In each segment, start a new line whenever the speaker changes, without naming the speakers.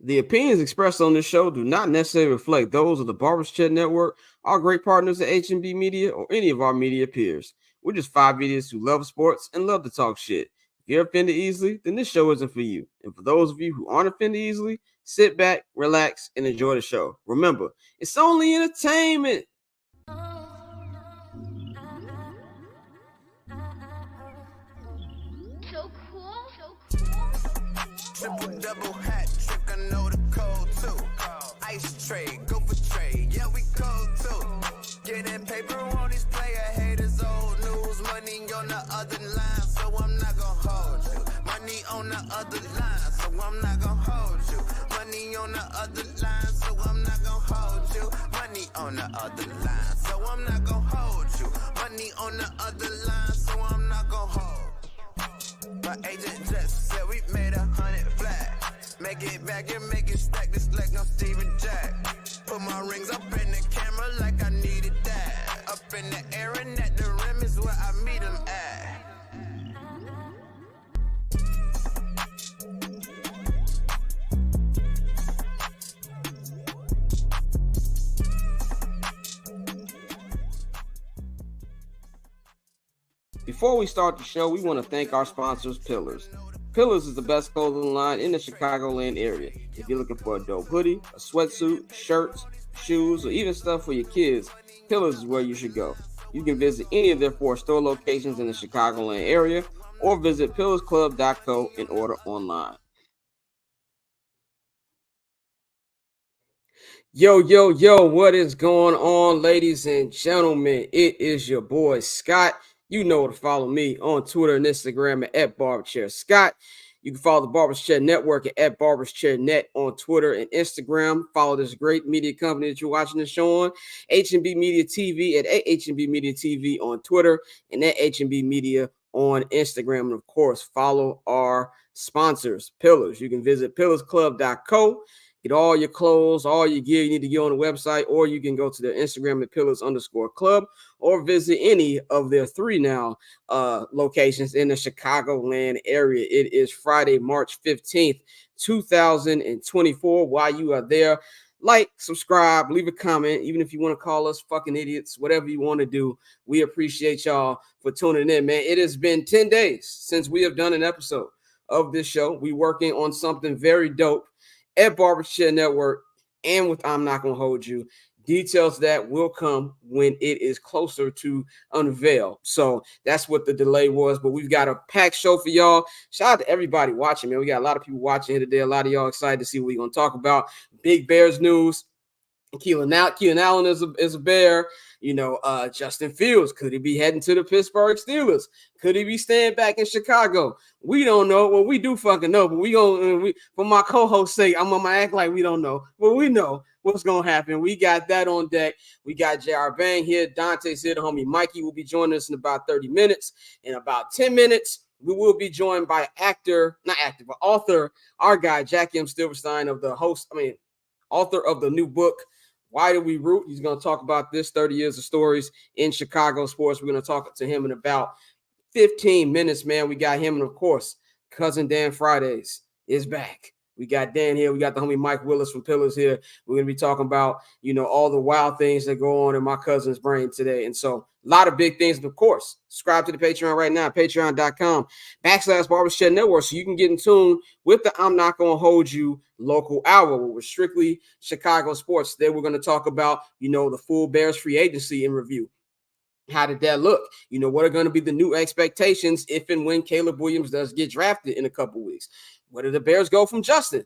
The opinions expressed on this show do not necessarily reflect those of the Barbers Chat Network, our great partners at H&B Media, or any of our media peers. We're just five idiots who love sports and love to talk shit. If you're offended easily, then this show isn't for you. And for those of you who aren't offended easily, sit back, relax, and enjoy the show. Remember, it's only entertainment.
So cool.
Triple double hat trick, I know the code too. Ice trade, go for trade, yeah we cold too. Getting paper on these player haters, old news. Money on the other line, so I'm not gonna hold you. Money on the other line, so I'm not gonna hold you. Money on the other line, so I'm not gonna hold you. Money on the other line, so I'm not gonna hold you. Money on the other line, so I'm not gonna hold. My agent just said we made 100 flat. Make it back and make it stack, this like I'm Steven Jack. Put my rings up in the camera like I needed that. Up in the air and at the rim is where I meet them at.
Before we start the show, we want to thank our sponsors, Pillars. Pillars is the best clothing line in the Chicagoland area. If you're looking for a dope hoodie, a sweatsuit, shirts, shoes, or even stuff for your kids, Pillars is where you should go. You can visit any of their 4 store locations in the Chicagoland area or visit pillarsclub.co and order online. Yo, what is going on, ladies and gentlemen? It is your boy, Scott. You know to follow me on Twitter and Instagram at BarberChairScott. You can follow the Barbers Chair Network at BarbersChairNet on Twitter and Instagram. Follow this great media company that you're watching the show on, H&B Media TV at H&B Media TV on Twitter and at H&B Media on Instagram. And, of course, follow our sponsors, Pillars. You can visit pillarsclub.co. Get all your clothes, all your gear you need to get on the website, or you can go to their Instagram at pillars_club or visit any of their 3 now locations in the Chicagoland area. It is Friday, March 15th, 2024. While you are there, like, subscribe, leave a comment, even if you want to call us fucking idiots, whatever you want to do. We appreciate y'all for tuning in, man. It has been 10 days since we have done an episode of this show. We're working on something very dope at Barbers Chat Network and with I'm Not Gonna Hold You. Details that will come when it is closer to unveil. So that's what the delay was, but we've got a packed show for y'all. Shout out to everybody watching, man. We got a lot of people watching here today. A lot of y'all excited to see what we're gonna talk about. Big Bears news. Keenan Allen is a Bear. You know, Justin Fields, could he be heading to the Pittsburgh Steelers? Could he be staying back in Chicago? We don't know. Well, we do fucking know, but for my co-host's sake, I'm gonna act like we don't know. But we know what's gonna happen. We got that on deck. We got JR Bang here. Dante's here. The homie Mikey will be joining us in about 30 minutes. In about 10 minutes, we will be joined by author, our guy, Jack M Silverstein, author of the new book, Why Do We Root? He's going to talk about this 30 years of stories in Chicago sports. We're going to talk to him in about 15 minutes, man. We got him. And, of course, Cousin Dan Fridays is back. We got Dan here. We got the homie Mike Willis from Pillars here. We're going to be talking about, all the wild things that go on in my cousin's brain today. And so a lot of big things. And, of course, subscribe to the Patreon right now, patreon.com/Barbers Chat Network, so you can get in tune with the I'm Not Gonna Hold You local hour, where we're strictly Chicago sports. Today we're going to talk about, the full Bears free agency in review. How did that look? What are going to be the new expectations if and when Caleb Williams does get drafted in a couple weeks? Where do the Bears go from Justin?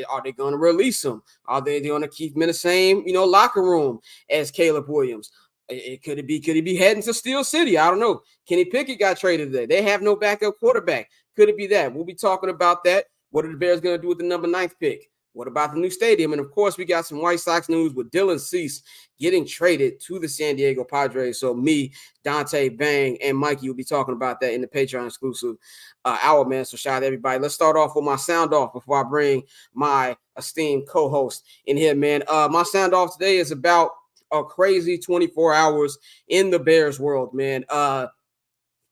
Are they going to release him? Are they going to keep him in the same, locker room as Caleb Williams? Could he be heading to Steel City? I don't know. Kenny Pickett got traded today. They have no backup quarterback. Could it be that? We'll be talking about that. What are the Bears going to do with the number 9th pick? What about the new stadium? And, of course, we got some White Sox news with Dylan Cease getting traded to the San Diego Padres. So me, Dante, Bang, and Mikey will be talking about that in the Patreon exclusive hour, man. So shout out to everybody. Let's start off with my sound off before I bring my esteemed co-host in here, man. My sound off today is about a crazy 24 hours in the Bears world, man.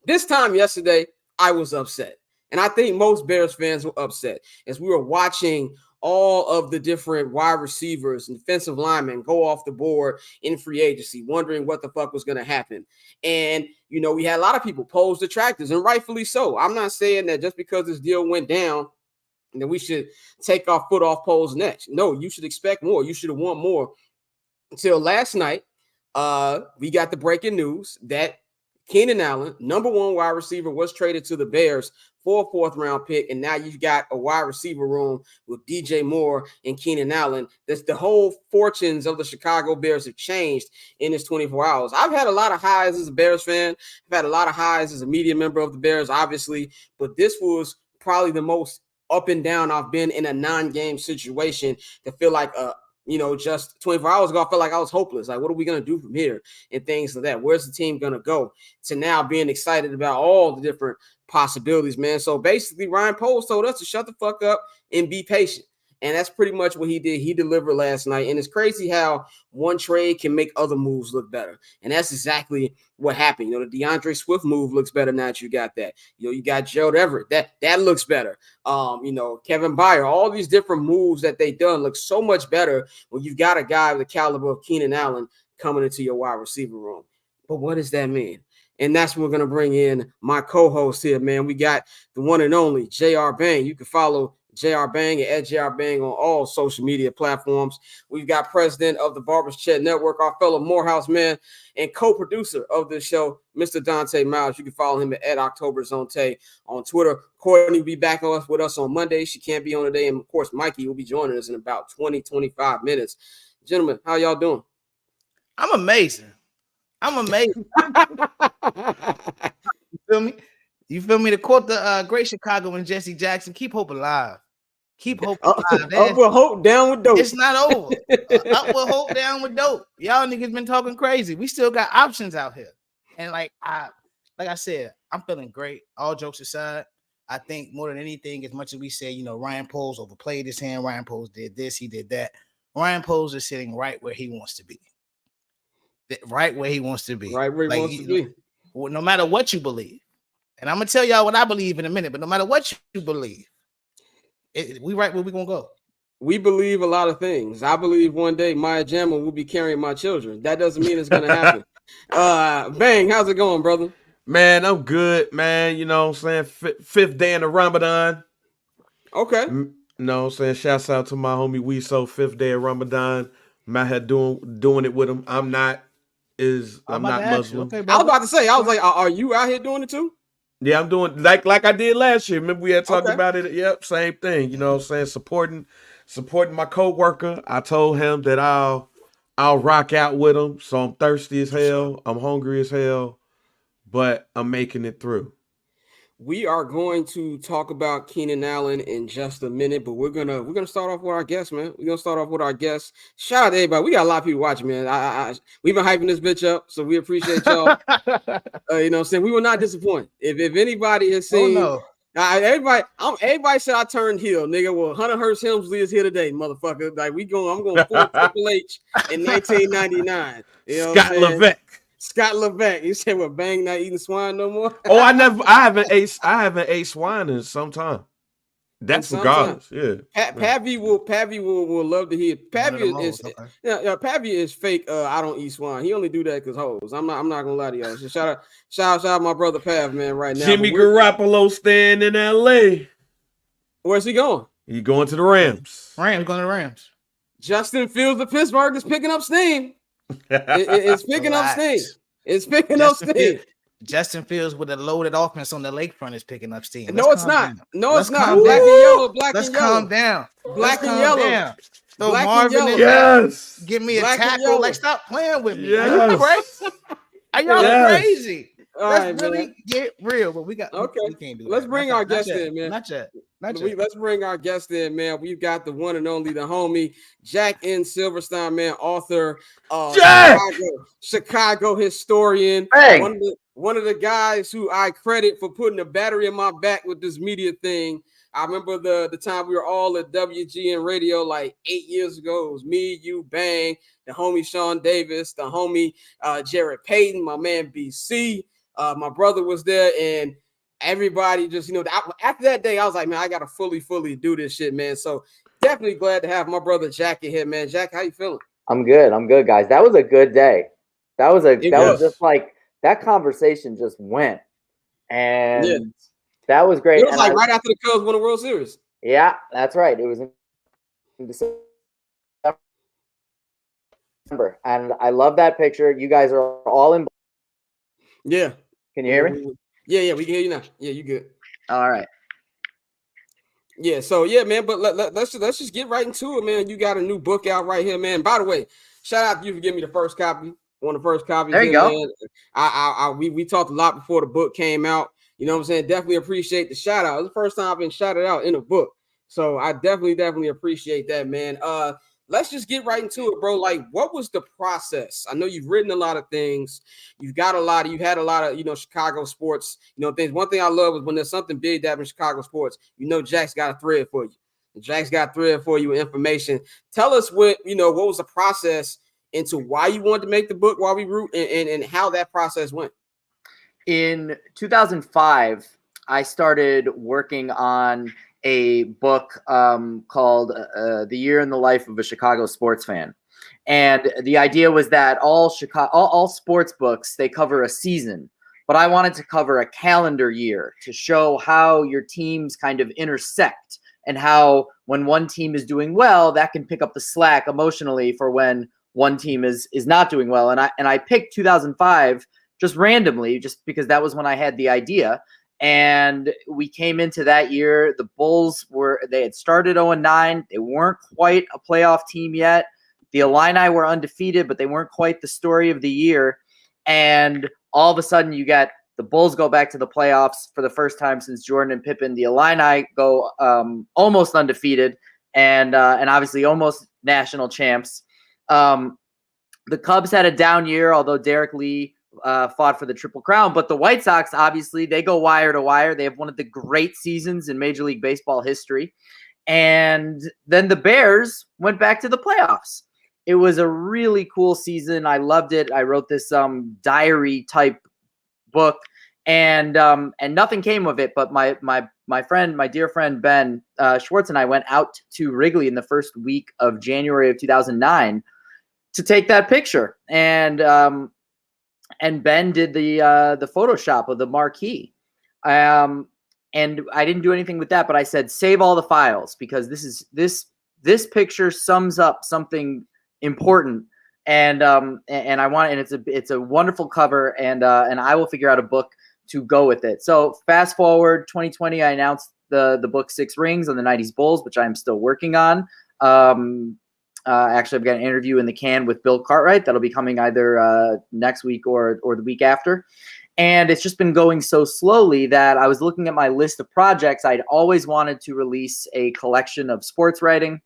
This time yesterday, I was upset. And I think most Bears fans were upset as we were watching all of the different wide receivers and defensive linemen go off the board in free agency, wondering what the fuck was going to happen. And, you know, we had a lot of people pose detractors, and rightfully so. I'm not saying that just because this deal went down, that we should take our foot off Pole's neck. No, you should expect more. You should have want more. Until last night, we got the breaking news that Keenan Allen, number one wide receiver, was traded to the Bears for a fourth-round pick, and now you've got a wide receiver room with DJ Moore and Keenan Allen. That's the whole fortunes of the Chicago Bears have changed in this 24 hours. I've had a lot of highs as a Bears fan. I've had a lot of highs as a media member of the Bears, obviously, but this was probably the most up and down I've been in a non-game situation to feel like just 24 hours ago, I felt like I was hopeless. Like, what are we going to do from here and things like that? Where's the team going to go? To now being excited about all the different possibilities, man. So basically, Ryan Poles told us to shut the fuck up and be patient. And that's pretty much what he did. He delivered last night. And it's crazy how one trade can make other moves look better. And that's exactly what happened. You know, the DeAndre Swift move looks better now that you got that. You know, you got Gerald Everett. That looks better. Kevin Byard, all these different moves that they done look so much better when you've got a guy with the caliber of Keenan Allen coming into your wide receiver room. But what does that mean? And that's when we're going to bring in my co-host here, man. We got the one and only JR Bang. You can follow JR Bang and @JR Bang on all social media platforms. We've got president of the Barbers Chat Network, our fellow Morehouse man, and co-producer of the show, Mr. Dante Miles. You can follow him at @OctoberZonte on Twitter. Courtney will be back with us on Monday. She can't be on today. And, of course, Mikey will be joining us in about 20-25 minutes. Gentlemen, how y'all doing?
I'm amazing. You feel me? You feel me? To quote the great Chicagoan Jesse Jackson, keep hope alive. Keep hope alive.
Up with hope, down with dope.
It's not over. Up with hope, down with dope. Y'all niggas been talking crazy. We still got options out here. And like I said, I'm feeling great. All jokes aside, I think more than anything, as much as we say, Ryan Poles overplayed his hand, Ryan Poles did this, he did that. Ryan Poles is sitting right where he wants to be. Right where he wants to be.
Right where he wants to be.
No matter what you believe. And I'm going to tell y'all what I believe in a minute, but no matter what you believe, we right where we going to go.
We believe a lot of things. I believe one day Maya Jama will be carrying my children. That doesn't mean it's going to happen. Bang, how's it going, brother?
Man, I'm good, man. You know what I'm saying? Fifth day in the Ramadan.
Okay.
You know what I'm saying? Shouts out to my homie Weeso, fifth day of Ramadan. I'm out here doing it with him. I'm not Muslim.
Okay,
I was about to say, I was like, are you out here doing it too?
Yeah, I'm doing like I did last year. Remember we had talked about it? Yep, same thing. You know what I'm saying? Supporting my coworker. I told him that I'll rock out with him. So I'm thirsty as hell. I'm hungry as hell, but I'm making it through.
We are going to talk about Keenan Allen in just a minute, but we're gonna start off with our guest, man. We're gonna start off with our guest. Shout out to everybody. We got a lot of people watching, man. We've been hyping this bitch up, so we appreciate y'all. You know what I'm saying? We will not disappoint. If anybody has seen, everybody said I turned heel, nigga. Well, Hunter Hearst Helmsley is here today, motherfucker. Like I'm going full Triple H in 1999. You know
Scott Levesque.
Scott Levesque. You said, "Well, Bang not eating swine no more."
Oh, I haven't ate swine in some time. That's regardless. Yeah.
Pavy will love to hear. Pavy is fake. I don't eat swine. He only do that because hoes. I'm not gonna lie to y'all. So shout out my brother Pav, man, right now.
Jimmy Garoppolo staying in LA.
Where's he going?
He going to the Rams.
Going to the Rams.
Justin Fields of Pittsburgh is picking up steam. It's picking up steam. It's picking up steam.
Justin Fields with a loaded offense on the lakefront is picking up steam.
No, it's not. No, it's not.
Black
and yellow.
Let's calm down.
Black and yellow.
So
Black
Marvin
and
in
yellow.
yes. Give me a tackle. Like, stop playing with me.
Yes.
Are you crazy? Are y'all crazy? Let's really get real. But we got we can't do that.
Let's bring our guest in, man.
Not yet.
Let's bring our guest in, man. We've got the one and only, the homie, Jack M Silverstein, man, author, Chicago historian, one of the guys who I credit for putting a battery in my back with this media thing. I remember the time we were all at WGN Radio like 8 years ago. It was me, you, Bang, the homie Sean Davis, the homie Jared Payton, my man BC. My brother was there, and everybody just, after that day, I was like, man, I got to fully do this shit, man. So definitely glad to have my brother Jack in here, man. Jack, how you feeling?
I'm good, guys. That was a good day. That was just like that conversation just went, and that was great.
It was like right after the Cubs won the World Series.
Yeah, that's right. It was in December, and I love that picture. You guys are all in.
Yeah.
Can you hear me?
Yeah, we can hear you now. Yeah, you good.
All right.
Yeah, so yeah, man, but let's just get right into it, man. You got a new book out right here, man. By the way, shout out to you for giving me the first copy. One of the first copies.
There you go.
Man. We talked a lot before the book came out. You know what I'm saying? Definitely appreciate the shout out. It's the first time I've been shouted out in a book. So I definitely appreciate that, man. Let's just get right into it, bro. Like, what was the process? I know you've written a lot of things. You've had a lot of, Chicago sports, things. One thing I love is when there's something big that happens in Chicago sports, Jack's got a thread for you. Jack's got a thread for you with information. Tell us what was the process into why you wanted to make the book While We Root and how that process went.
In 2005, I started working on a book called The Year in the Life of a Chicago Sports Fan. And the idea was that all sports books, they cover a season, but I wanted to cover a calendar year to show how your teams kind of intersect and how when one team is doing well, that can pick up the slack emotionally for when one team is not doing well. And I picked 2005 just randomly, just because that was when I had the idea. And we came into that year. The Bulls they had started 0-9. They weren't quite a playoff team yet. The Illini were undefeated, but they weren't quite the story of the year. And all of a sudden you got the Bulls go back to the playoffs for the first time since Jordan and Pippen. The Illini go almost undefeated and obviously almost national champs. The Cubs had a down year, although Derek Lee fought for the Triple Crown, but the White Sox, obviously, they go wire to wire. They have one of the great seasons in Major League Baseball history. And then the Bears went back to the playoffs. It was a really cool season. I loved it. I wrote this diary type book, and nothing came of it. But my dear friend Ben Schwartz and I went out to Wrigley in the first week of January of 2009 to take that picture. And Ben did the Photoshop of the marquee. And I didn't do anything with that, but I said, save all the files because this picture sums up something important. And I want, and it's a wonderful cover, and I will figure out a book to go with it. So fast forward 2020, I announced the book 6 Rings on the 90s Bulls, which I'm still working on. Actually, I've got an interview in the can with Bill Cartwright that'll be coming either next week or the week after. And it's just been going so slowly that I was looking at my list of projects. I'd always wanted to release a collection of sports writing.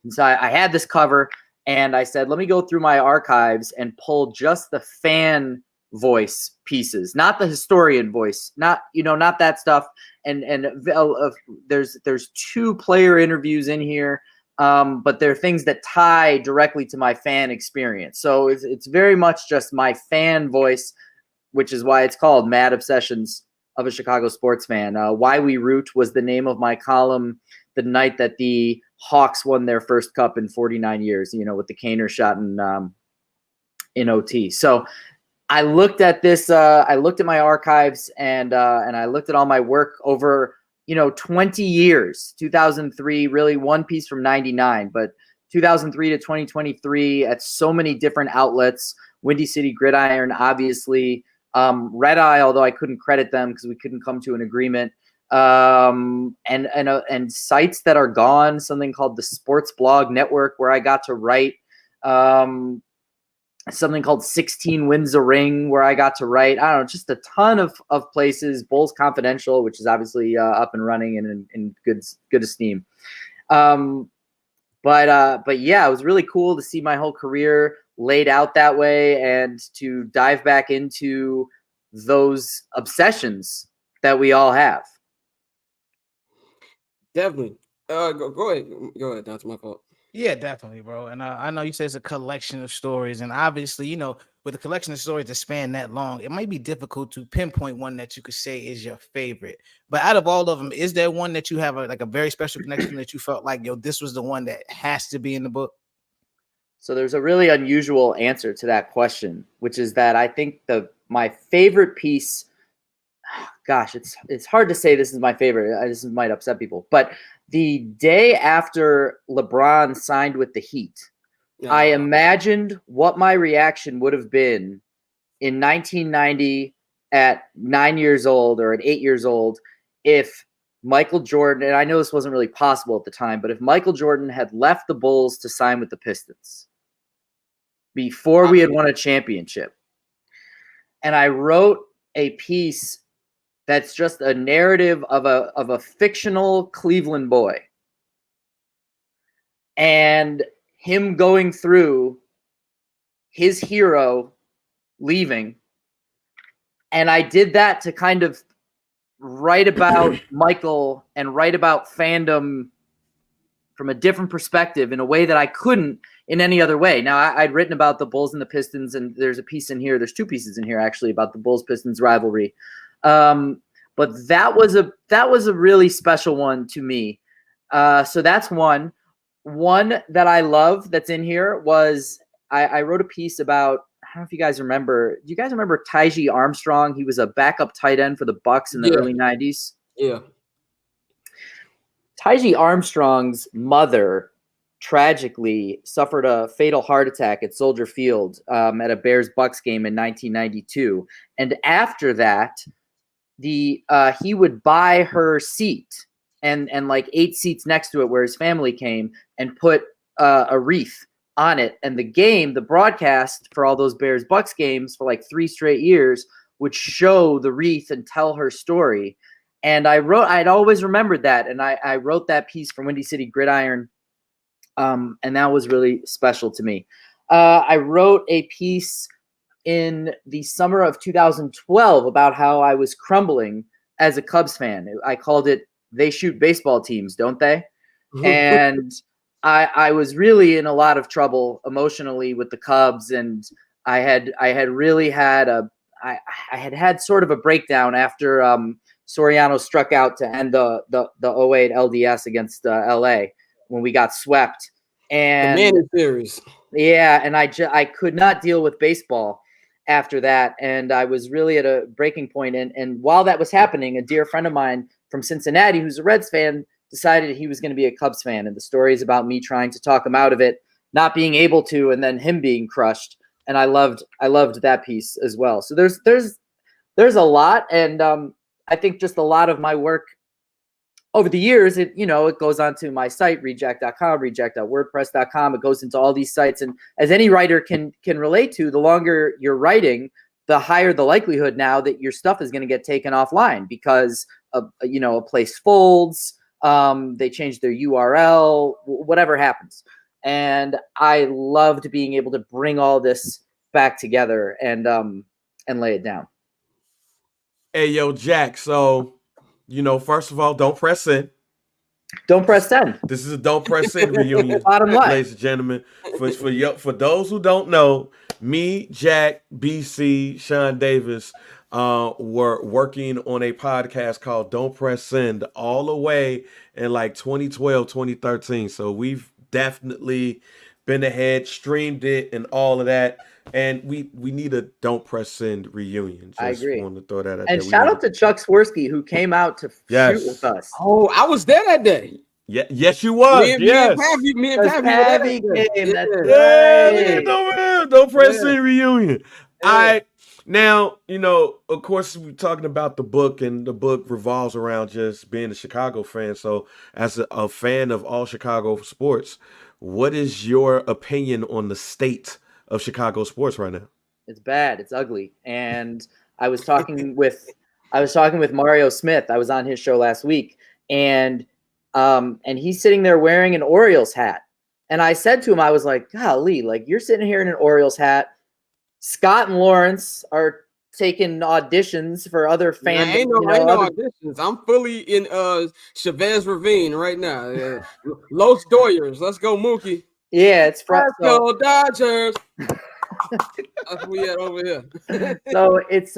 And so I had this cover, and I said, let me go through my archives and pull just the fan voice pieces, not the historian voice, not that stuff. And there's 2 player interviews in here. But they're things that tie directly to my fan experience. So it's very much just my fan voice, which is why it's called Mad Obsessions of a Chicago Sports Fan. Why We Root was the name of my column the night that the Hawks won their first cup in 49 years, with the Kaner shot in OT. So I looked at this, I looked at my archives and I looked at all my work over 20 years, 2003, really one piece from 99, but 2003 to 2023 at so many different outlets, Windy City Gridiron, obviously, Red Eye, although I couldn't credit them because we couldn't come to an agreement, and sites that are gone, something called the Sports Blog Network where I got to write, something called 16 Wins a Ring where I got to write. I don't know, just a ton of places. Bulls Confidential, which is obviously up and running and in good esteem. But yeah, it was really cool to see my whole career laid out that way and to dive back into those obsessions that we all have.
Definitely. Go ahead. That's my fault.
Yeah, definitely, bro. And I know you say it's a collection of stories, and obviously, with a collection of stories that span that long, it might be difficult to pinpoint one that you could say is your favorite. But out of all of them, is there one that you have a very special connection that you felt like, yo, this was the one that has to be in the book?
So there's a really unusual answer to that question, which is that I think my favorite piece, gosh, it's hard to say this is my favorite. This might upset people, but the day after LeBron signed with the Heat, I imagined what my reaction would have been in 1990 at 9 years old or at 8 years old if Michael Jordan, and I know this wasn't really possible at the time, but if Michael Jordan had left the Bulls to sign with the Pistons before we had won a championship. And I wrote a piece that's just a narrative of a fictional Cleveland boy. And him going through his hero leaving. And I did that to kind of write about Michael and write about fandom from a different perspective in a way that I couldn't in any other way. Now, I'd written about the Bulls and the Pistons, and there's a piece in here. There's two pieces in here, actually, about the Bulls-Pistons rivalry. But that was a really special one to me. So that's one. One that I love that's in here was I wrote a piece about, I don't know if you guys remember. Do you guys remember Taiji Armstrong? He was a backup tight end for the Bucks in the early 90s.
Yeah.
Taiji Armstrong's mother tragically suffered a fatal heart attack at Soldier Field at a Bears-Bucks game in 1992. And after that, he would buy her seat and like 8 seats next to it where his family came and put a wreath on it. And the broadcast for all those Bears-Bucks games for like 3 straight years would show the wreath and tell her story. And I'd always remembered that. And I wrote that piece for Windy City Gridiron. And that was really special to me. I wrote a piece in the summer of 2012 about how I was crumbling as a Cubs fan. I called it, "They shoot baseball teams, don't they?" And I was really in a lot of trouble emotionally with the Cubs. And I had really had I had sort of a breakdown after Soriano struck out to end the 08 LDS against LA when we got swept. And
the Manning series.
Yeah, and I could not deal with baseball after that, and I was really at a breaking point. And while that was happening, a dear friend of mine from Cincinnati, who's a Reds fan, decided he was going to be a Cubs fan. And the story is about me trying to talk him out of it, not being able to, and then him being crushed. And I loved that piece as well. So there's a lot, and I think just a lot of my work over the years, it goes onto my site, readjack.com, readjack.wordpress.com. It goes into all these sites. And as any writer can relate to, the longer you're writing, the higher the likelihood now that your stuff is going to get taken offline because a place folds, they change their URL, whatever happens. And I loved being able to bring all this back together and lay it down.
Hey, yo, Jack. So, first of all, don't press send.
Don't press send.
This is a don't press send reunion,
Bottom line,
ladies and gentlemen. For those who don't know, me, Jack, BC, Sean Davis were working on a podcast called Don't Press Send all the way in like 2012, 2013. So we've definitely been ahead, streamed it, and all of that. And we need a Don't Press Send reunion. Just
I agree.
Want to throw that out
and
there.
Shout out to Chuck Swirsky, who came out to shoot with us.
Oh, I was there that day.
Yeah, yes, you was.
Me and Pappy
came. That's
Yeah, Don't Press Send reunion. Yeah. Now, of course, we're talking about the book, and the book revolves around just being a Chicago fan. So as a fan of all Chicago sports, what is your opinion on the state of Chicago sports right now?
It's bad. It's ugly. And I was talking with Mario Smith. I was on his show last week, and he's sitting there wearing an Orioles hat. And I said to him, I was like, golly, like, you're sitting here in an Orioles hat. Scott and Lawrence are taking auditions for other fans.
Ain't no auditions. I'm fully in Chavez Ravine right now. Los Doyers. Let's go, Mookie.
Yeah, it's
Let's go, Dodgers. That's what we at over here.
So it's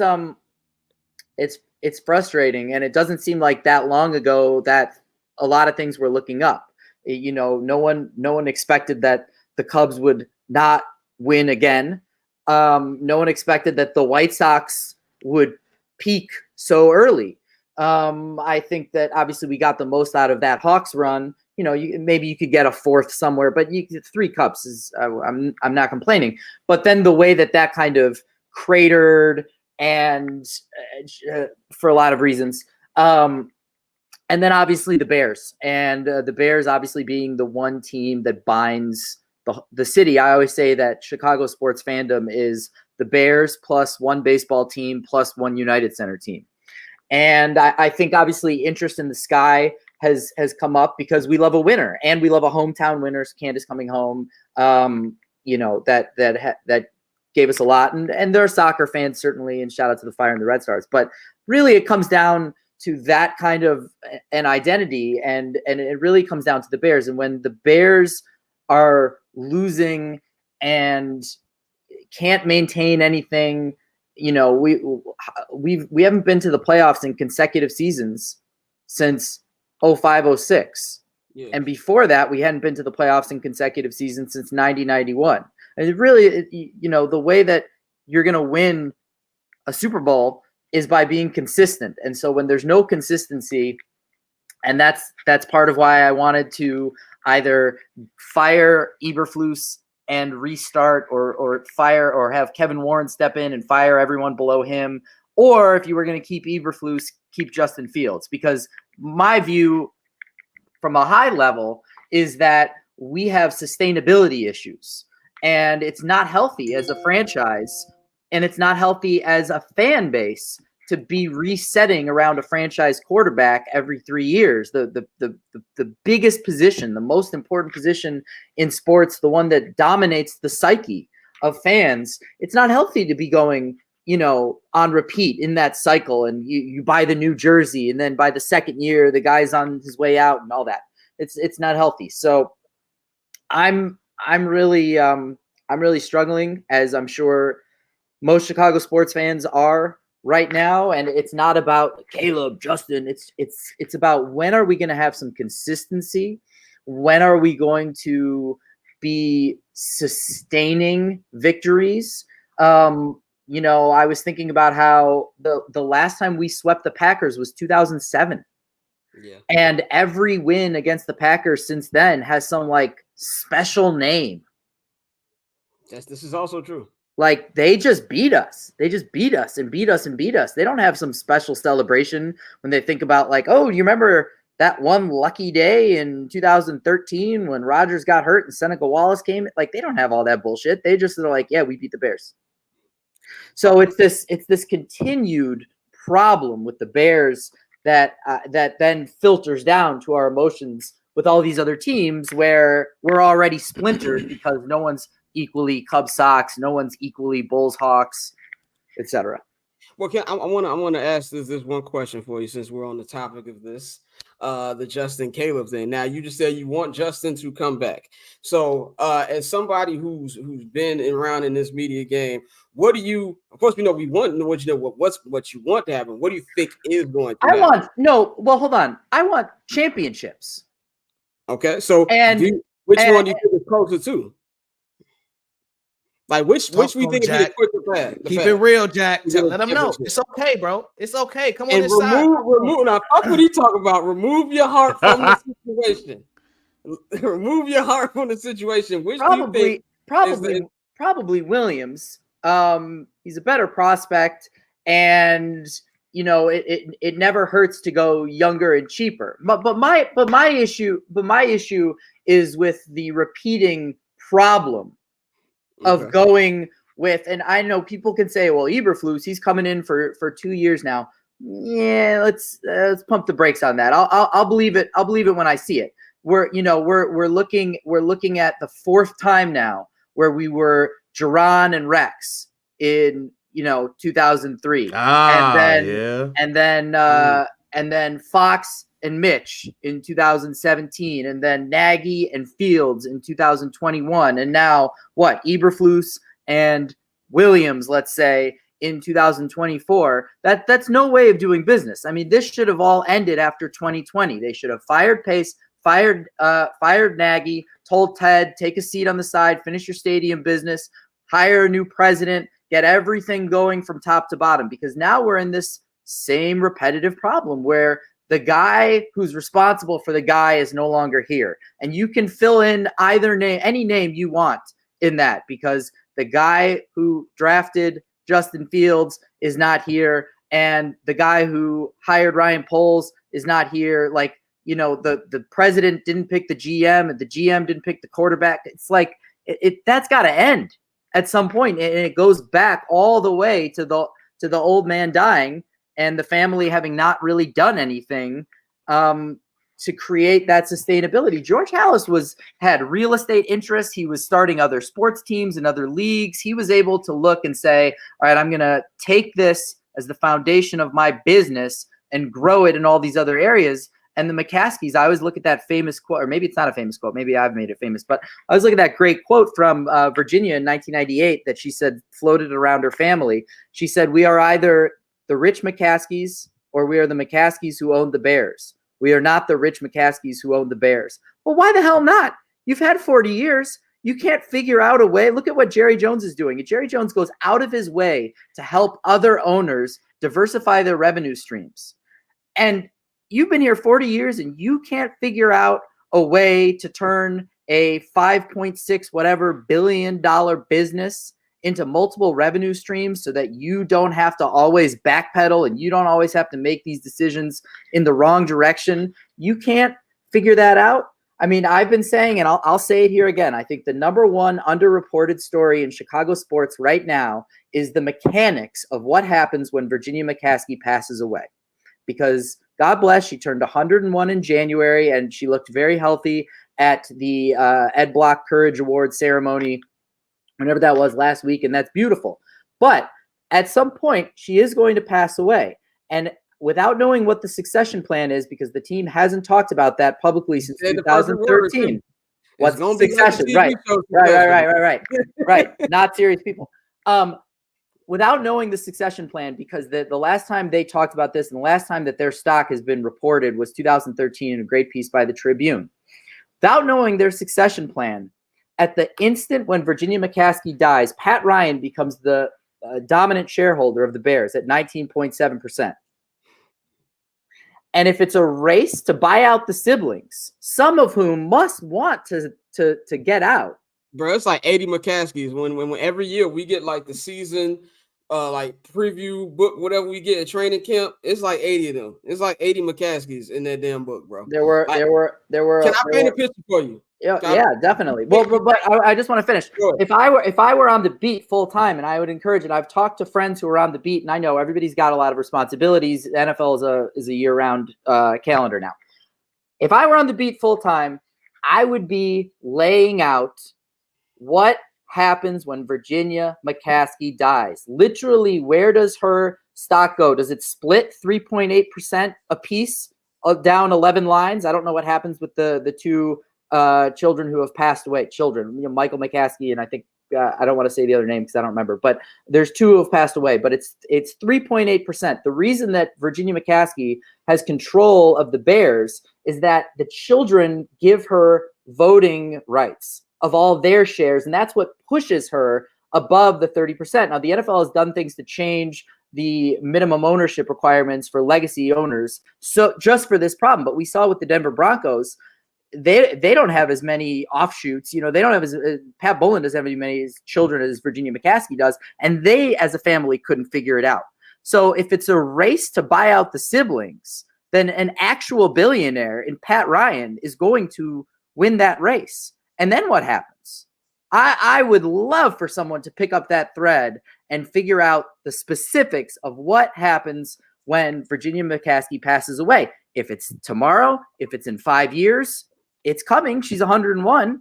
frustrating, and it doesn't seem like that long ago that a lot of things were looking up. You know, no one expected that the Cubs would not win again. No one expected that the White Sox would peak so early. I think that obviously we got the most out of that Hawks run. You know, maybe you could get a fourth somewhere, but 3 cups is I'm not complaining. But then the way that kind of cratered, and for a lot of reasons. And then obviously the Bears, and the Bears obviously being the one team that binds the city. I always say that Chicago sports fandom is the Bears plus one baseball team plus one United Center team. And I think obviously interest in the sky has come up because we love a winner, and we love a hometown winner. Candace coming home, you know, that gave us a lot, and there are soccer fans certainly, and shout out to the Fire and the Red Stars. But really, it comes down to that kind of an identity, and it really comes down to the Bears. And when the Bears are losing and can't maintain anything, you know, we haven't been to the playoffs in consecutive seasons since 05-06.
Yeah.
And before that, we hadn't been to the playoffs in consecutive seasons since 90-91. And it really, you know, the way that you're going to win a Super Bowl is by being consistent. And so when there's no consistency, and that's part of why I wanted to either fire Eberflus and restart, or fire, or have Kevin Warren step in and fire everyone below him, or if you were going to keep Eberflus, keep Justin Fields. Because my view from a high level is that we have sustainability issues, and it's not healthy as a franchise, and it's not healthy as a fan base to be resetting around a franchise quarterback every 3 years. The biggest position, the most important position in sports, the one that dominates the psyche of fans. It's not healthy to be going, you know, on repeat in that cycle, and you buy the new jersey, and then by the second year, the guy's on his way out and all that. It's not healthy. So I'm really struggling, as I'm sure most Chicago sports fans are right now. And it's not about Caleb, Justin. It's about, when are we going to have some consistency? When are we going to be sustaining victories? You know, I was thinking about how the last time we swept the Packers was 2007.
Yeah. And
every win against the Packers since then has some like special name.
This is also true.
Like, they just beat us. They just beat us and beat us and beat us. They don't have some special celebration when they think about, like, oh, you remember that one lucky day in 2013 when Rodgers got hurt and Seneca Wallace came? Like, they don't have all that bullshit. They just are like, yeah, we beat the Bears. So it's this continued problem with the Bears that then filters down to our emotions with all these other teams, where we're already splintered because no one's equally Cubs Sox, no one's equally Bulls Hawks, etc.
Well, I want to ask this one question for you, since we're on the topic of this, the Justin Caleb thing. Now, you just said you want Justin to come back. So, as somebody who's been around in this media game, what do you? Of course, we know we want. What you know, what you want to happen. What do you think is going to happen?
Hold on. I want championships.
Okay, so which one do you think is closer to? Like, which we think would be the quicker path?
Keep it real, Jack. Let them know. It's okay, bro. It's okay. Come on,
and remove. Now, fuck what he talking about. Remove your heart from the situation. Remove your heart from the situation. Which do you think?
Probably Williams. He's a better prospect, and you know it never hurts to go younger and cheaper. But my issue is with the repeating problem of going with, and I know people can say, well, Eberflus, he's coming in for 2 years now. Yeah, let's pump the brakes on that. I'll believe it. I'll believe it when I see it. We're looking at the fourth time now where we were Jerron and Rex in 2003, and then Fox and Mitch in 2017, and then Nagy and Fields in 2021, and now what? Eberflus and Williams, let's say, in 2024, that's no way of doing business. I mean, this should have all ended after 2020. They should have fired Pace, fired Nagy, told Ted, take a seat on the side, finish your stadium business, hire a new president, get everything going from top to bottom, because now we're in this same repetitive problem where the guy who's responsible for the guy is no longer here. And you can fill in either name, any name you want in that, because the guy who drafted Justin Fields is not here, and the guy who hired Ryan Poles is not here. Like, you know, the president didn't pick the GM, and the GM didn't pick the quarterback. It's like that's got to end at some point, and it goes back all the way to the old man dying and the family having not really done anything to create that sustainability. George Halas had real estate interests. He was starting other sports teams and other leagues. He was able to look and say, all right, I'm going to take this as the foundation of my business and grow it in all these other areas. And the McCaskies, I always look at that famous quote, or maybe it's not a famous quote, maybe I've made it famous, but I always look at that great quote from Virginia in 1998 that she said floated around her family. She said, we are either the rich McCaskies or we are the McCaskies who owned the Bears. We are not the rich McCaskies who own the Bears. Well, why the hell not? You've had 40 years. You can't figure out a way. Look at what Jerry Jones is doing. And Jerry Jones goes out of his way to help other owners diversify their revenue streams. And you've been here 40 years and you can't figure out a way to turn a 5.6 whatever billion dollar business into multiple revenue streams so that you don't have to always backpedal and you don't always have to make these decisions in the wrong direction. You can't figure that out. I mean, I've been saying, and I'll say it here again, I think the number one underreported story in Chicago sports right now is the mechanics of what happens when Virginia McCaskey passes away. Because God bless, she turned 101 in January and she looked very healthy at the Ed Block Courage Award ceremony, whenever that was last week, and that's beautiful. But at some point, she is going to pass away. And without knowing what the succession plan is, because the team hasn't talked about that publicly since 2013. What's succession? Right. Not serious people. Without knowing the succession plan, because the last time they talked about this and the last time that their stock has been reported was 2013 in a great piece by the Tribune. Without knowing their succession plan, at the instant when Virginia McCaskey dies, Pat Ryan becomes the dominant shareholder of the Bears at 19.7%. And if it's a race to buy out the siblings, some of whom must want to get out.
Bro, it's like 80 McCaskies. When every year we get like the season like preview book, whatever we get at training camp, it's like 80 of them. It's like 80 McCaskies in that damn book, bro.
There were.
Can I paint a picture for you?
Yeah, definitely. Well, but I just want to finish.
Sure.
If I were on the beat full time, and I would encourage it, I've talked to friends who are on the beat, and I know everybody's got a lot of responsibilities. The NFL is a year-round calendar now. If I were on the beat full time, I would be laying out what happens when Virginia McCaskey dies. Literally, where does her stock go? Does it split 3.8% a piece down 11 lines? I don't know what happens with the two children who have passed away. Children, Michael McCaskey, and I think I don't want to say the other name because I don't remember, but there's two who have passed away, but it's 3.8%. The reason that Virginia McCaskey has control of the Bears is that the children give her voting rights of all their shares, and that's what pushes her above the 30%. Now, the NFL has done things to change the minimum ownership requirements for legacy owners, so just for this problem. But we saw with the Denver Broncos, they don't have as many offshoots. They don't have Pat Bowlen doesn't have as many children as Virginia McCaskey does, and they as a family couldn't figure it out. So if it's a race to buy out the siblings, then an actual billionaire in Pat Ryan is going to win that race. And then what happens? I would love for someone to pick up that thread and figure out the specifics of what happens when Virginia McCaskey passes away. If it's tomorrow, if it's in 5 years, it's coming. She's 101.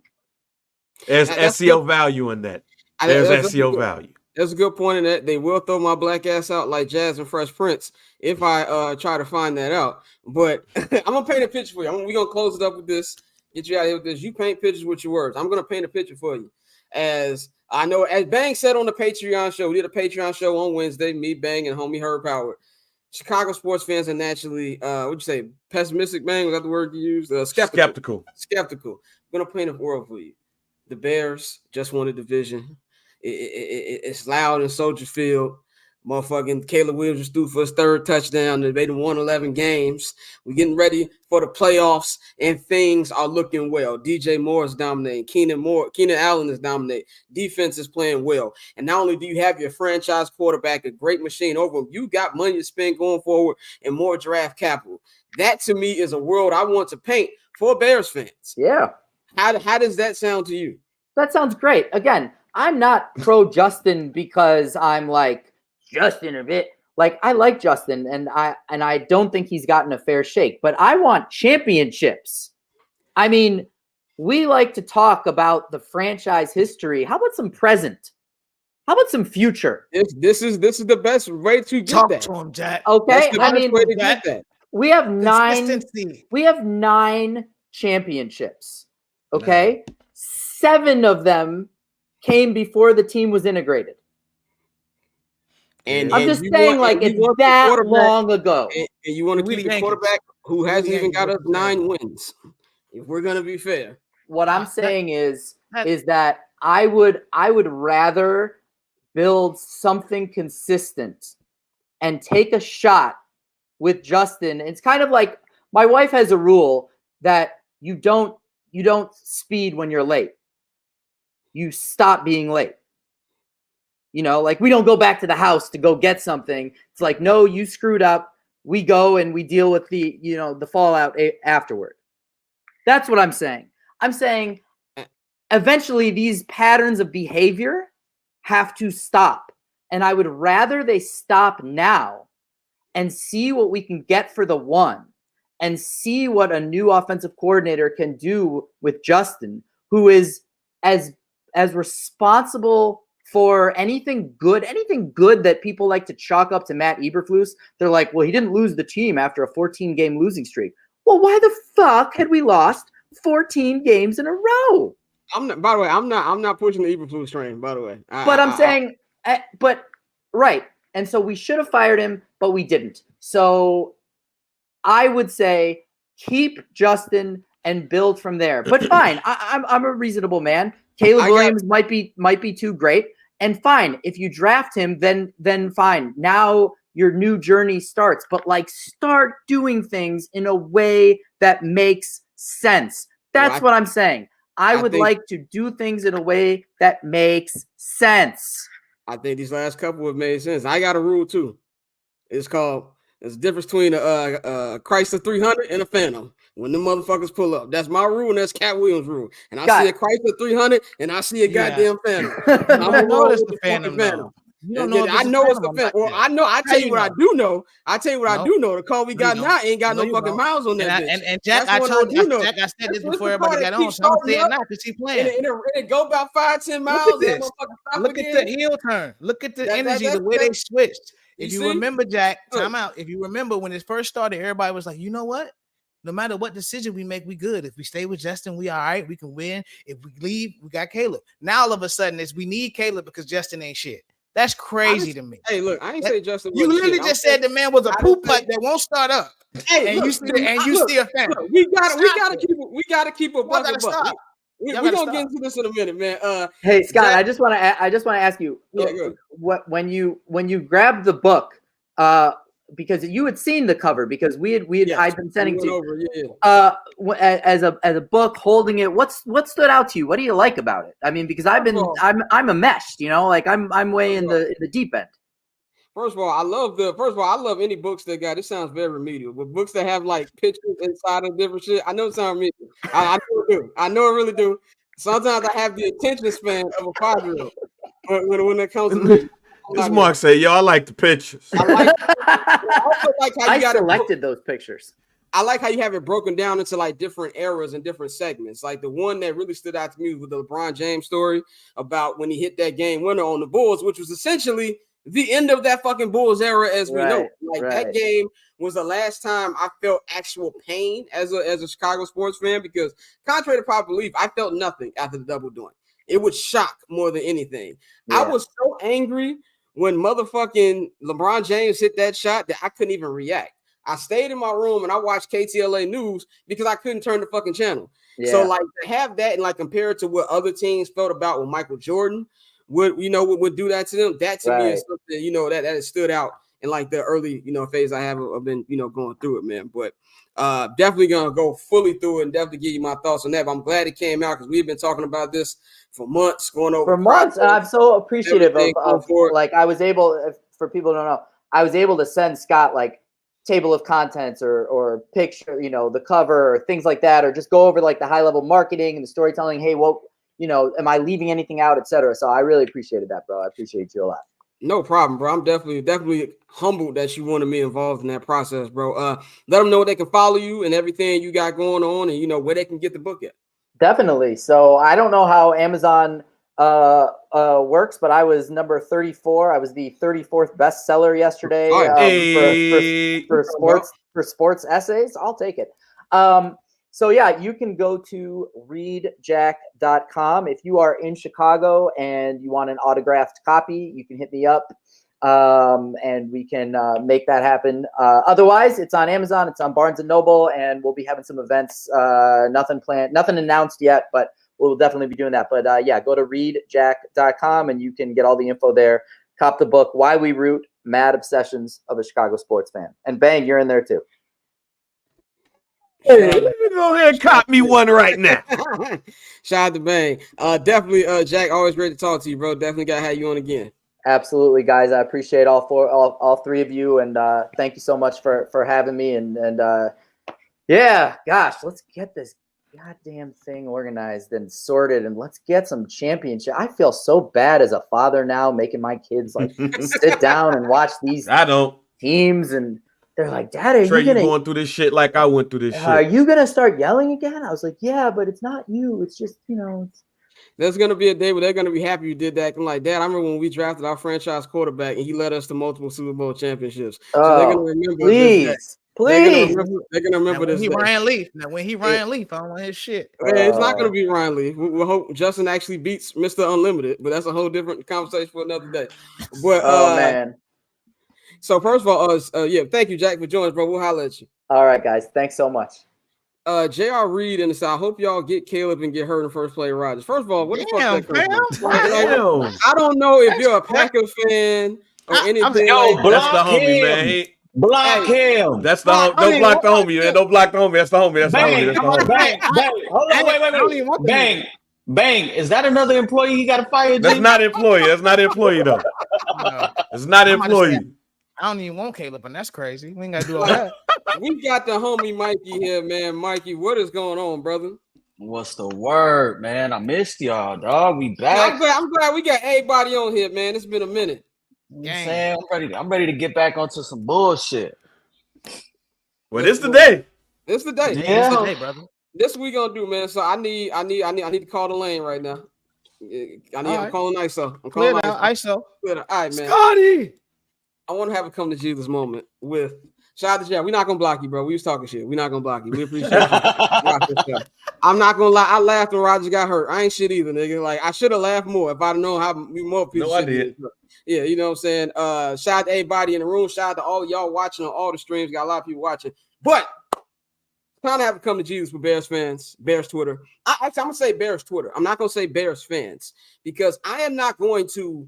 There's SEO value in that. There's SEO value.
That's a good point in that. They will throw my black ass out like Jazz and Fresh Prince if I try to find that out. But I'm going to paint a picture for you. We're going to close it up with this. Get you out of here with this. You paint pictures with your words. I'm going to paint a picture for you. As I know, as Bang said on the Patreon show, we did a Patreon show on Wednesday, me, Bang, and homie Herb Howard. Chicago sports fans are naturally, what'd you say, pessimistic, Bang? Was that the word you used? Skeptical. I'm going to paint a world for you. The Bears just won a division. It's loud in Soldier Field. Motherfucking Caleb Williams was threw for his third touchdown. They won 11 games. We're getting ready for the playoffs, and things are looking well. DJ Moore is dominating. Keenan Allen is dominating. Defense is playing well. And not only do you have your franchise quarterback, a great machine over him, you got money to spend going forward and more draft capital. That, to me, is a world I want to paint for Bears fans.
Yeah.
How does that sound to you?
That sounds great. Again, I'm not pro Justin because I'm like, Justin a bit. Like, I like Justin, and I don't think he's gotten a fair shake, but I want championships. I mean, we like to talk about the franchise history. How about some present? How about some future?
This is the best way to get
Talk
that.
to him, Jack.
Okay,
I mean, way to get that.
we have 9.
Consistency.
We have 9 championships. Okay, 7 of them came before the team was integrated.
And
I'm just saying, like, it's that long ago.
And you want to keep a quarterback who hasn't even got us 9 wins. If we're gonna be fair,
What I'm saying is that I would rather build something consistent and take a shot with Justin. It's kind of like my wife has a rule that you don't speed when you're late. You stop being late. You know, like, we don't go back to the house to go get something. It's like, no, you screwed up. We go and we deal with the fallout afterward. That's what I'm saying. I'm saying eventually these patterns of behavior have to stop. And I would rather they stop now and see what we can get for the one and see what a new offensive coordinator can do with Justin, who is as responsible for anything good that people like to chalk up to Matt Eberflus. They're like, well, he didn't lose the team after a 14-game losing streak. Well, why the fuck had we lost 14 games in a row?
By the way, I'm not pushing the Eberflus train, by the way.
Right. And so we should have fired him, but we didn't. So I would say keep Justin and build from there. But fine, I'm a reasonable man. Caleb Williams might be too great. And fine, if you draft him, then fine. Now your new journey starts. But, like, start doing things in a way that makes sense. That's what I'm saying. I would like to do things in a way that makes sense.
I think these last couple have made sense. I got a rule too. It's called there's a difference between a Chrysler 300 and a Phantom. When the motherfuckers pull up, that's my rule, and that's Cat Williams' rule. And I see a Chrysler 300, and I see a goddamn Phantom. I'm
gonna know it's the Phantom.
You don't know. I know it's the Phantom. Well, I know. I tell you what I do know. I do know. The car we got now ain't got no fucking miles on that.
And Jack, I said this before everybody got on. So I'm saying it now because he playing.
And it go about 5-10 miles.
Look at the heel turn. Look at the energy, the way they switched. If you remember, Jack, time out. If you remember when it first started, everybody was like, you know what? No matter what decision we make, we good. If we stay with Justin, we all right. We can win. If we leave, we got Caleb. Now all of a sudden, we need Caleb because Justin ain't shit. That's crazy to me.
Hey, look, I ain't say Justin.
You literally just said the man was a poop putt that won't start up.
Hey,
and you see a fan.
We gotta keep a buck. We're gonna get into this in a minute, man.
Hey, Scott, Zach, I just want to ask you, when you grabbed the book, because you had seen the cover, because I'd been sending to you as a book, holding it. What stood out to you? What do you like about it? I mean, because I'm enmeshed, like I'm way in the deep end.
First of all, I love any books that got. It sounds very remedial, but books that have like pictures inside of different shit. I know it sounds remedial. I know it do. I know it really do. Sometimes I have the attention span of a 5-year-old when it comes to.
This Mark say, yo, I like the pictures.
I selected those pictures.
I like how you have it broken down into like different eras and different segments. Like the one that really stood out to me was the LeBron James story about when he hit that game winner on the Bulls, which was essentially the end of that fucking Bulls era as we know. Like that game was the last time I felt actual pain as a Chicago sports fan, because contrary to popular belief, I felt nothing after the double doink. It would shock more than anything.
Yeah.
I was so angry when motherfucking LeBron James hit that shot that I couldn't even react. I stayed in my room and I watched KTLA News because I couldn't turn the fucking channel.
Yeah.
So like to have that and like compare it to what other teams felt about when Michael Jordan would do that to them, that to me is something, that has stood out in like the early, phase I have been, going through it, man. But definitely gonna go fully through it and definitely give you my thoughts on that. But I'm glad it came out because we've been talking about this for months, going over
for months. And I'm so appreciative of like I was able, for people who don't know, I was able to send Scott like table of contents or picture, the cover or things like that, or just go over like the high level marketing and the storytelling. Hey, what, am I leaving anything out, etc. So I really appreciated that, bro. I appreciate you a lot.
No problem, bro. I'm definitely humbled that you wanted me involved in that process, bro. Let them know they can follow you and everything you got going on, and where they can get the book at.
Definitely. So I don't know how Amazon works, but I was number 34. I was the 34th bestseller yesterday for sports essays. I'll take it. So yeah, you can go to readjack.com. If you are in Chicago and you want an autographed copy, you can hit me up and we can make that happen. Otherwise, it's on Amazon, it's on Barnes & Noble, and we'll be having some events. Nothing planned, nothing announced yet, but we'll definitely be doing that. But yeah, go to readjack.com and you can get all the info there. Cop the book, Why We Root, Mad Obsessions of a Chicago Sports Fan. And Bang, you're in there too.
Hey, let me go ahead and cop me one right now.
Shout out to Bang. Definitely, Jack, always great to talk to you, bro. Definitely got to have you on again.
Absolutely, guys. I appreciate all three of you, and thank you so much for having me. And yeah, gosh, let's get this goddamn thing organized and sorted, and let's get some championship. I feel so bad as a father now, making my kids like sit down and watch these teams, and they're like, "Dad, are
Trey,
you
going through this shit like I went through this shit?
Are you gonna start yelling again?" I was like, "Yeah, but it's not you. It's just
There's gonna be a day where they're gonna be happy you did that. I'm like, Dad, I remember when we drafted our franchise quarterback and he led us to multiple Super Bowl championships. So they're gonna remember this.
Please.
They're gonna remember this.
Ryan Leaf. Now, when he Ryan Leaf, I don't want his shit.
It's not gonna be Ryan Leaf. We'll hope Justin actually beats Mr. Unlimited, but that's a whole different conversation for another day. But
man.
So first of all, yeah, thank you, Jack, for joining us, bro. We'll holler at you.
All right, guys. Thanks so much.
J.R. Reed in the South. I hope y'all get Caleb and get hurt in first play Rodgers. First of all, what the fuck that I don't know if you're a Packers fan or anything.
That's the homie, man. Block him.
That's the homie. Don't block the homie, man. Don't block the homie. That's the homie. That's the homie.
Bang. Hold on, wait. Bang. Is that another employee he got to fire?
That's not employee. That's not employee, though. It's not employee.
I don't even want Caleb, and that's crazy. We ain't got to do all that.
We got the homie Mikey here, man. Mikey, what is going on, brother?
What's the word, man? I missed y'all, dog. We back.
I'm glad we got everybody on here, man. It's been a minute.
I'm ready to get back onto some bullshit.
Well, this the day.
This the day.
Yeah.
This the day, brother.
This we gonna do, man. So I need to call the lane right now. I'm calling ISO. I'm calling
ISO.
All right, man.
Scotty.
I want to have a come to Jesus moment with shout out to Jack. We're not gonna block you, bro. We was talking shit. We're not gonna block you. We appreciate you. I'm not gonna lie. I laughed when Rodgers got hurt. I ain't shit either, nigga. Like I should have laughed more if I'd known how more people.
No, I did.
Yeah, you know what I'm saying. Shout out to everybody in the room. Shout out to all y'all watching on all the streams. Got a lot of people watching, but kind of have to come to Jesus for Bears fans, Bears Twitter. I'm gonna say Bears Twitter. I'm not gonna say Bears fans because I am not going to.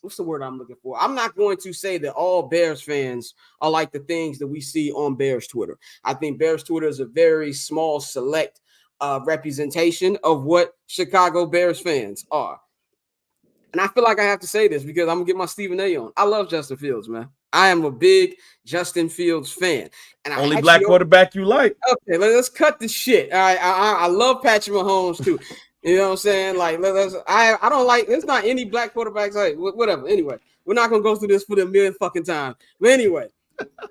What's the word I'm looking for? I'm not going to say that all Bears fans are like the things that we see on Bears Twitter. I think Bears Twitter is a very small, select representation of what Chicago Bears fans are. And I feel like I have to say this because I'm going to get my Stephen A on. I love Justin Fields, man. I am a big Justin Fields fan. And
only black quarterback you like.
Okay, let's cut the shit. All right, I love Patrick Mahomes too. You know what I'm saying? Like, I don't like. There's not any black quarterbacks. Like, whatever. Anyway, we're not gonna go through this for the millionth fucking time. But anyway,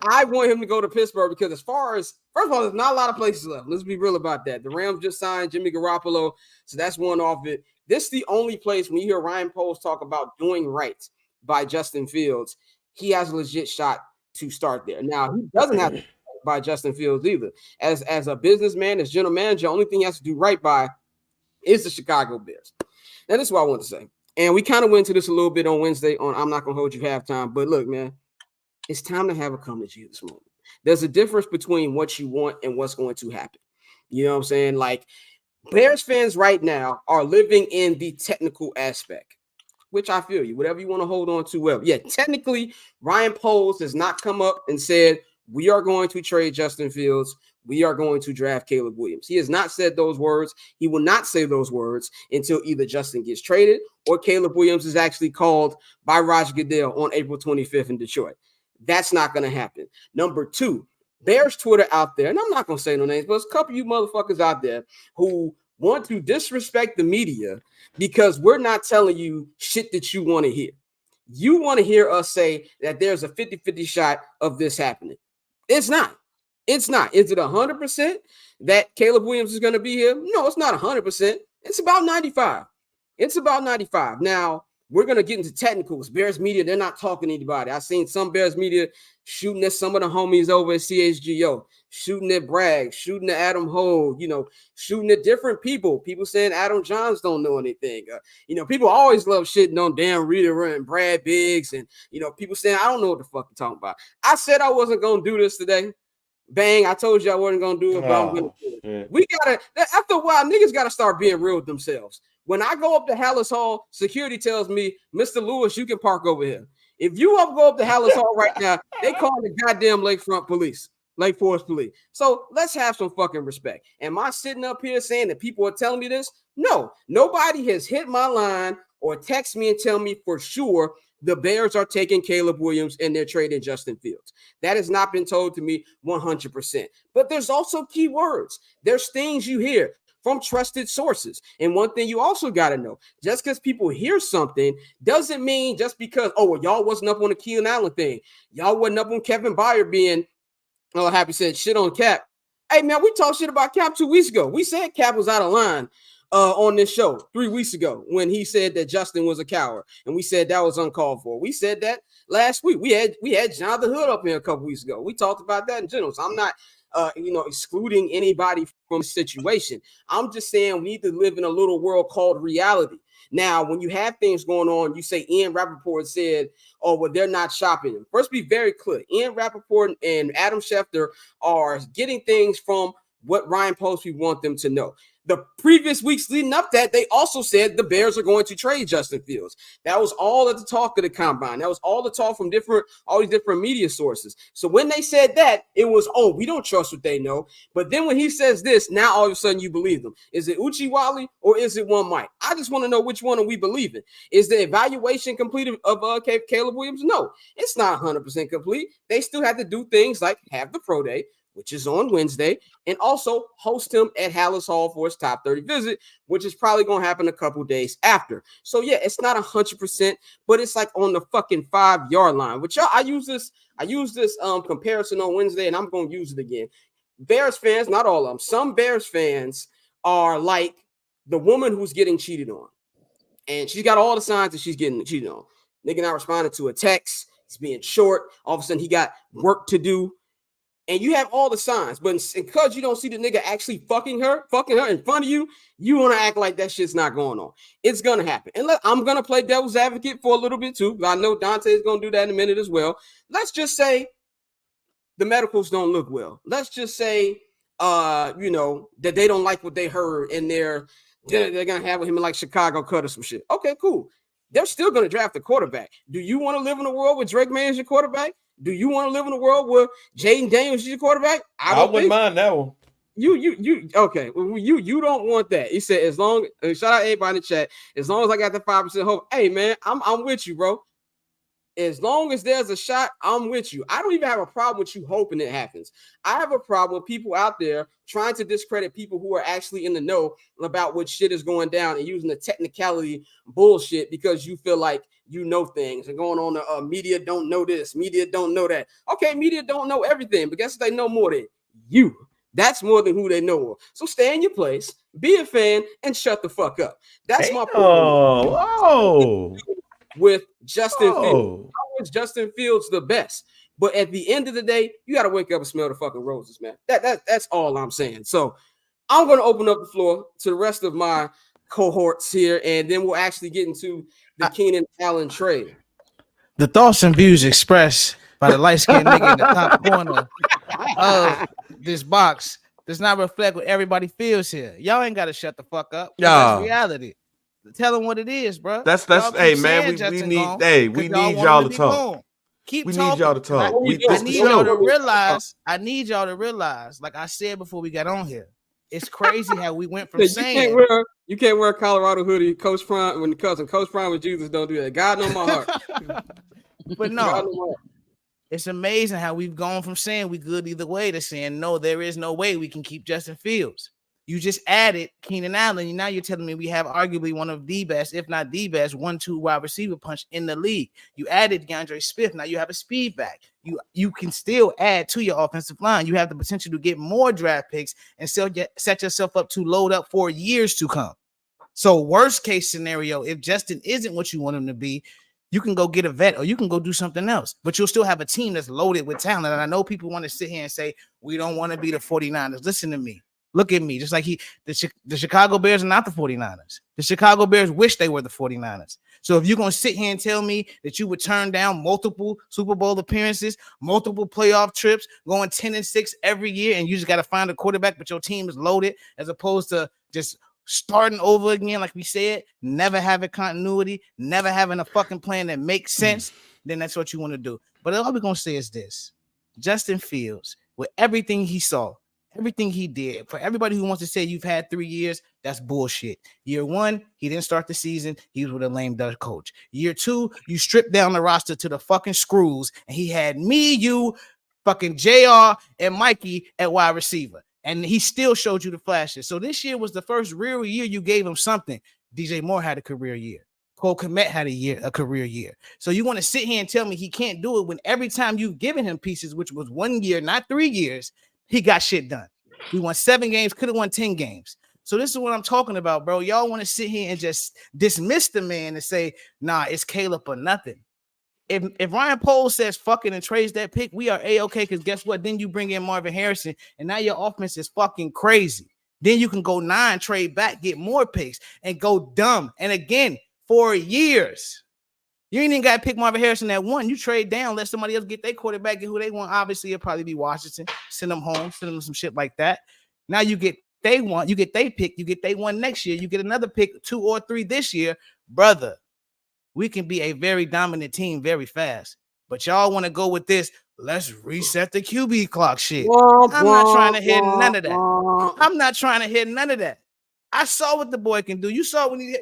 I want him to go to Pittsburgh because as far as first of all, there's not a lot of places left. Let's be real about that. The Rams just signed Jimmy Garoppolo, so that's one off it. This is the only place when you hear Ryan Poles talk about doing right by Justin Fields, he has a legit shot to start there. Now he doesn't have to by Justin Fields either. As a businessman, as general manager, the only thing he has to do right by is the Chicago Bears. Now, this is what I want to say. And we kind of went into this a little bit on Wednesday on I'm not going to hold you halftime. But look, man, it's time to have a come to Jesus moment. There's a difference between what you want and what's going to happen. You know what I'm saying? Like, Bears fans right now are living in the technical aspect, which I feel you. Whatever you want to hold on to, well. Yeah, technically, Ryan Poles has not come up and said, we are going to trade Justin Fields. We are going to draft Caleb Williams. He has not said those words. He will not say those words until either Justin gets traded or Caleb Williams is actually called by Roger Goodell on April 25th in Detroit. That's not going to happen. Number two, Bears Twitter out there, and I'm not going to say no names, but there's a couple of you motherfuckers out there who want to disrespect the media because we're not telling you shit that you want to hear. You want to hear us say that there's a 50-50 shot of this happening. It's not. It's not. Is it 100% that Caleb Williams is going to be here? No, it's not 100%. It's about 95. It's about 95. Now, we're going to get into technicals. Bears media, they're not talking to anybody. I've seen some Bears media shooting at some of the homies over at CHGO, shooting at Bragg, shooting at Adam Hogue, shooting at different people. People saying Adam Johns don't know anything. People always love shitting on Dan Reeder and Brad Biggs and, people saying, I don't know what the fuck you're talking about. I said I wasn't going to do this today. Bang, I told you I wasn't going to do it, but I'm going to do it. We got to, after a while, niggas got to start being real with themselves. When I go up to Hallis Hall, security tells me, Mr. Lewis, you can park over here. If you go up to Hallis Hall right now, they call the goddamn Lakefront Police, Lake Forest Police. So let's have some fucking respect. Am I sitting up here saying that people are telling me this? No, nobody has hit my line or text me and tell me for sure the Bears are taking Caleb Williams and they're trading Justin Fields. That has not been told to me 100%. But there's also key words. There's things you hear from trusted sources. And one thing you also got to know, just because people hear something doesn't mean just because, y'all wasn't up on the Keenan Allen thing. Y'all wasn't up on Kevin Byard being, Happy said shit on Cap. Hey, man, we talked shit about Cap 2 weeks ago. We said Cap was out of line on this show 3 weeks ago when he said that Justin was a coward. And we said that was uncalled for. We said that last week. We had John the Hood up here a couple weeks ago. We talked about that in general. So I'm not excluding anybody from the situation. I'm just saying we need to live in a little world called reality. Now, when you have things going on, you say Ian Rappaport said, they're not shopping him. First, be very clear. Ian Rappaport and Adam Schefter are getting things from what Ryan Post want them to know. The previous weeks leading up that, they also said the Bears are going to trade Justin Fields. That was all of the talk of the combine. That was all the talk from all these different media sources. So when they said that, it was, we don't trust what they know. But then when he says this, now all of a sudden you believe them. Is it Uchiwali or is it one Mike? I just want to know which one are we believing. Is the evaluation completed of Caleb Williams? No, it's not 100% complete. They still have to do things like have the pro day, which is on Wednesday, and also host him at Hallis Hall for his top 30 visit, which is probably going to happen a couple days after. So, yeah, it's not 100%, but it's like on the fucking 5-yard line. Which y'all, I use this comparison on Wednesday, and I'm going to use it again. Bears fans, not all of them, some Bears fans are like the woman who's getting cheated on. And she's got all the signs that she's getting cheated on. Nigga not responding to a text. He's being short. All of a sudden, he got work to do. And you have all the signs, but because you don't see the nigga actually fucking her in front of you, you want to act like that shit's not going on. It's going to happen. And I'm going to play devil's advocate for a little bit too. I know Dante is going to do that in a minute as well. Let's just say the medicals don't look well. Let's just say, that they don't like what they heard and they're going to have him in like Chicago cut or some shit. Okay, cool. They're still going to draft a quarterback. Do you want to live in a world with Drake May as your quarterback? Do you want to live in a world where Jaden Daniels is your quarterback?
I wouldn't mind that one.
Okay. You don't want that. He said, as long shout out everybody in the chat. As long as I got the 5% hope. Hey man, I'm with you, bro. As long as there's a shot, I'm with you. I don't even have a problem with you hoping it happens. I have a problem with people out there trying to discredit people who are actually in the know about what shit is going down and using the technicality bullshit because you feel like you know things and going on the media don't know this, media don't know that. Okay, media don't know everything, but guess what? They know more than you. That's more than who they know. So stay in your place, be a fan, and shut the fuck up. That's my point. With Justin Fields. How is Justin Fields the best? But at the end of the day, you got to wake up and smell the fucking roses, man. That's all I'm saying. So I'm going to open up the floor to the rest of my cohorts here, and then we'll actually get into the Keenan Allen trade.
The thoughts and views expressed by the light-skinned nigga in the top corner of this box does not reflect what everybody feels here. Y'all ain't got to shut the fuck up. That's reality. Tell them what it is, bro.
That's hey man, we need y'all to talk.
Keep
we
talking.
need y'all to talk.
I need y'all to realize. I need y'all to realize, like I said before we got on here, it's crazy how we went from saying
you can't wear a Colorado hoodie, Coach Prime when Coach Prime with Jesus don't do that. God know my heart.
But no, it's amazing how we've gone from saying we good either way to saying no, there is no way we can keep Justin Fields. You just added Keenan Allen, and now you're telling me we have arguably one of the best, if not the best, 1-2 wide receiver punch in the league. You added DeAndre Swift. Now you have a speed back. You can still add to your offensive line. You have the potential to get more draft picks and still set yourself up to load up for years to come. So worst case scenario, if Justin isn't what you want him to be, you can go get a vet or you can go do something else, but you'll still have a team that's loaded with talent. And I know people want to sit here and say, we don't want to be the 49ers. Listen to me. Look at me. Just like the Chicago Bears are not the 49ers. The Chicago Bears wish they were the 49ers. So if you're going to sit here and tell me that you would turn down multiple Super Bowl appearances, multiple playoff trips, going 10-6 every year, and you just got to find a quarterback, but your team is loaded, as opposed to just starting over again, like we said, never having continuity, never having a fucking plan that makes sense, then that's what you want to do. But all we're going to say is this. Justin Fields, with everything he saw, everything he did, for everybody who wants to say you've had 3 years, that's bullshit. Year 1, he didn't start the season. He was with a lame duck coach. Year 2, you stripped down the roster to the fucking screws, and he had me, you, fucking JR, and Mikey at wide receiver. And he still showed you the flashes. So this year was the first real year you gave him something. DJ Moore had a career year. Cole Kmet had a career year. So you want to sit here and tell me he can't do it when every time you've given him pieces, which was 1 year, not 3 years, he got shit done. We won 7 games, could have won 10 games. So this is what I'm talking about, bro. Y'all want to sit here and just dismiss the man and say, nah, it's Caleb or nothing. If Ryan Poles says fucking and trades that pick, we are A-okay, because guess what? Then you bring in Marvin Harrison, and now your offense is fucking crazy. Then you can go 9, trade back, get more picks, and go dumb. And again, 4 years. You ain't even got to pick Marvin Harrison at 1. You trade down, let somebody else get their quarterback, get who they want. Obviously, it'll probably be Washington. Send them home, send them some shit like that. Now you get they want, you get they pick, you get they 1 next year, you get another pick, 2 or 3 this year. Brother, we can be a very dominant team very fast. But y'all want to go with this, let's reset the QB clock shit. I'm not trying to hear none of that. I'm not trying to hear none of that. I saw what the boy can do. You saw when he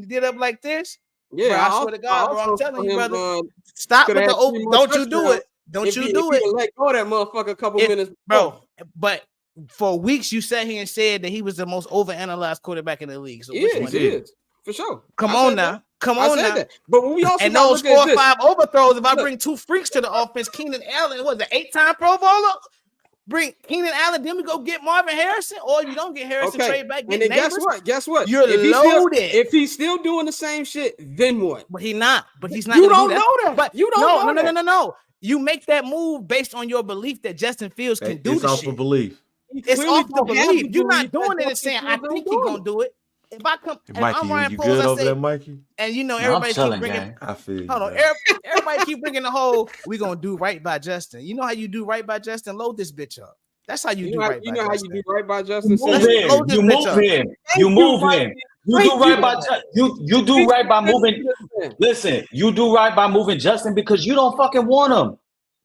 did up like this?
Yeah,
bro, I swear to God, bro, I'm telling you, brother. Stop with the open. Don't you do it. Don't you do it.
Let go of that motherfucker a couple minutes,
bro. But for weeks, you sat here and said that he was the most overanalyzed quarterback in the league. So
he is. For sure.
Come on now. Come on now.
That. But when we also
and those 4 or 5 overthrows, if I bring 2 freaks to the offense, Keenan Allen was an 8-time Pro Bowler. Bring Keenan Allen, then we go get Marvin Harrison, or you don't get Harrison, trade back.
And then guess what?
You're loaded.
If he's still doing the same shit, then what?
But he's not. But he's not.
You don't know that.
But
you don't know that.
No. You make that move based on your belief that Justin Fields can do this shit.
It's off of belief.
It's off the belief. You're not doing it and saying, I think he's going to do it. If I come,
hey, Mikey,
I'm Ryan
you
Poles,
good
I
over
say,
there, Mikey?
And you know, everybody keep bringing.
I feel you.
Hold on, everybody keep bringing the whole. We gonna do right by Justin. You know how you do right by Justin? Load this bitch up. That's how you do right.
You know how you do right by Justin.
You move him. You move him. You do right by you do right by moving. Listen, you do right by moving Justin because you don't fucking want him.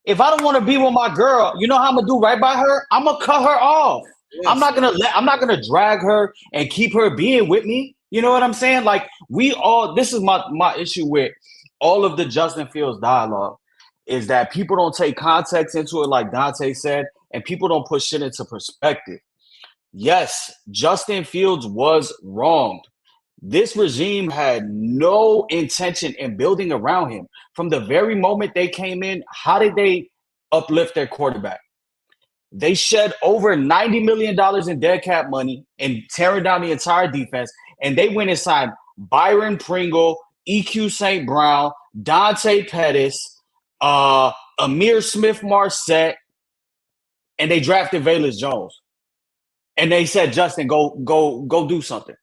If I don't want to be with my girl, you know how I'm gonna do right by her? I'm gonna cut her off. Yes. I'm not gonna drag her and keep her being with me. You know what I'm saying? Like this is my issue with all of the Justin Fields dialogue is that people don't take context into it, like Dante said, and people don't put shit into perspective. Yes, Justin Fields was wronged. This regime had no intention in building around him. From the very moment they came in, how did they uplift their quarterback? They shed over $90 million in dead cap money and tearing down the entire defense. And they went and signed Byron Pringle, EQ St. Brown, Dante Pettis, Amir Smith-Marset, and they drafted Velus Jones. And they said, Justin, go do something.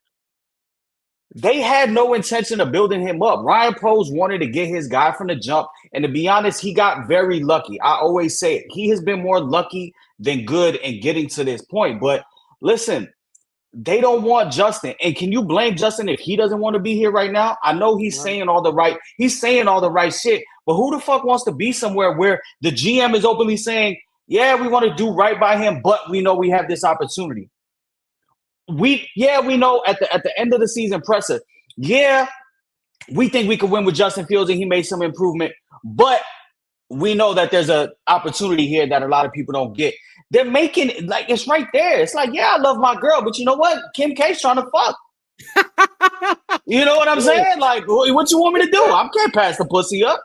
They had no intention of building him up. Ryan Poles wanted to get his guy from the jump. And to be honest, he got very lucky. I always say it. He has been more lucky than good in getting to this point. But listen, they don't want Justin. And can you blame Justin if he doesn't want to be here right now? I know he's saying all the right shit. But who the fuck wants to be somewhere where the GM is openly saying, yeah, we want to do right by him, but we know we have this opportunity. We know at the end of the season presser, we think we could win with Justin Fields and he made some improvement, but we know that there's an opportunity here that a lot of people don't get. They're making it like it's right there. It's like, yeah, I love my girl, but you know what? Kim K's trying to fuck. You know what I'm saying? Like, what you want me to do? I can't pass the pussy up.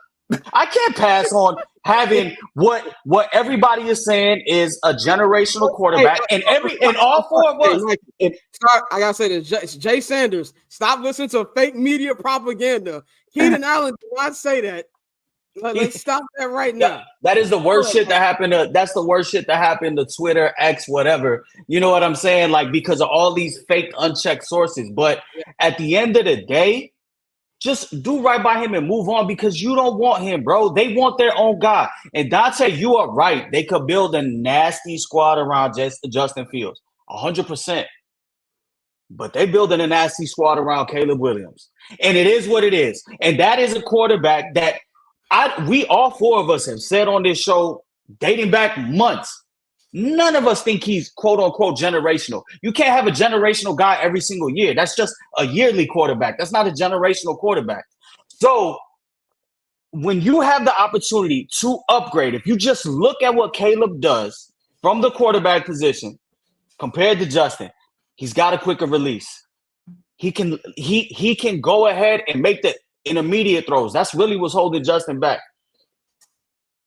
I can't pass on having what everybody is saying is a generational quarterback, and all four of us.
I gotta say this, Jay Sanders. Stop listening to fake media propaganda. Keenan Allen did not say that. Let's stop that right now.
That is the worst shit that happened that's the worst shit that happened to Twitter, X, whatever. You know what I'm saying? Like, because of all these fake, unchecked sources. But at the end of the day, just do right by him and move on, because you don't want him, bro. They want their own guy. And Dante, you are right. They could build a nasty squad around Justin Fields, 100%. But they building a nasty squad around Caleb Williams. And it is what it is. And that is a quarterback that we all four of us have said on this show dating back months. None of us think he's quote unquote generational. You can't have a generational guy every single year. That's just a yearly quarterback. That's not a generational quarterback. So when you have the opportunity to upgrade, if you just look at what Caleb does from the quarterback position compared to Justin, he's got a quicker release. He can go ahead and make the intermediate throws. That's really what's holding Justin back.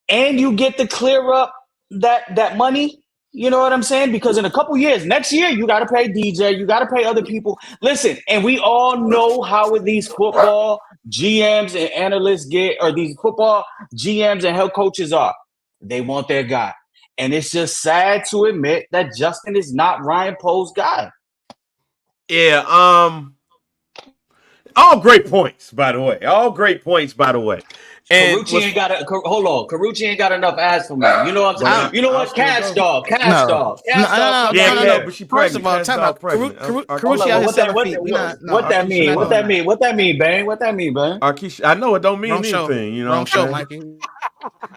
And you get to clear up that money. You know what I'm saying? Because in a couple years, next year, you got to pay DJ. You got to pay other people. Listen, and we all know how these football GMs and analysts get, or these football GMs and head coaches are. They want their guy. And it's just sad to admit that Justin is not Ryan Poles' guy.
Yeah, all great points, by the way. And
Carucci ain't got Carucci ain't got enough ass for me. You know what I'm saying? You know what? Cash dog.
No,
but she
First
pregnant.
of all, time out. Carucci out here 7 feet.
What that mean? What that mean? What that mean, Bang? What that mean, Bang?
Arkisha, I know it don't mean
Wrong show.
anything. You know,
Wrong show, Mikey.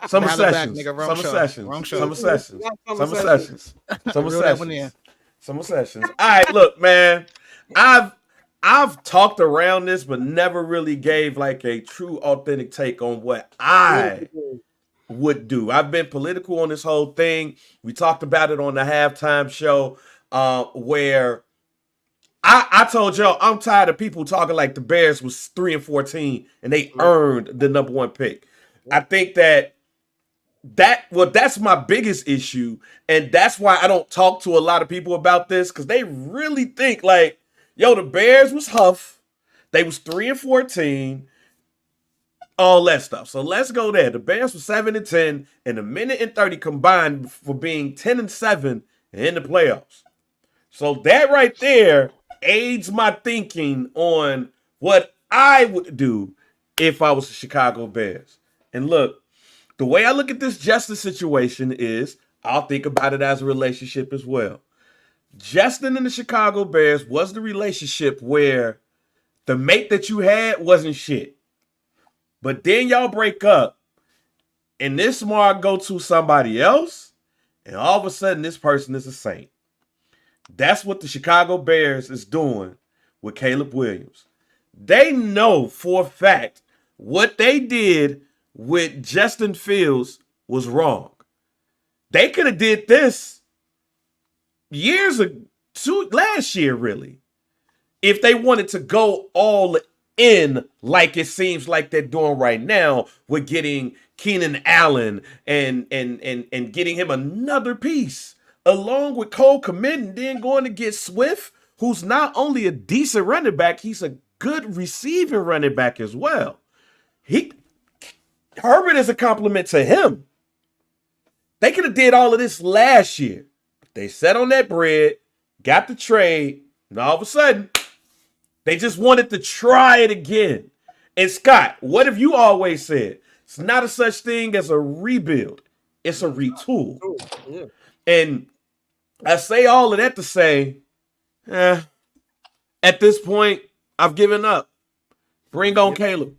Summer
Dial it back,
sessions.
nigga. Wrong show.
Summer sessions. All right, look, man. I've talked around this, but never really gave like a true, authentic take on what I would do. I've been political on this whole thing. We talked about it on the halftime show, where I told y'all I'm tired of people talking like the Bears was 3-14 and they earned the number 1 pick. I think that's my biggest issue, and that's why I don't talk to a lot of people about this, because they really think like, yo, the Bears was huff. They was 3-14, all that stuff. So let's go there. The Bears were 7-10, and a minute and 30 combined for being 10-7 in the playoffs. So that right there aids my thinking on what I would do if I was the Chicago Bears. And look, the way I look at this justice situation is I'll think about it as a relationship as well. Justin and the Chicago Bears was the relationship where the mate that you had wasn't shit. But then y'all break up, and this mark go to somebody else, and all of a sudden this person is a saint. That's what the Chicago Bears is doing with Caleb Williams. They know for a fact what they did with Justin Fields was wrong. They could have did this last year, really, if they wanted to go all in like it seems like they're doing right now with getting Keenan Allen and getting him another piece, along with Cole Kmet, and then going to get Swift, who's not only a decent running back, he's a good receiving running back as well. Herbert is a compliment to him. They could have did all of this last year. They sat on that bread, got the trade, and all of a sudden, They just wanted to try it again. And Scott, what have you always said? It's not a such thing as a rebuild. It's a retool.
Yeah.
And I say all of that to say, at this point, I've given up. Bring on Caleb.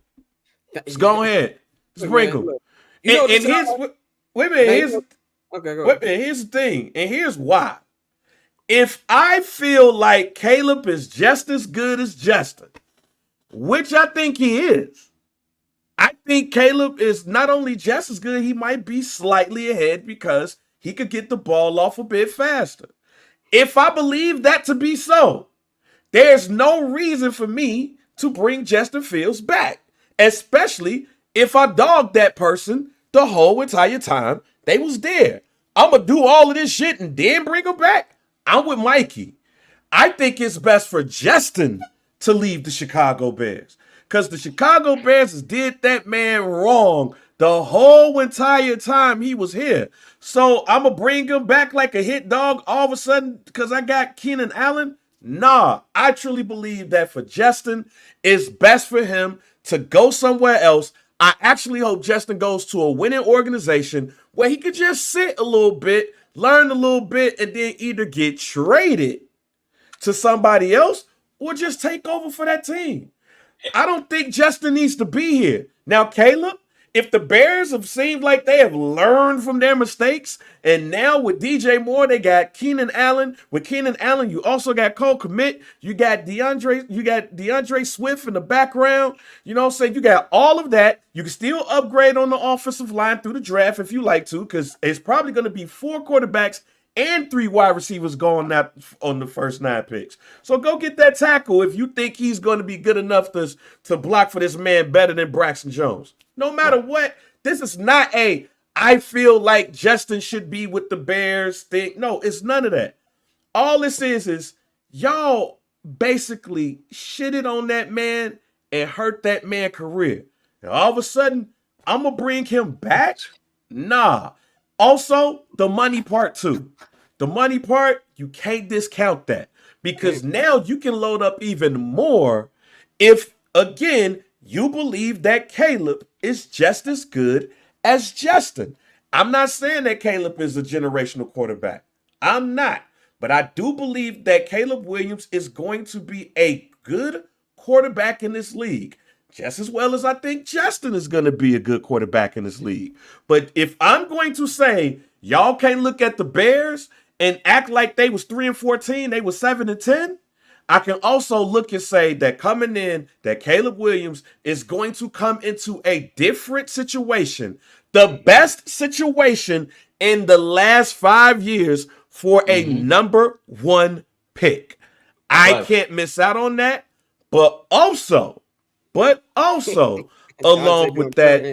Let's go ahead. Let's bring him. And here's here's the thing, and here's why. If I feel like Caleb is just as good as Justin, which I think he is, I think Caleb is not only just as good, he might be slightly ahead because he could get the ball off a bit faster. If I believe that to be so, there's no reason for me to bring Justin Fields back, especially if I dogged that person the whole entire time they was there. I'm going to do all of this shit and then bring him back? I'm with Mikey. I think it's best for Justin to leave the Chicago Bears because the Chicago Bears did that man wrong the whole entire time he was here. So I'm going to bring him back like a hit dog all of a sudden because I got Keenan Allen? Nah, I truly believe that for Justin, it's best for him to go somewhere else. I actually hope Justin goes to a winning organization where he could just sit a little bit, learn a little bit, and then either get traded to somebody else or just take over for that team. I don't think Justin needs to be here. Now, Caleb, if the Bears have seemed like they have learned from their mistakes, and now with DJ Moore, they got Keenan Allen. With Keenan Allen, you also got Cole Kmet. You got DeAndre Swift in the background. You know what I'm saying? You got all of that. You can still upgrade on the offensive line through the draft if you like to, because it's probably going to be 4 quarterbacks and 3 wide receivers going out on the first 9 picks. So go get that tackle if you think he's going to be good enough to block for this man better than Braxton Jones. No matter what, this is not I feel like Justin should be with the Bears thing. No, it's none of that. All this is y'all basically shitted on that man and hurt that man's career. And all of a sudden, I'm going to bring him back? Nah. Also, the money part too. The money part, you can't discount that because now you can load up even more if, again, you believe that Caleb is just as good as Justin. I'm not saying that Caleb is a generational quarterback. I'm not. But I do believe that Caleb Williams is going to be a good quarterback in this league, just as well as I think Justin is going to be a good quarterback in this league. But if I'm going to say y'all can't look at the Bears and act like they was 3-14, they was 7-10, I can also look and say that coming in, that Caleb Williams is going to come into a different situation, the best situation in the last 5 years for a number 1 pick. I can't miss out on that, but also, along with that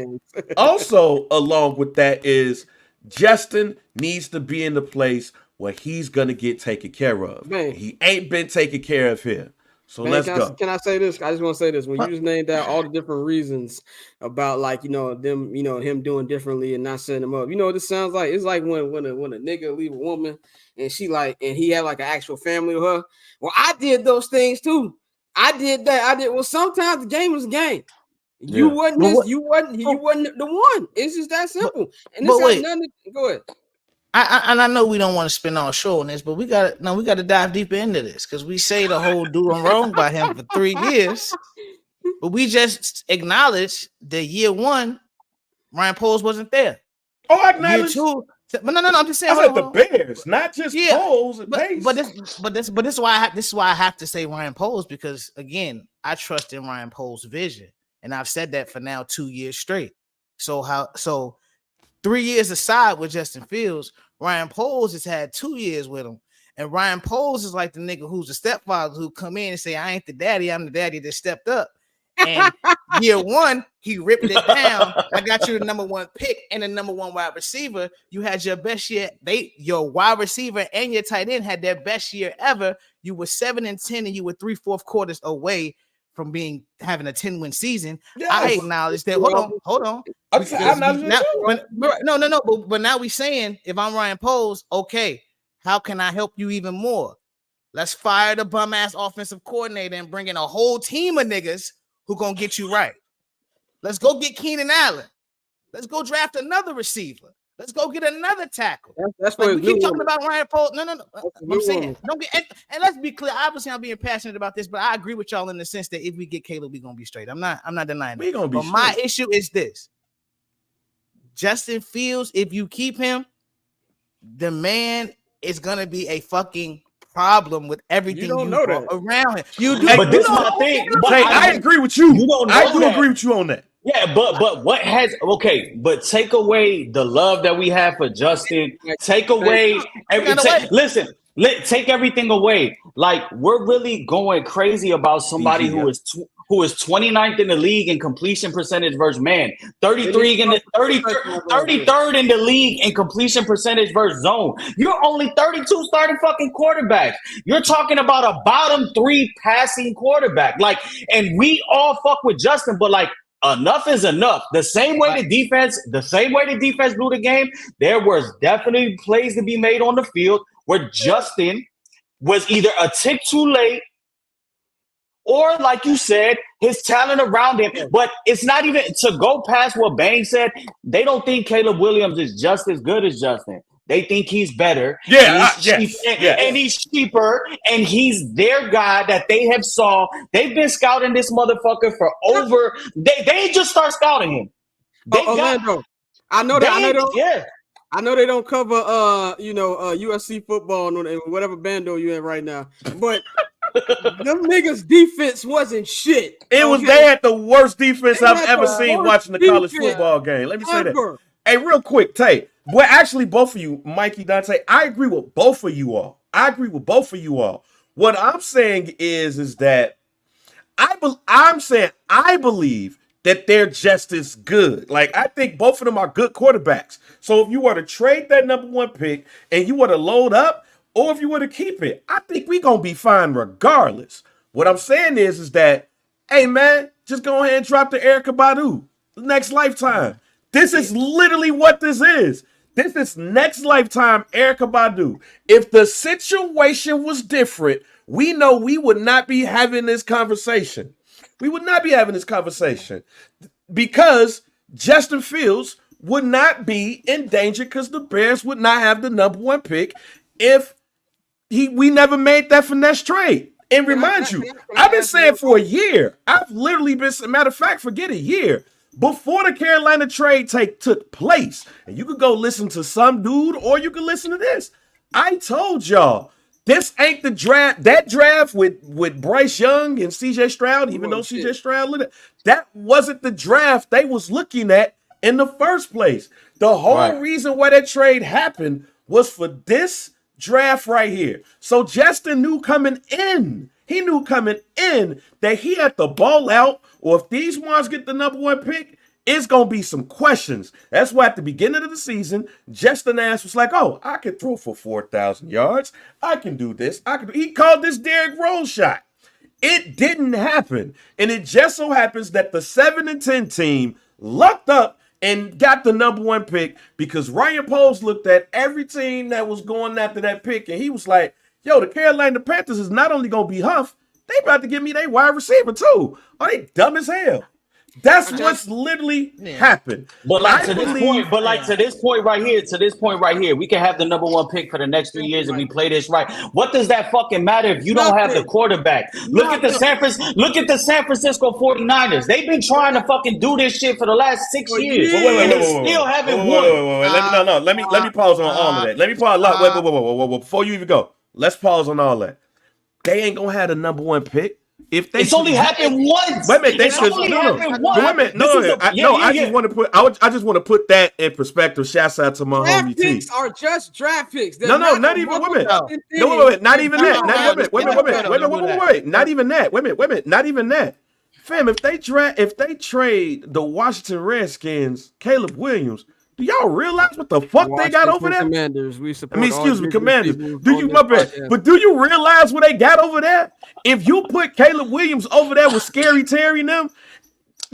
is Justin needs to be in the place where he's going to get taken care of. Man. He ain't been taken care of here. So let's go.
Can I say this? I just want to say this. When you just named out all the different reasons about them, him doing differently and not setting him up. You know what this sounds like? It's like when a nigga leave a woman and he had like an actual family with her. Well, I did those things too. I did that. Well, sometimes the game is a game. You wasn't you wasn't the one. It's just that simple. And this has nothing to go ahead.
I know we don't want to spend our show on this, but we got to dive deeper into this because we say the whole doing wrong by him for 3 years, but we just acknowledge that year 1, Ryan Poles wasn't there.
Oh, I acknowledge.
Year 2, but no, I'm just saying.
I said the Bears, not just Poles and Pace.
But this is why I have to say Ryan Poles because again, I trust in Ryan Poles' vision, and I've said that for now 2 years straight. So 3 years aside with Justin Fields, Ryan Poles has had 2 years with him. And Ryan Poles is like the nigga who's a stepfather who come in and say, I ain't the daddy, I'm the daddy that stepped up. And year 1, he ripped it down. I got you the number 1 pick and the number 1 wide receiver. You had your best year. Your wide receiver and your tight end had their best year ever. You were 7-10 and you were 3/4 quarters away from having a 10-win season. Yes. I acknowledge that. Hold on. But now we saying if I'm Ryan Poles, okay, how can I help you even more? Let's fire the bum ass offensive coordinator and bring in a whole team of niggas who gonna get you right. Let's go get Keenan Allen. Let's go draft another receiver. Let's go get another tackle.
That's
like
what
we keep talking about Ryan Poles. No. I'm saying don't get and let's be clear. Obviously, I'm being passionate about this, but I agree with y'all in the sense that if we get Caleb, we're gonna be straight. I'm not denying that.
We gonna be
but
straight.
my issue is this: Justin Fields, if you keep him, the man is gonna be a fucking problem with everything you know around him. You do,
but this is my thing.
Hey, I agree with you. I do agree with you on that.
Yeah, but what has but take away the love that we have for Justin. Take away listen. Take everything away. Like we're really going crazy about somebody who is 29th in the league in completion percentage versus man, 33rd in the league in completion percentage versus zone. You're only 32 starting fucking quarterbacks. You're talking about a bottom 3 passing quarterback. Like, and we all fuck with Justin, but like enough is enough. The same way the defense blew the game, there was definitely plays to be made on the field where Justin was either a tick too late or, like you said, his talent around him. But it's not even to go past what Bang said. They don't think Caleb Williams is just as good as Justin. They think he's better.
Yeah,
and he's cheaper, and he's their guy that they have saw. They've been scouting this motherfucker for over. They just start scouting him.
Orlando, I know they don't cover USC football and whatever bando you in right now, but them niggas defense wasn't shit.
They had the worst defense I've ever seen watching the college football game. Let me say that. Hey, real quick, Tay. Well, actually, both of you, Mikey, Dante, I agree with both of you all. What I'm saying is that I believe that they're just as good. Like, I think both of them are good quarterbacks. So if you were to trade that number 1 pick and you were to load up, or if you were to keep it, I think we're going to be fine regardless. What I'm saying is that, hey, man, just go ahead and drop the Erykah Badu next lifetime. This is literally what this is. This is next lifetime Erykah Badu. If the situation was different, we know we would not be having this conversation. Because Justin Fields would not be in danger because the Bears would not have the number 1 pick if we never made that finesse trade. And remind you, I've been saying for a year. I've literally been, matter of fact, forget a year. Before the Carolina trade took place, and you could go listen to some dude or you could listen to this. I told y'all, this ain't the draft. That draft with Bryce Young and CJ Stroud, even though CJ Stroud, that wasn't the draft they was looking at in the first place. The whole reason why that trade happened was for this draft right here. So Justin knew coming in. He knew coming in that he had to ball out, or if these ones get the number 1 pick, it's going to be some questions. That's why at the beginning of the season, Justin Ash was like, oh, I can throw for 4,000 yards. I can do this. He called this Derrick Rose shot. It didn't happen. And it just so happens that the 7-10 team lucked up and got the number 1 pick because Ryan Poles looked at every team that was going after that pick, and he was like, yo, the Carolina Panthers is not only going to be Huff, they about to give me their wide receiver too. Are they dumb as hell? That's what's literally happened.
But to this point right here, we can have the number 1 pick for the next 3 years if we play this right. What does that fucking matter if you don't have the quarterback? Look at the San Francisco 49ers. They've been trying to fucking do this shit for the last 6 years. And they still haven't won.
Let me pause on all of that. Let me pause. Wait. Before you even go, let's pause on all that. They ain't gonna have the number 1 pick. If they
it's only happened once.
Wait a minute, I just want to put that in perspective. Shouts out to my homie T.
Picks are just draft picks.
Not even women. Wait, not even that. Wait, not even that. Not even that. Fam, if they trade the Washington Redskins, Caleb Williams, do y'all realize what the fuck they got over there?
Commanders,
Commanders. But do you realize what they got over there? If you put Caleb Williams over there with Scary Terry and them,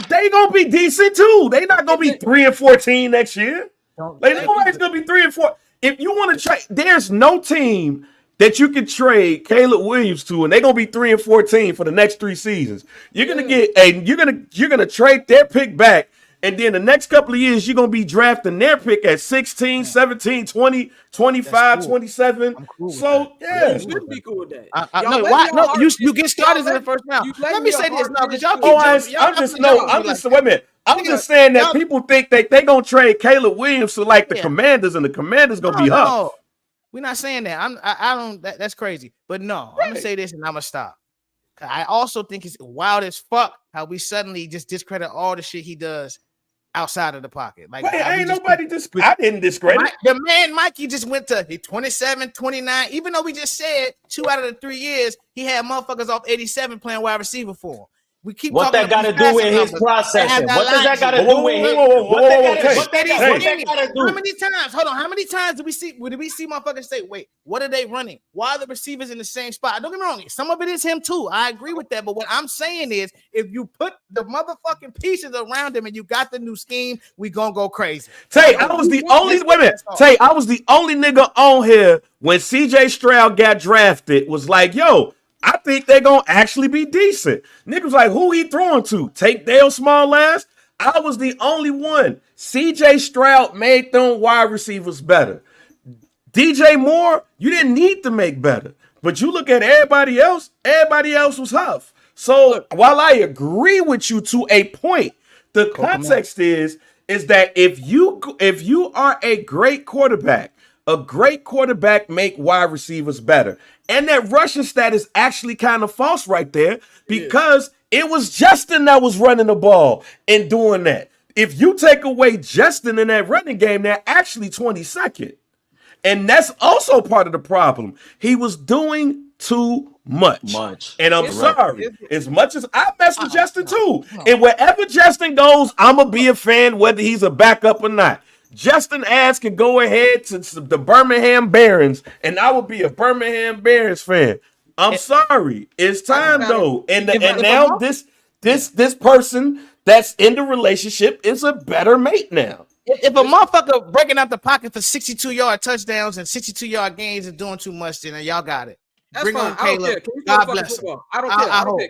they gonna be decent too. They not gonna be 3-14 next year. Like nobody's gonna be 3-4. If you want to trade, there's no team that you can trade Caleb Williams to, and they're gonna be 3-14 for the next 3 seasons. You're gonna you're gonna trade their pick back, and then the next couple of years you're gonna be drafting their pick at 16, 17, 20, 25, cool. 27.
Cool
so yeah,
you shouldn't be cool with that.
No, you get started in the first round. Let me say this now, because y'all keep
wait a minute. I'm just saying that people think that they gonna trade Caleb Williams to like the Commanders, and the Commanders gonna be up.
We're not saying that. I don't. That's crazy. But no, I'm gonna say this, and I'm gonna stop. I also think it's wild as fuck how we suddenly just discredit all the shit he does outside of the pocket. Like,
ain't nobody I didn't discredit.
The man Mikey just went to 27, 29. Even though we just said 2 out of the 3 years he had motherfuckers off 87 playing wide receiver for him. We keep
what that got to do with his processing? What does that got to do with his? What that got to do?
How many times? Hold on. How many times did we see motherfuckers say, "Wait, what are they running? Why are the receivers in the same spot?" Don't get me wrong. Some of it is him too. I agree with that. But what I'm saying is, if you put the motherfucking pieces around him and you got the new scheme, we gonna go crazy.
Tay, I was the only Tay, I was the only nigga on here when CJ Stroud got drafted. Was like, yo, I think they're going to actually be decent. Niggas like, who he throwing to? Take Dale Small last? I was the only one. CJ Stroud made them wide receivers better. DJ Moore, you didn't need to make better. But you look at everybody else was tough. So while I agree with you to a point, the context is that if you are a great quarterback make wide receivers better. And that rushing stat is actually kind of false right there because it was Justin that was running the ball and doing that. If you take away Justin in that running game, they're actually 22nd. And that's also part of the problem. He was doing too much. And I'm sorry. As much as I mess with Justin too. And wherever Justin goes, I'm going to be a fan whether he's a backup or not. Justin ass can go ahead to the Birmingham Barons, and I will be a Birmingham Barons fan. I'm sorry. It's time though. And now this person that's in the relationship is a better mate now.
If a motherfucker breaking out the pocket for 62-yard touchdowns and 62-yard gains and doing too much, then y'all got it.
That's
Bring
fine.
on Caleb.
God bless him. I don't care. I don't care.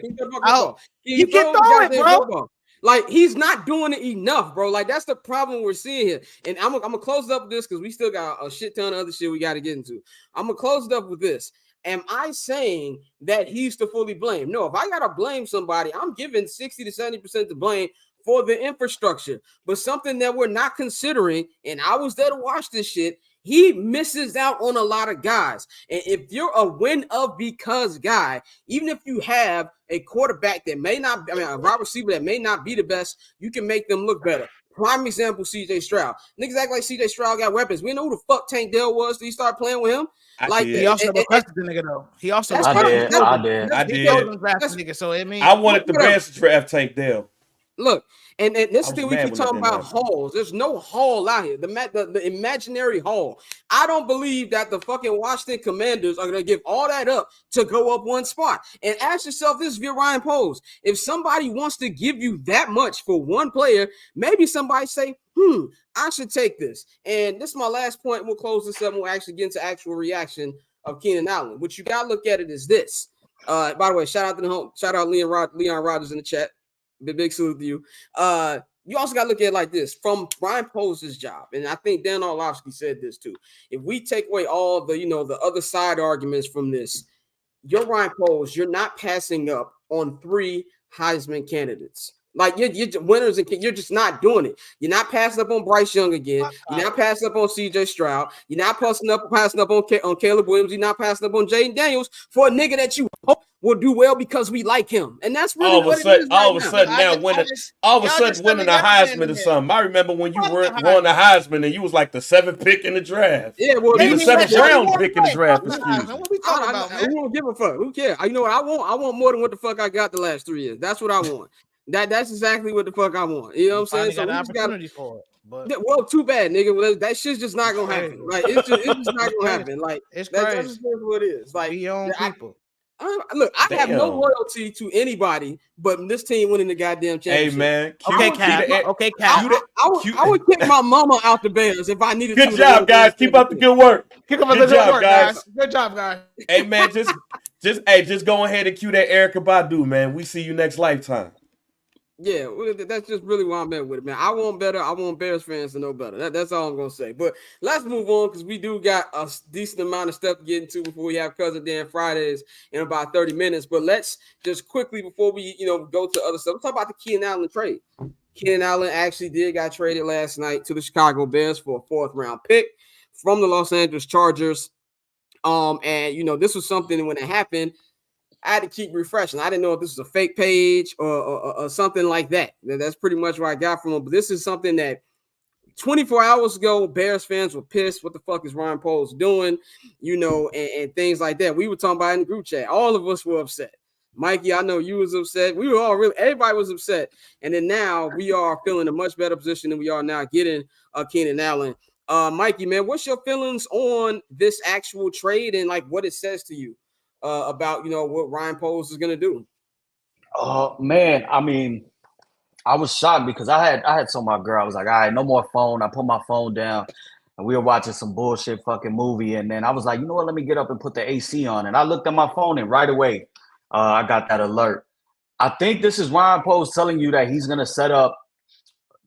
You can throw it, bro.
Like, he's not doing it enough, bro. Like, that's the problem we're seeing here. And I'm gonna close it up with this because we still got a shit ton of other shit we got to get into. I'm gonna close it up with this. Am I saying that he's to fully blame? No, if I gotta blame somebody, I'm giving 60 to 70% to blame for the infrastructure. But something that we're not considering, and I was there to watch this shit, he misses out on a lot of guys. And if you're a win of because guy, even if you have a quarterback that may not, a wide receiver that may not be the best, you can make them look better. Prime example, CJ Stroud. Niggas act like CJ Stroud got weapons. We know who the fuck Tank Dell was. Did he start playing with him?
He also requested the nigga though. He also
I did.
So it means
I wanted the best to draft Tank Dell.
Look, and this thing we keep talking about halls. There's no hall out here. The imaginary hall. I don't believe that the fucking Washington Commanders are gonna give all that up to go up one spot. And ask yourself this: if you're Ryan Poles, if somebody wants to give you that much for one player, maybe somebody say, I should take this. And this is my last point. We'll close this up and we'll actually get into actual reaction of Keenan Allen. What you gotta look at it is this. By the way, shout out Leon Rogers in the chat. Big salute to you. You also got to look at it like this from Ryan Poles' job. And I think Dan Orlovsky said this too. If we take away all the, the other side arguments from this, you're Ryan Poles, you're not passing up on 3 Heisman candidates. Like you're winners and you're just not doing it. You're not passing up on Bryce Young again. You're not passing up on CJ Stroud. You're not passing up on Caleb Williams. You're not passing up on Jaden Daniels for a nigga that you hope will do well because we like him. And that's really all of a sudden winning
the Heisman or something. I remember when you won the Heisman and you was like the 7th pick in the draft.
Yeah, well,
you the 7th round pick in the draft.
What we talking about, man? Who don't give a fuck? Who cares? You know what I want? I want more than what the fuck I got the last 3 years. That's what I want. That's exactly what the fuck I want. You know what I'm saying? So we just got for it. But well, too bad, nigga. Well, that shit's just not gonna happen. Like it's just not gonna happen. Like
it's
that's just what it is. Like
your own people.
Look, I have no
Damn.
loyalty to anybody but this team winning the goddamn
Hey
championship.
man,
Okay, Cap. Okay, Cap.
I would kick my mama out the Bears if I needed to.
Good job, guys. Keep up the good work.
Keep up the
Good
good
job,
work,
guys.
Good job, guys.
Hey man, just go ahead and cue that Erykah Badu, man. We see you next lifetime.
Yeah, that's just really why I'm at with it, man. I want better. I want Bears fans to know better. That's all I'm gonna say. But let's move on because we do got a decent amount of stuff to get into before we have Cousin Dan Fridays in about 30 minutes. But let's just quickly before we go to other stuff. Let's talk about the Keenan Allen trade. Keenan Allen actually got traded last night to the Chicago Bears for a 4th round pick from the Los Angeles Chargers. And this was something when it happened. I had to keep refreshing. I didn't know if this was a fake page or something like that. That's pretty much what I got from him. But this is something that 24 hours ago, Bears fans were pissed. What the fuck is Ryan Poles doing? And things like that. We were talking about in the group chat. All of us were upset. Mikey, I know you was upset. We were all everybody was upset. And then now we are feeling a much better position than we are now getting Keenan Allen. Mikey, man, what's your feelings on this actual trade and like what it says to you? About what Ryan Poles is gonna do.
Man, I mean, I was shocked because I had told my girl, I was like, all right, no more phone. I put my phone down and we were watching some bullshit fucking movie. And then I was like, you know what, let me get up and put the AC on. And I looked at my phone and right away I got that alert. I think this is Ryan Poles telling you that he's gonna set up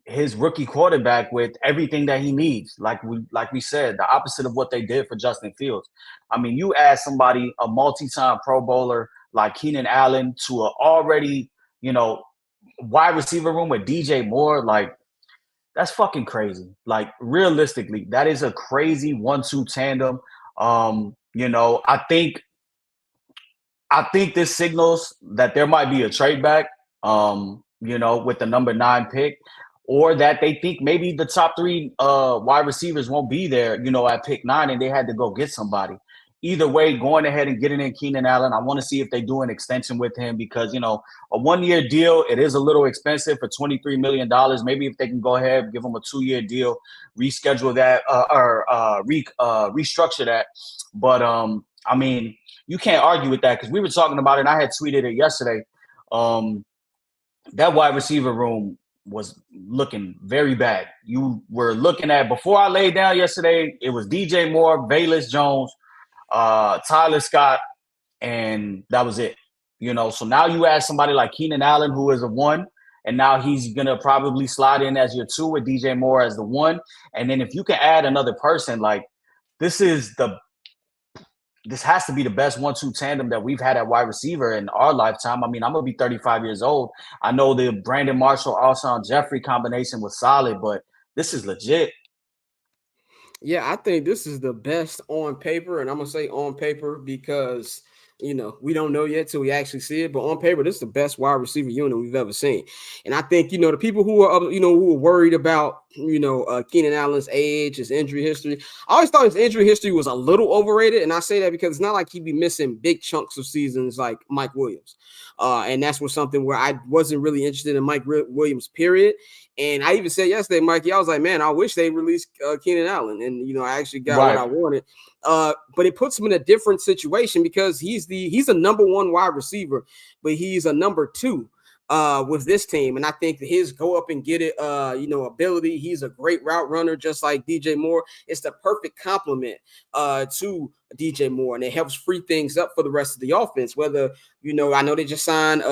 his rookie quarterback with everything that he needs. Like we said, the opposite of what they did for Justin Fields. I mean, you add somebody, a multi-time Pro Bowler like Keenan Allen to an already, wide receiver room with DJ Moore, like that's fucking crazy. Like realistically, that is a crazy 1-2 tandem. I think this signals that there might be a trade back, with the number 9 pick. Or that they think maybe the top 3 wide receivers won't be there, at pick 9, and they had to go get somebody. Either way, going ahead and getting in Keenan Allen, I want to see if they do an extension with him because, a 1-year deal, it is a little expensive for $23 million. Maybe if they can go ahead, give him a 2-year deal, reschedule that or restructure that. But, I mean, you can't argue with that because we were talking about it, and I had tweeted it yesterday. That wide receiver room was looking very bad. You were looking at, before I laid down yesterday, it was DJ Moore, Velus Jones, Tyler Scott, and that was it. So now you add somebody like Keenan Allen, who is a 1, and now he's going to probably slide in as your 2 with DJ Moore as the 1. And then if you can add another person, like this has to be the best 1-2 tandem that we've had at wide receiver in our lifetime. I mean, I'm going to be 35 years old. I know the Brandon Marshall, Alshon Jeffrey combination was solid, but this is legit.
Yeah, I think this is the best on paper, and I'm going to say on paper because, we don't know yet till we actually see it, but on paper, this is the best wide receiver unit we've ever seen. And I think, the people who are, who are worried about, Keenan Allen's age, his injury history. I always thought his injury history was a little overrated, and I say that because it's not like he'd be missing big chunks of seasons like Mike Williams. And that's was something where I wasn't really interested in Mike Williams, period. And I even said yesterday, Mikey, I was like, man, I wish they released Keenan Allen. And, I actually got what I wanted. But it puts him in a different situation because he's a number 1 wide receiver, but he's a number 2 with this team. And I think his go up and get it, ability, he's a great route runner, just like DJ Moore. It's the perfect complement to DJ Moore, and it helps free things up for the rest of the offense. Whether, I know they just signed,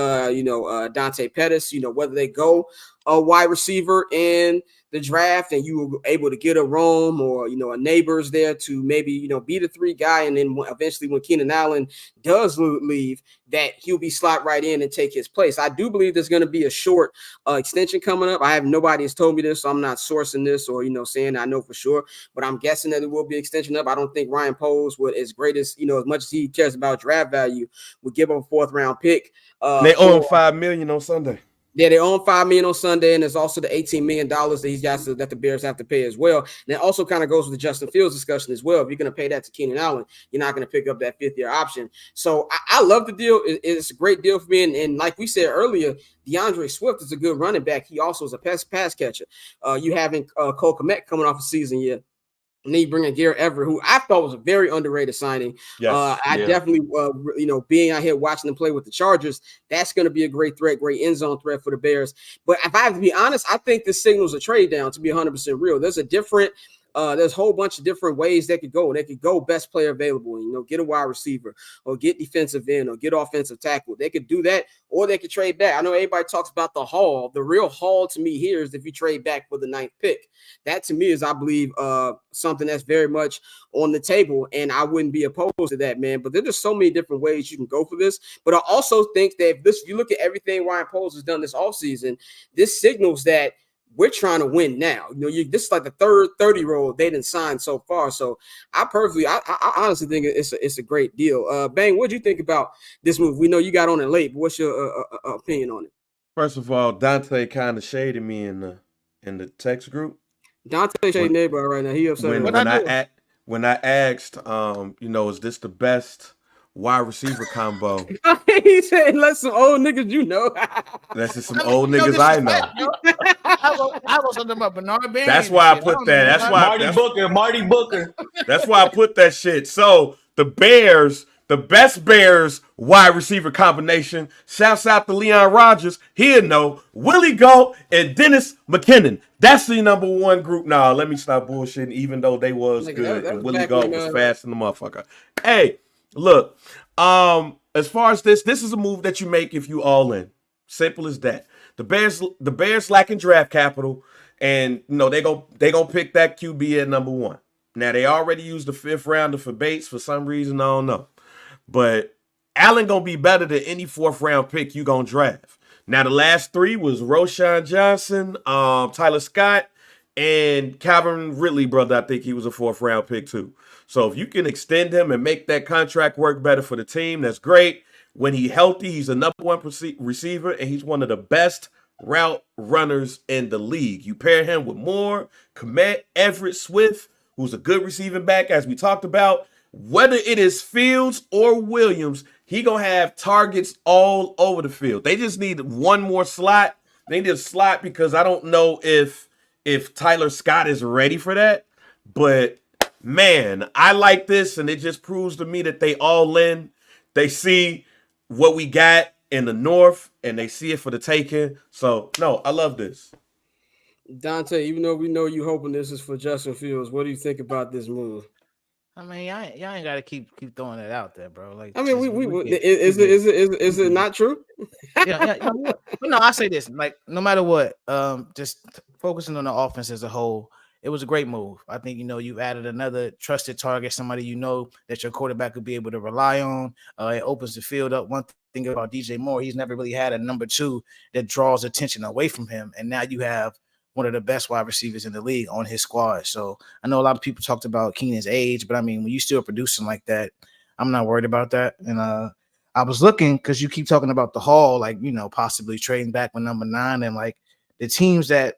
Dante Pettis, whether they go a wide receiver in the draft and you were able to get a Rome or, a Neighbors there to maybe, be the 3 guy. And then eventually when Keenan Allen does leave, that he'll be slot right in and take his place. I do believe there's going to be a short extension coming up. Nobody has told me this, so I'm not sourcing this or, saying I know for sure, but I'm guessing that it will be extension up. I don't think Ryan Poles would, as great as, as much as he cares about draft value, would give up a 4th round pick.
They own $5 million on Sunday.
Yeah, they own $5 million on Sunday, and there's also the $18 million that the Bears have to pay as well. And it also kind of goes with the Justin Fields discussion as well. If you're going to pay that to Keenan Allen, you're not going to pick up that 5th-year option. So I love the deal. It's a great deal for me. And like we said earlier, DeAndre Swift is a good running back. He also is a pass catcher. You having Cole Kmet coming off a season year. And then you bring in Garrett Everett, who I thought was a very underrated signing.
Yes.
I definitely, being out here watching them play with the Chargers, that's going to be a great threat, great end zone threat for the Bears. But if I have to be honest, I think this signals a trade down, to be 100% real. There's a whole bunch of different ways they could go. They could go best player available, get a wide receiver or get defensive end or get offensive tackle. They could do that, or they could trade back. I know everybody talks about the haul. The real haul to me here is if you trade back for the 9th pick. That to me is, I believe, something that's very much on the table, and I wouldn't be opposed to that, man. But there's just so many different ways you can go for this. But I also think that if you look at everything Ryan Poles has done this offseason, this signals that we're trying to win now. This is like the third 30-year-old they didn't sign so far. So I honestly think it's a great deal. Bang, what do you think about this move? We know you got on it late, but what's your opinion on it?
First of all, Dante kind of shaded me in the text group.
Dante shading neighbor right now. He upset.
When I asked, is this the best wide receiver combo?
He said, "Let some old niggas you know."
That's just some old niggas I know.
I was talking about Bernard Bain.
That's why I put that. That's why
Marty Booker.
That's why I put that shit. So the best Bears wide receiver combination. Shouts out to Leon Rogers. He'll know. Willie Go and Dennis McKinnon. That's the number one group. Nah, let me stop bullshitting. Even though they was good, and Willie Go was fast in the motherfucker. Hey, look. As far as this is a move that you make if you all in. Simple as that. The Bears lacking draft capital, and they gonna pick that QB at number 1. Now they already used the 5th rounder for Bates for some reason, I don't know. But Allen gonna be better than any 4th round pick you gonna draft. Now the last 3 was Roshan Johnson, Tyler Scott, and Calvin Ridley, brother. I think he was a 4th round pick too. So if you can extend him and make that contract work better for the team, that's great. When he's healthy, he's a number 1 receiver, and he's one of the best route runners in the league. You pair him with Moore, Kmet, Everett, Swift, who's a good receiving back, as we talked about. Whether it is Fields or Williams, he gonna have targets all over the field. They just need one more slot. They need a slot because I don't know if Tyler Scott is ready for that. But man, I like this, and it just proves to me that they all in. They see what we got in the North, and they see it for the taking. So, no, I love this.
Dante, even though we know you hoping this is for Justin Fields, what do you think about this move?
I mean, y'all ain't got to keep throwing it out there, bro. Like,
I mean, is it not true?
yeah. No, I say this. Like, no matter what, just focusing on the offense as a whole, it was a great move. I think, you added another trusted target, somebody that your quarterback could be able to rely on. It opens the field up. One thing about DJ Moore, he's never really had a number 2 that draws attention away from him. And now you have one of the best wide receivers in the league on his squad. So I know a lot of people talked about Keenan's age, but I mean, when you still producing like that, I'm not worried about that. And I was looking because you keep talking about the haul, like, possibly trading back with number 9, and like the teams that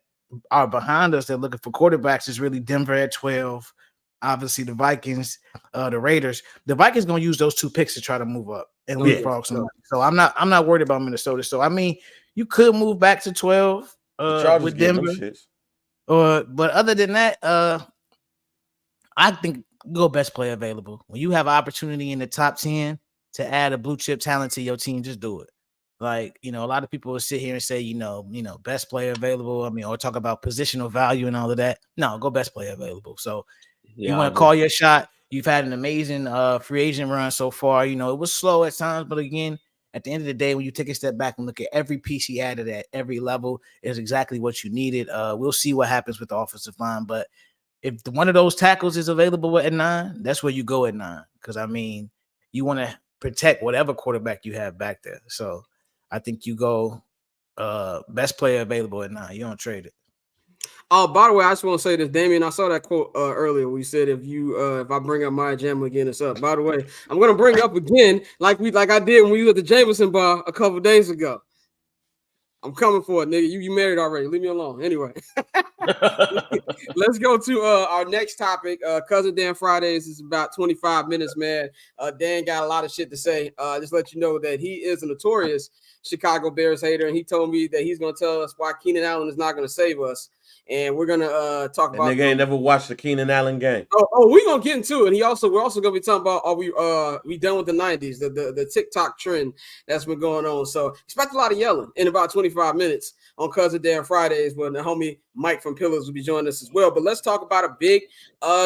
are behind us that looking for quarterbacks is really Denver at 12. Obviously, the Vikings, the Raiders. The Vikings gonna use those 2 picks to try to move up and leapfrog somebody. So I'm not worried about Minnesota. So I mean, you could move back to 12 with Denver. But other than that, I think go best player available. When you have an opportunity in the top 10 to add a blue chip talent to your team, just do it. Like, a lot of people will sit here and say, best player available. I mean, or talk about positional value and all of that. No, go best player available. So you want to call your shot. You've had an amazing free agent run so far. It was slow at times, but again, at the end of the day, when you take a step back and look at every piece he added at every level is exactly what you needed. We'll see what happens with the offensive line, but if one of those tackles is available at 9, that's where you go at 9. Because I mean, you want to protect whatever quarterback you have back there. So I think you go best player available at 9. You don't trade it.
Oh, by the way, I just want to say this, Damian. I saw that quote earlier. We said if I bring up my jam again, it's up. By the way, I'm gonna bring it up again, like I did when we were at the Jameson bar a couple days ago. I'm coming for it, nigga. You married already. Leave me alone. Anyway, let's go to our next topic. Cousin Dan Fridays is about 25 minutes, man. Dan got a lot of shit to say. Just let you know that he is a notorious Chicago Bears hater, and he told me that he's gonna tell us why Keenan Allen is not gonna save us. and we're gonna talk
That
about.
nigga ain't never watched the Keenan Allen game.
We're gonna get into it. And we're also gonna be talking about we done with the 90s, the TikTok trend that's been going on. So expect a lot of yelling in about 25 minutes on Cousin Dan Fridays when the homie Mike from Pillars will be joining us as well. But let's talk about a big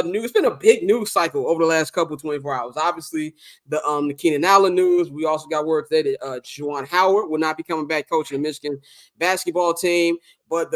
news. It's been a big news cycle over the last couple 24 hours. Obviously, the Keenan Allen news. We also got word today that Juwan Howard will not be coming back coaching the Michigan basketball team. But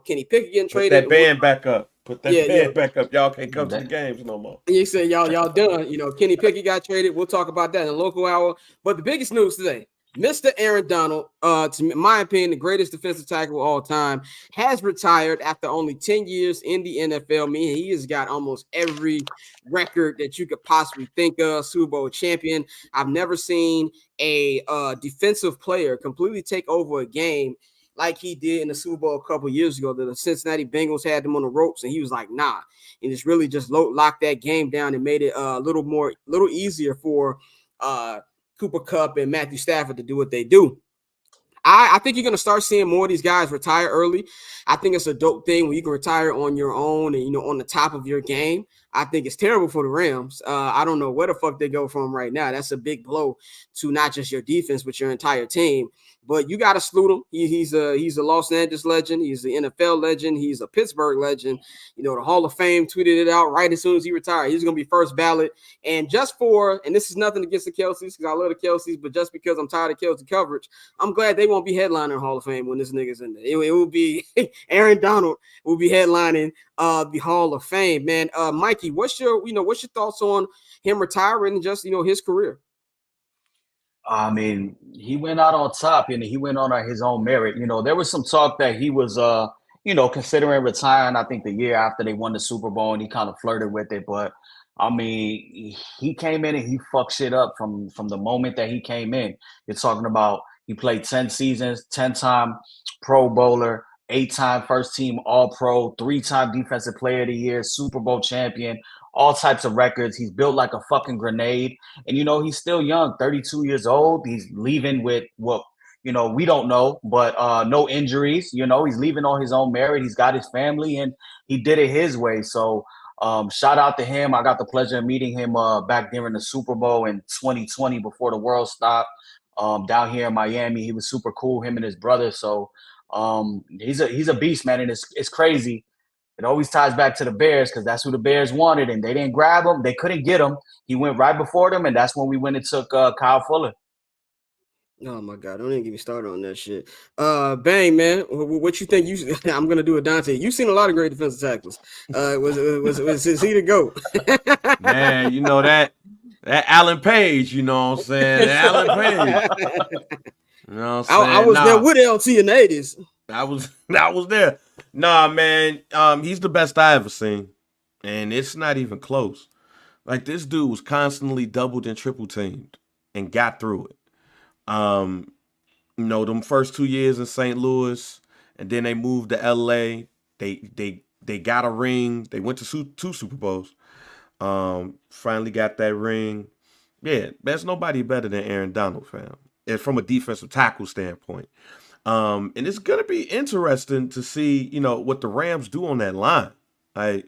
Kenny Pickett getting traded.
Put that band back up. Put that band back up. Y'all can't come to the games no more.
And you say y'all done. Kenny Pickett got traded. We'll talk about that in the local hour. But the biggest news today, Mr. Aaron Donald, to my opinion, the greatest defensive tackle of all time, has retired after only 10 years in the NFL. Meaning he has got almost every record that you could possibly think of. Super Bowl champion. I've never seen a defensive player completely take over a game like he did in the Super Bowl a couple years ago. The Cincinnati Bengals had them on the ropes, and he was like, nah. And it's really just locked that game down and made it a little easier for Cooper Kupp and Matthew Stafford to do what they do. I think you're going to start seeing more of these guys retire early. I think it's a dope thing when you can retire on your own and, on the top of your game. I think it's terrible for the Rams. I don't know where the fuck they go from right now. That's a big blow to not just your defense, but your entire team. But you got to salute him. He's a Los Angeles legend. He's an NFL legend. He's a Pittsburgh legend. The Hall of Fame tweeted it out right as soon as he retired. He's going to be first ballot. And this is nothing against the Kelceys because I love the Kelceys, but just because I'm tired of Kelce coverage, I'm glad they won't be headlining Hall of Fame when this nigga's in there. It will be Aaron Donald will be headlining the Hall of Fame, man. Mikey, what's your thoughts on him retiring and just his career?
I mean, he went out on top and he went on his own merit. There was some talk that he was, considering retiring, I think the year after they won the Super Bowl, and he kind of flirted with it. But, I mean, he came in and he fucked shit up from the moment that he came in. You're talking about he played 10 seasons, 10-time Pro Bowler, 8-time first-team All-Pro, 3-time Defensive Player of the Year, Super Bowl champion, all types of records. He's built like a fucking grenade. And, he's still young, 32 years old. He's leaving with what, we don't know, but no injuries. He's leaving on his own merit. He's got his family, and he did it his way. So shout out to him. I got the pleasure of meeting him back during the Super Bowl in 2020 before the world stopped down here in Miami. He was super cool, him and his brother. So he's a beast, man. And it's crazy. It always ties back to the Bears because that's who the Bears wanted, and they didn't grab him. They couldn't get him. He went right before them, and that's when we went and took Kyle Fuller.
Oh my God! Don't even get me started on that shit. Bang, man. What you think? I'm gonna do a Dante. You've seen a lot of great defensive tackles. Was he the GOAT?
Man, that Alan Page. You know what I'm saying? Alan Page. You know what I'm saying?
I was there with LT in the 80s.
I was there. Nah, man. He's the best I ever seen, and it's not even close. Like, this dude was constantly doubled and triple teamed and got through it. Them first 2 years in St. Louis, and then they moved to LA. They got a ring. They went to 2 Super Bowls. Finally got that ring. Yeah, there's nobody better than Aaron Donald, fam. And from a defensive tackle standpoint. And it's gonna be interesting to see, what the Rams do on that line. Like,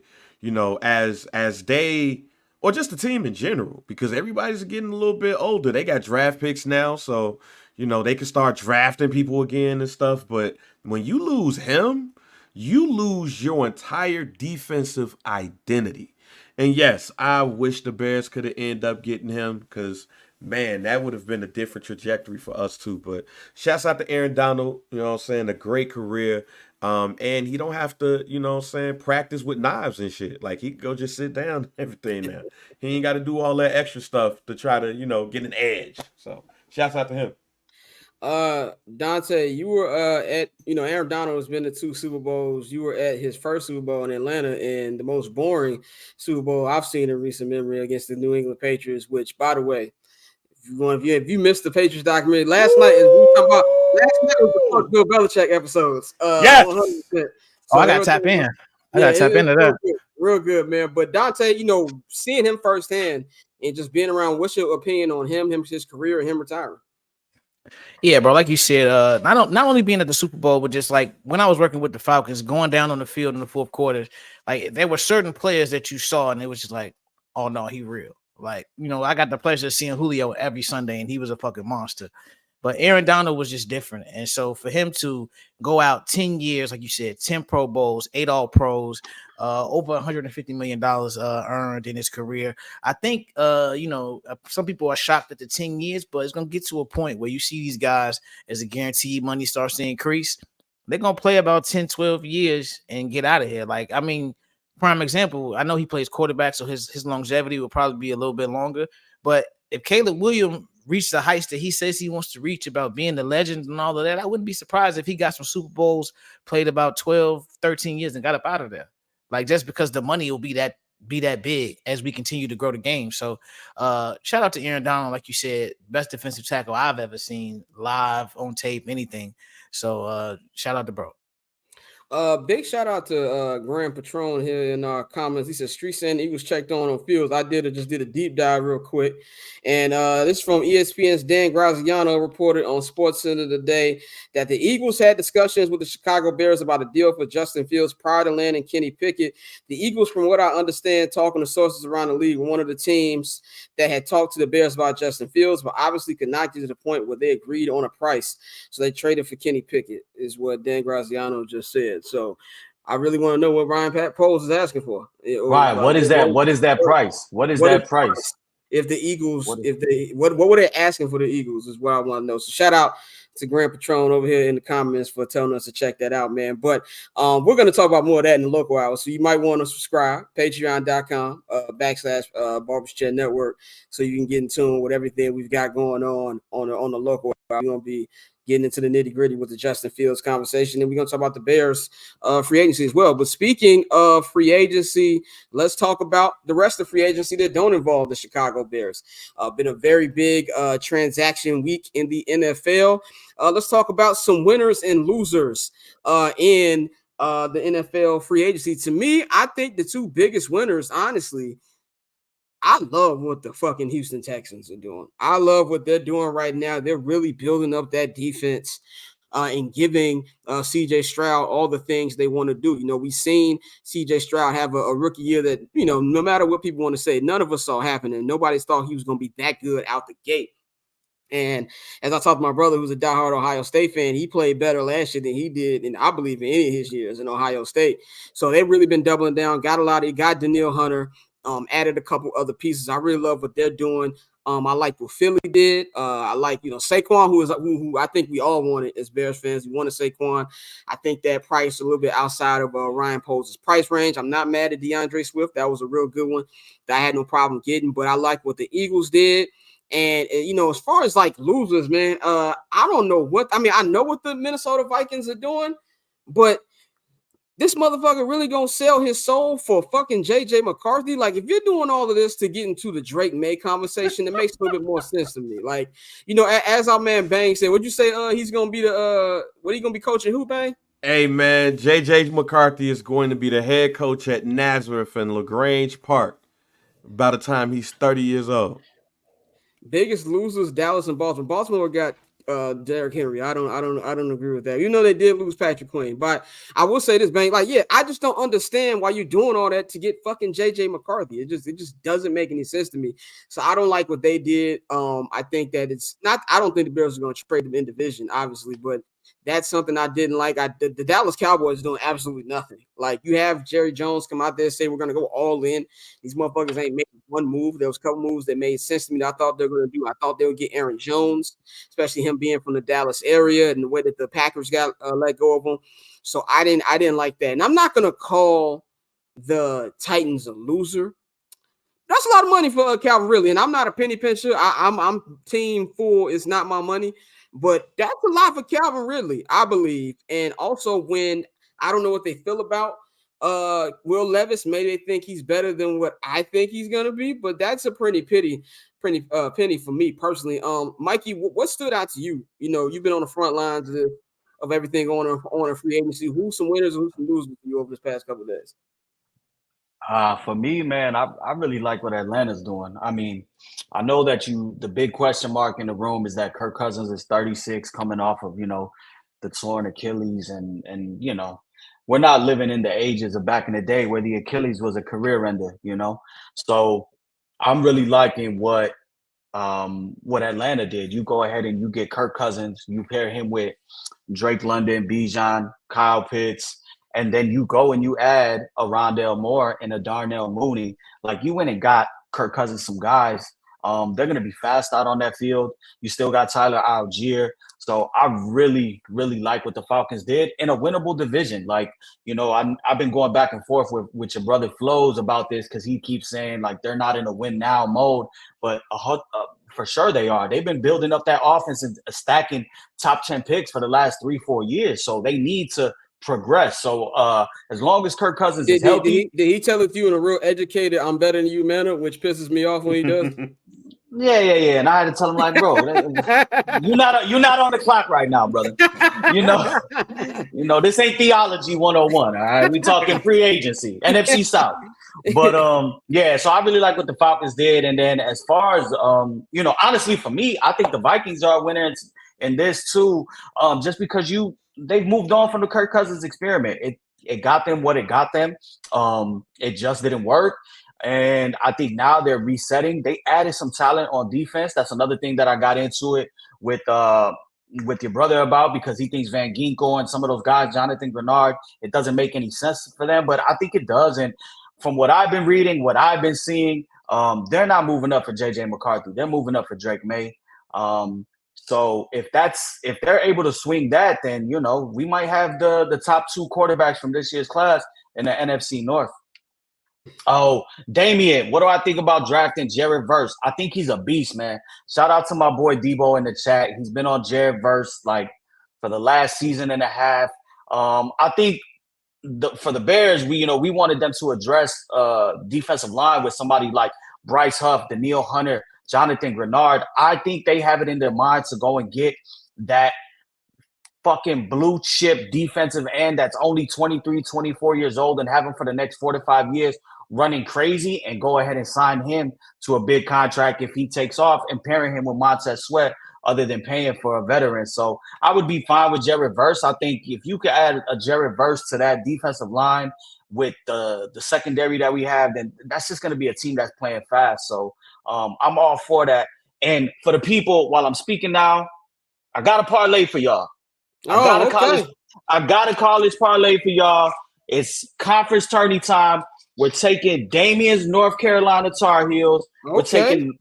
as they, or just the team in general, because everybody's getting a little bit older. They got draft picks now, so they can start drafting people again and stuff. But when you lose him, you lose your entire defensive identity. And yes, I wish the Bears could have ended up getting him because, man, that would have been a different trajectory for us too. But shouts out to Aaron Donald, a great career. And he don't have to, practice with knives and shit. Like, he can go just sit down and everything now. He ain't got to do all that extra stuff to try to, get an edge. So shouts out to him.
Dante, you were at Aaron Donald has been to 2 Super Bowls. You were at his first Super Bowl in Atlanta, and the most boring Super Bowl I've seen in recent memory against the New England Patriots, which, by the way, if you missed the Patriots documentary last night, as we were talking about was the Bill Belichick episodes.
Yeah. 100%. So I gotta tap in. I gotta tap into that.
Real good, man. But Dante, seeing him firsthand and just being around, what's your opinion on him, his career, and him retiring?
Yeah, bro. Like you said, not only being at the Super Bowl, but just like when I was working with the Falcons, going down on the field in the fourth quarter, like there were certain players that you saw, and it was just like, oh no, he real. Like, I got the pleasure of seeing Julio every Sunday, and he was a fucking monster. But Aaron Donald was just different. And so for him to go out 10 years, like you said, 10 Pro Bowls, 8 All Pros, over $150 million earned in his career. I think, some people are shocked at the 10 years, but it's going to get to a point where you see these guys as the guaranteed money starts to increase. They're going to play about 10, 12 years and get out of here. Like, I mean, prime example, I know he plays quarterback, so his longevity will probably be a little bit longer. But if Caleb Williams reach the heights that he says he wants to reach about being the legend and all of that, I wouldn't be surprised if he got some Super Bowls, played about 12, 13 years and got up out of there. Like, just because the money will be that big as we continue to grow the game. So shout out to Aaron Donald, like you said, best defensive tackle I've ever seen live, on tape, anything. So shout out to bro.
Big shout out to Grand Patron here in our comments. He said Street Sand Eagles checked on fields. I just did a deep dive real quick. And this is from ESPN's Dan Graziano, reported on SportsCenter today that the Eagles had discussions with the Chicago Bears about a deal for Justin Fields prior to landing Kenny Pickett. The Eagles, from what I understand, talking to sources around the league, were one of the teams that had talked to the Bears about Justin Fields, but obviously could not get to the point where they agreed on a price. So they traded for Kenny Pickett, is what Dan Graziano just said. So I really want to know what Ryan Pat Poles is asking for.
Ryan, what is that? What is that price? What is that price?
If the Eagles, what were they asking for the Eagles is what I want to know. So shout out to Grand Patron over here in the comments for telling us to check that out, man. But we're going to talk about more of that in the local hour. So you might want to subscribe, patreon.com / Barbers Chat Network, so you can get in tune with everything we've got going on the local hour. We're going to be getting into the nitty-gritty with the Justin Fields conversation. And we're going to talk about the Bears free agency as well. But speaking of free agency, let's talk about the rest of free agency that don't involve the Chicago Bears. Been a very big transaction week in the NFL. Let's talk about some winners and losers in the NFL free agency. To me, I think the two biggest winners, honestly, I love what the fucking Houston Texans are doing. I love what they're doing right now. They're really building up that defense and giving CJ Stroud all the things they want to do. We've seen CJ Stroud have a rookie year that, no matter what people want to say, none of us saw happening. Nobody thought he was going to be that good out the gate. And as I talked to my brother, who's a diehard Ohio State fan, he played better last year than he did, and I believe in any of his years in Ohio State. So they've really been doubling down. Got Daniil Hunter. Added a couple other pieces. I really love what they're doing. I like what Philly did. I like, Saquon, who I think we all wanted as Bears fans. We wanted Saquon. I think that price a little bit outside of Ryan Poles' price range. I'm not mad at DeAndre Swift. That was a real good one that I had no problem getting, but I like what the Eagles did. And as far as like losers, man, I don't know I know what the Minnesota Vikings are doing, but this motherfucker really gonna sell his soul for fucking JJ McCarthy? Like, if you're doing all of this to get into the Drake May conversation, it makes a little bit more sense to me. Like, as our man Bang said, what'd you say? He's gonna be what are you gonna be coaching? Who, Bang?
Hey man, JJ McCarthy is going to be the head coach at Nazareth and LaGrange Park by the time he's 30 years old.
Biggest losers, Dallas and Baltimore. Baltimore got Derrick Henry. I don't agree with that. They did lose Patrick Queen, but I will say this, Bang. Like, yeah, I just don't understand why you're doing all that to get fucking JJ McCarthy. It just doesn't make any sense to me. So I don't like what they did. I think that it's not. I don't think the Bears are going to trade them in division, obviously, but that's something I didn't like. The Dallas Cowboys doing absolutely nothing. Like, you have Jerry Jones come out there and say we're going to go all in. These motherfuckers ain't making one move. There was a couple moves that made sense to me that I thought they were going to do. I thought they would get Aaron Jones, especially him being from the Dallas area and the way that the Packers got let go of him. So I didn't like that. And I'm not going to call the Titans a loser. That's a lot of money for Calvin Ridley, and I'm not a penny pincher. I'm team full. It's not my money. But that's a lot for Calvin Ridley, I believe. And also, when I don't know what they feel about Will Levis, maybe they think he's better than what I think he's gonna be. But that's a penny for me personally. Mikey, what stood out to you? You've been on the front lines of everything going on a free agency. Who's some winners and who's some losers for you over this past couple of days?
For me, man, I really like what Atlanta's doing. I mean, I know that the big question mark in the room is that Kirk Cousins is 36, coming off of the torn Achilles, and we're not living in the ages of back in the day where the Achilles was a career ender. So I'm really liking what Atlanta did. You go ahead and you get Kirk Cousins, you pair him with Drake London, Bijan, Kyle Pitts, and then you go and you add a Rondale Moore and a Darnell Mooney. Like, you went and got Kirk Cousins some guys. They're going to be fast out on that field. You still got Tyler Algier. So I really, really like what the Falcons did in a winnable division. Like, I've been going back and forth with your brother Flows about this because he keeps saying, like, they're not in a win now mode. But for sure they are. They've been building up that offense and stacking top 10 picks for the last 3-4 years. So they need to progress. So as long as Kirk Cousins is healthy.
Did he tell it to you in a real educated, I'm better than you manner, which pisses me off when he does?
Yeah. And I had to tell him, like, bro, you're not on the clock right now, brother. This ain't theology 101. All right, we talking free agency, NFC South. But so I really like what the Falcons did. And then as far as honestly, for me, I think the Vikings are winners in this too. Just because they've moved on from the Kirk Cousins experiment. It got them what it got them. It just didn't work. And I think now they're resetting. They added some talent on defense. That's another thing that I got into it with your brother about, because he thinks Van Ginkel and some of those guys, Jonathan Grenard, it doesn't make any sense for them. But I think it does. And from what I've been reading, what I've been seeing, they're not moving up for J.J. McCarthy. They're moving up for Drake May. So if they're able to swing that, then, we might have the top 2 quarterbacks from this year's class in the NFC North. Oh, Damien, what do I think about drafting Jared Verse? I think he's a beast, man. Shout out to my boy Debo in the chat. He's been on Jared Verse like for the last season and a half. I think for the Bears, we wanted them to address defensive line with somebody like Bryce Huff, Daniil Hunter, Jonathan Grenard. I think they have it in their mind to go and get that fucking blue chip defensive end that's only 23, 24 years old and have him for the next 4 to 5 years running crazy, and go ahead and sign him to a big contract if he takes off, and pairing him with Montez Sweat other than paying for a veteran. So I would be fine with Jared Verse. I think if you could add a Jared Verse to that defensive line with the secondary that we have, then that's just going to be a team that's playing fast. So I'm all for that. And for the people, while I'm speaking now, I got a parlay for y'all. I got a college parlay for y'all. It's conference tourney time. We're taking Damien's North Carolina Tar Heels. Okay. We're taking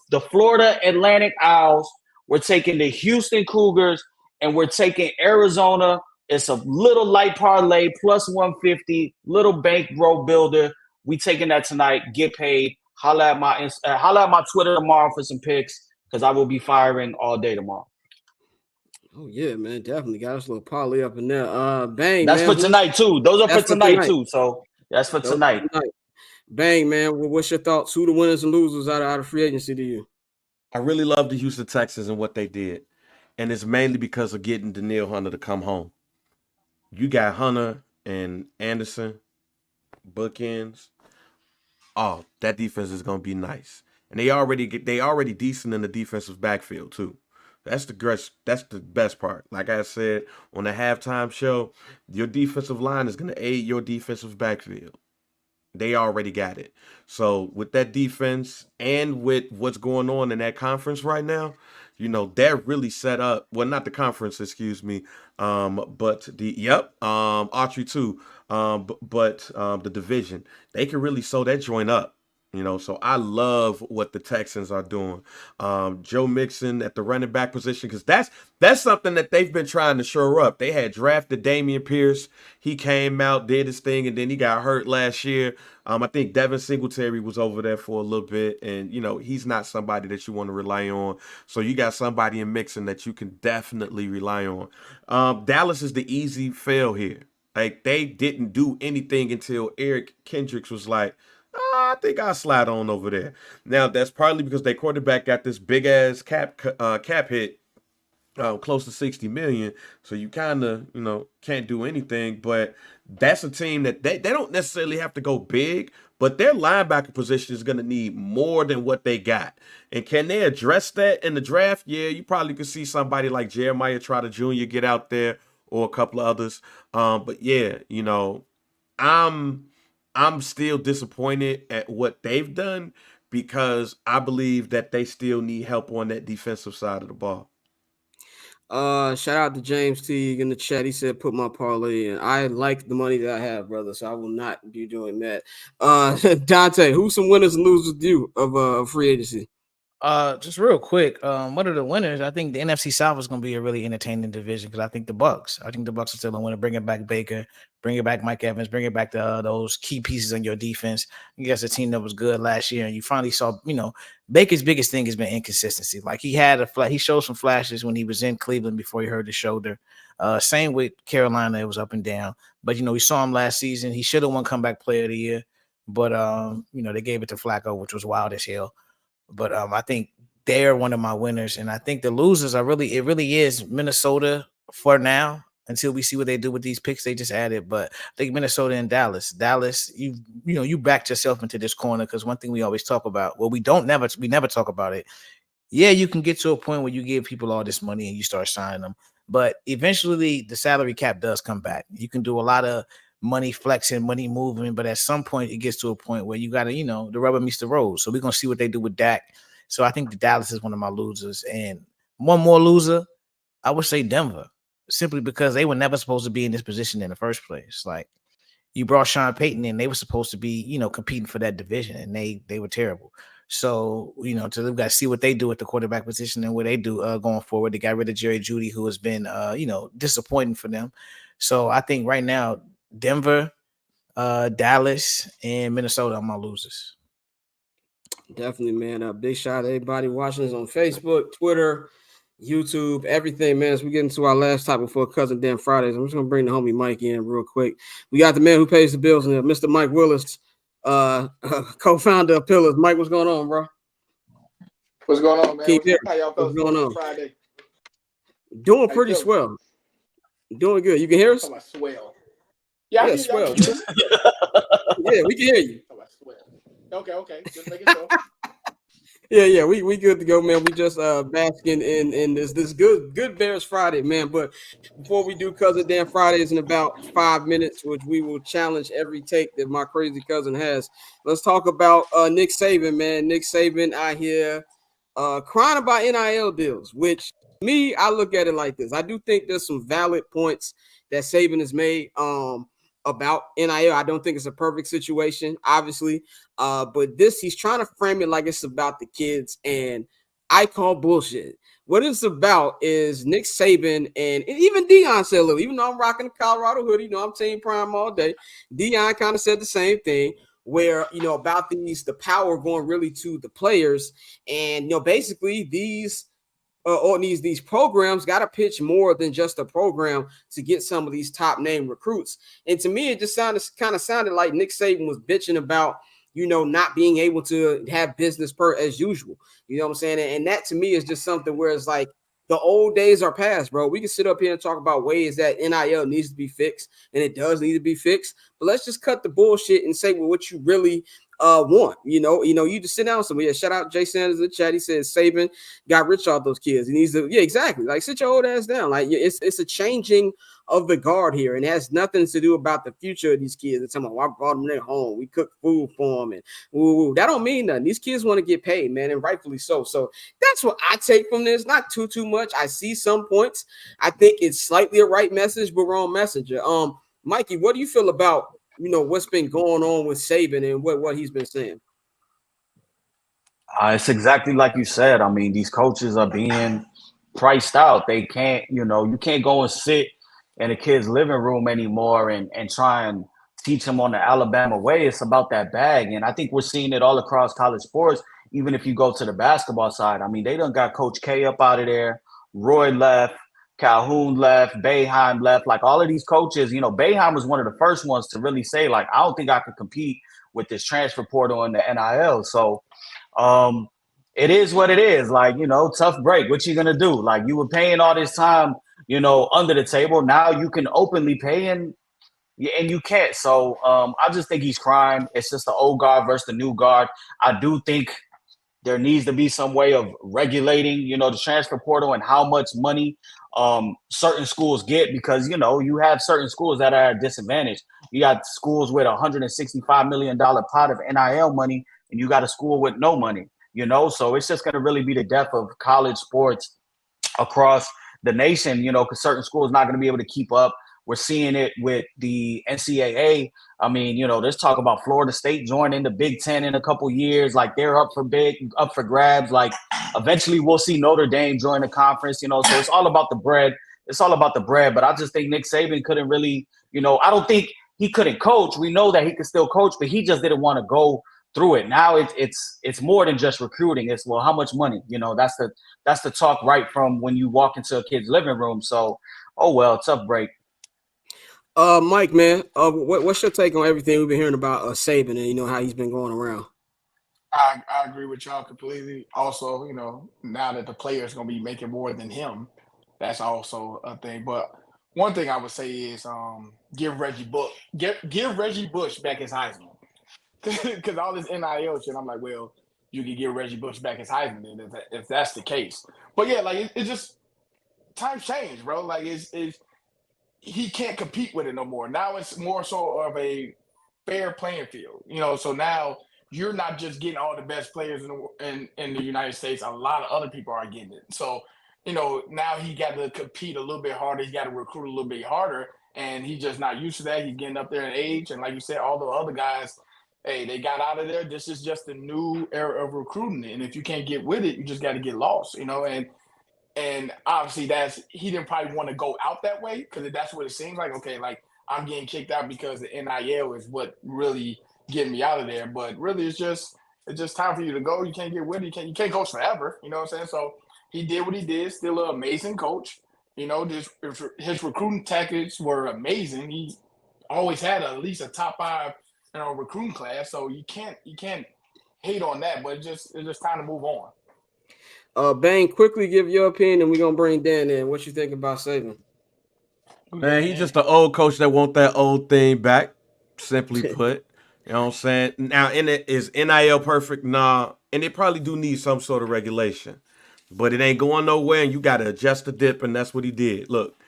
the Florida Atlantic Owls. We're taking the Houston Cougars, and we're taking Arizona. It's a little light parlay, plus 150, little bankroll builder. We taking that tonight. Get paid. Holla at my Twitter tomorrow for some picks, because I will be firing all day tomorrow.
Oh yeah, man, definitely got us a little parlay up in there. Bang.
That's
man.
For tonight too. Those are for tonight too. So that's for tonight.
Bang, man. Well, what's your thoughts? Who the winners and losers out of free agency to you?
I really love the Houston Texans and what they did, and it's mainly because of getting Daniil Hunter to come home. You got Hunter and Anderson, bookends. Oh, that defense is gonna be nice, and they already decent in the defensive backfield too. That's the best part. Like I said on the halftime show, your defensive line is going to aid your defensive backfield. They already got it. So with that defense and with what's going on in that conference right now, they're really set up. Well, not the conference, excuse me, but archery too. But the division, they can really sew that joint up. So I love what the Texans are doing. Joe Mixon at the running back position, because that's something that they've been trying to shore up. They had drafted Dameon Pierce. He came out, did his thing, and then he got hurt last year. I think Devin Singletary was over there for a little bit, and he's not somebody that you want to rely on. So you got somebody in Mixon that you can definitely rely on. Dallas is the easy fail here. Like, they didn't do anything until Eric Kendricks was like, I think I'll slide on over there. Now, that's partly because their quarterback got this big-ass cap hit close to 60 million. So you kind of, can't do anything. But that's a team that they don't necessarily have to go big, but their linebacker position is going to need more than what they got. And can they address that in the draft? Yeah, you probably could see somebody like Jeremiah Trotter Jr. get out there or a couple of others. But yeah, I'm I'm still disappointed at what they've done because I believe that they still need help on that defensive side of the ball.
Shout out to James Teague in the chat. He said, "Put my parlay in." I like the money that I have, brother, so I will not be doing that. Dante, who's some winners and losers with you of free agency?
Just real quick, one of the winners, I think the NFC South is going to be a really entertaining division because I think the Bucks are still going to bring it back Baker, bring it back Mike Evans, bring it back those key pieces on your defense. You guys, a team that was good last year, and you finally saw, Baker's biggest thing has been inconsistency. Like he showed some flashes when he was in Cleveland before he hurt his shoulder. Same with Carolina, it was up and down. But we saw him last season. He should have won comeback player of the year, but they gave it to Flacco, which was wild as hell. But I think they're one of my winners, and I think the losers it really is Minnesota for now until we see what they do with these picks they just added. But I think Minnesota and Dallas, you backed yourself into this corner because one thing we always talk about, well, we never talk about it. Yeah, you can get to a point where you give people all this money and you start signing them, but eventually the salary cap does come back. You can do a lot of money flexing, money moving, but at some point it gets to a point where you gotta, the rubber meets the road. So we're gonna see what they do with Dak. So I think the Dallas is one of my losers, and one more loser, I would say Denver, simply because they were never supposed to be in this position in the first place. Like you brought Sean Payton in, they were supposed to be, competing for that division, and they were terrible. So, so we've got to see what they do at the quarterback position and what they do going forward. They got rid of Jerry Jeudy, who has been, disappointing for them. So I think right now, Denver, Dallas, and Minnesota are my losers.
Definitely, man. A big shout out to everybody watching us on Facebook, Twitter, YouTube, everything, man. As we get into our last topic before Cousin Dan Fridays, I'm just gonna bring the homie Mike in real quick. We got the man who pays the bills, and Mr. Mike Willis, co-founder of Pillars. Mike, what's going on, bro?
What's going on, man? How y'all
what's going on?
Friday?
Doing pretty swell. Doing good. You can hear us?
Swell.
Yeah, swell. Yeah, we can hear you.
Okay. Just making sure.
Yeah, we good to go, man. We just basking in this good Bears Friday, man. But before we do Cousin Dan Fridays in about 5 minutes, which we will challenge every take that my crazy cousin has, let's talk about Nick Saban, man. Nick Saban out here crying about NIL deals, which I look at it like this. I do think there's some valid points that Saban has made about NIL. I don't think it's a perfect situation, obviously. But he's trying to frame it like it's about the kids, and I call bullshit. What it's about is Nick Saban and even Deion said a little, even though I'm rocking the Colorado hoodie, I'm Team Prime all day. Deion kind of said the same thing where, about the power going really to the players. And, basically these programs got to pitch more than just a program to get some of these top name recruits. And to me, it just sounded like Nick Saban was bitching about, not being able to have business as usual. You know what I'm saying? And that to me is just something where it's like the old days are past, bro. We can sit up here and talk about ways that NIL needs to be fixed, and it does need to be fixed. But let's just cut the bullshit and say what you really want. You just sit down somewhere. Yeah, shout out Jay Sanders in the chat. He says Saban got rich off those kids. He needs to, yeah, exactly. Like sit your old ass down. Like it's a changing of the guard here, and it has nothing to do about the future of these kids. It's talking about, I brought them their home. We cook food for them, and that don't mean nothing. These kids want to get paid, man, and rightfully so. So that's what I take from this. Not too much. I see some points. I think it's slightly a right message, but wrong messenger. Mikey, what do you feel about what's been going on with Saban and what he's been saying?
It's exactly like you said. I mean, these coaches are being priced out. They can't, you can't go and sit in a kid's living room anymore and try and teach them on the Alabama way. It's about that bag. And I think we're seeing it all across college sports, even if you go to the basketball side. I mean, they done got Coach K up out of there. Roy left. Calhoun left, Boeheim left, like all of these coaches, Boeheim was one of the first ones to really say, like, I don't think I could compete with this transfer portal and the NIL. So it is what it is. Like, tough break. What you gonna do? Like, you were paying all this time, under the table. Now you can openly pay and you can't. So I just think he's crying. It's just the old guard versus the new guard. I do think there needs to be some way of regulating, the transfer portal and how much money certain schools get, because, you have certain schools that are at a disadvantage. You got schools with $165 million pot of NIL money, and you got a school with no money, So it's just going to really be the death of college sports across the nation, because certain schools not going to be able to keep up. We're seeing it with the NCAA. I mean, there's talk about Florida State joining the Big Ten in a couple years. Like, they're up for grabs. Like, eventually we'll see Notre Dame join the conference, So it's all about the bread. It's all about the bread. But I just think Nick Saban couldn't really, I don't think he couldn't coach. We know that he could still coach, but he just didn't want to go through it. Now it's more than just recruiting. It's, well, how much money? That's the talk right from when you walk into a kid's living room. So, oh well, tough break.
Mike, man, what's your take on everything we've been hearing about Saban and how he's been going around?
I agree with y'all completely. Also, now that the players gonna be making more than him, that's also a thing. But one thing I would say is give Reggie Bush back his Heisman. Because all this NIL shit, I'm like, well, you can give Reggie Bush back his Heisman then if that's the case. But yeah, like it's just times change, bro. Like it's he can't compete with it no more. Now it's more so of a fair playing field, So now you're not just getting all the best players in the United States. A lot of other people are getting it. So, now he got to compete a little bit harder. He got to recruit a little bit harder, and he's just not used to that. He's getting up there in age, and like you said, all the other guys, hey, they got out of there. This is just a new era of recruiting, and if you can't get with it, you just got to get lost, And obviously he didn't probably want to go out that way, because that's what it seems like. Okay, like I'm getting kicked out because the NIL is what really getting me out of there. But really it's just time for you to go. You can't get with it. You can't coach forever. You know what I'm saying? So he did what he did, still an amazing coach. His recruiting tactics were amazing. He always had at least a top 5 recruiting class. So you can't hate on that, but it's just time to move on.
Bang, quickly give your opinion, and we're gonna bring Dan in. What you think about Saban?
Man, he's just an old coach that want that old thing back. Simply put, you know what I'm saying. Now, is NIL perfect? Nah, and it probably do need some sort of regulation, but it ain't going nowhere. And you got to adjust the dip, and that's what he did. Look,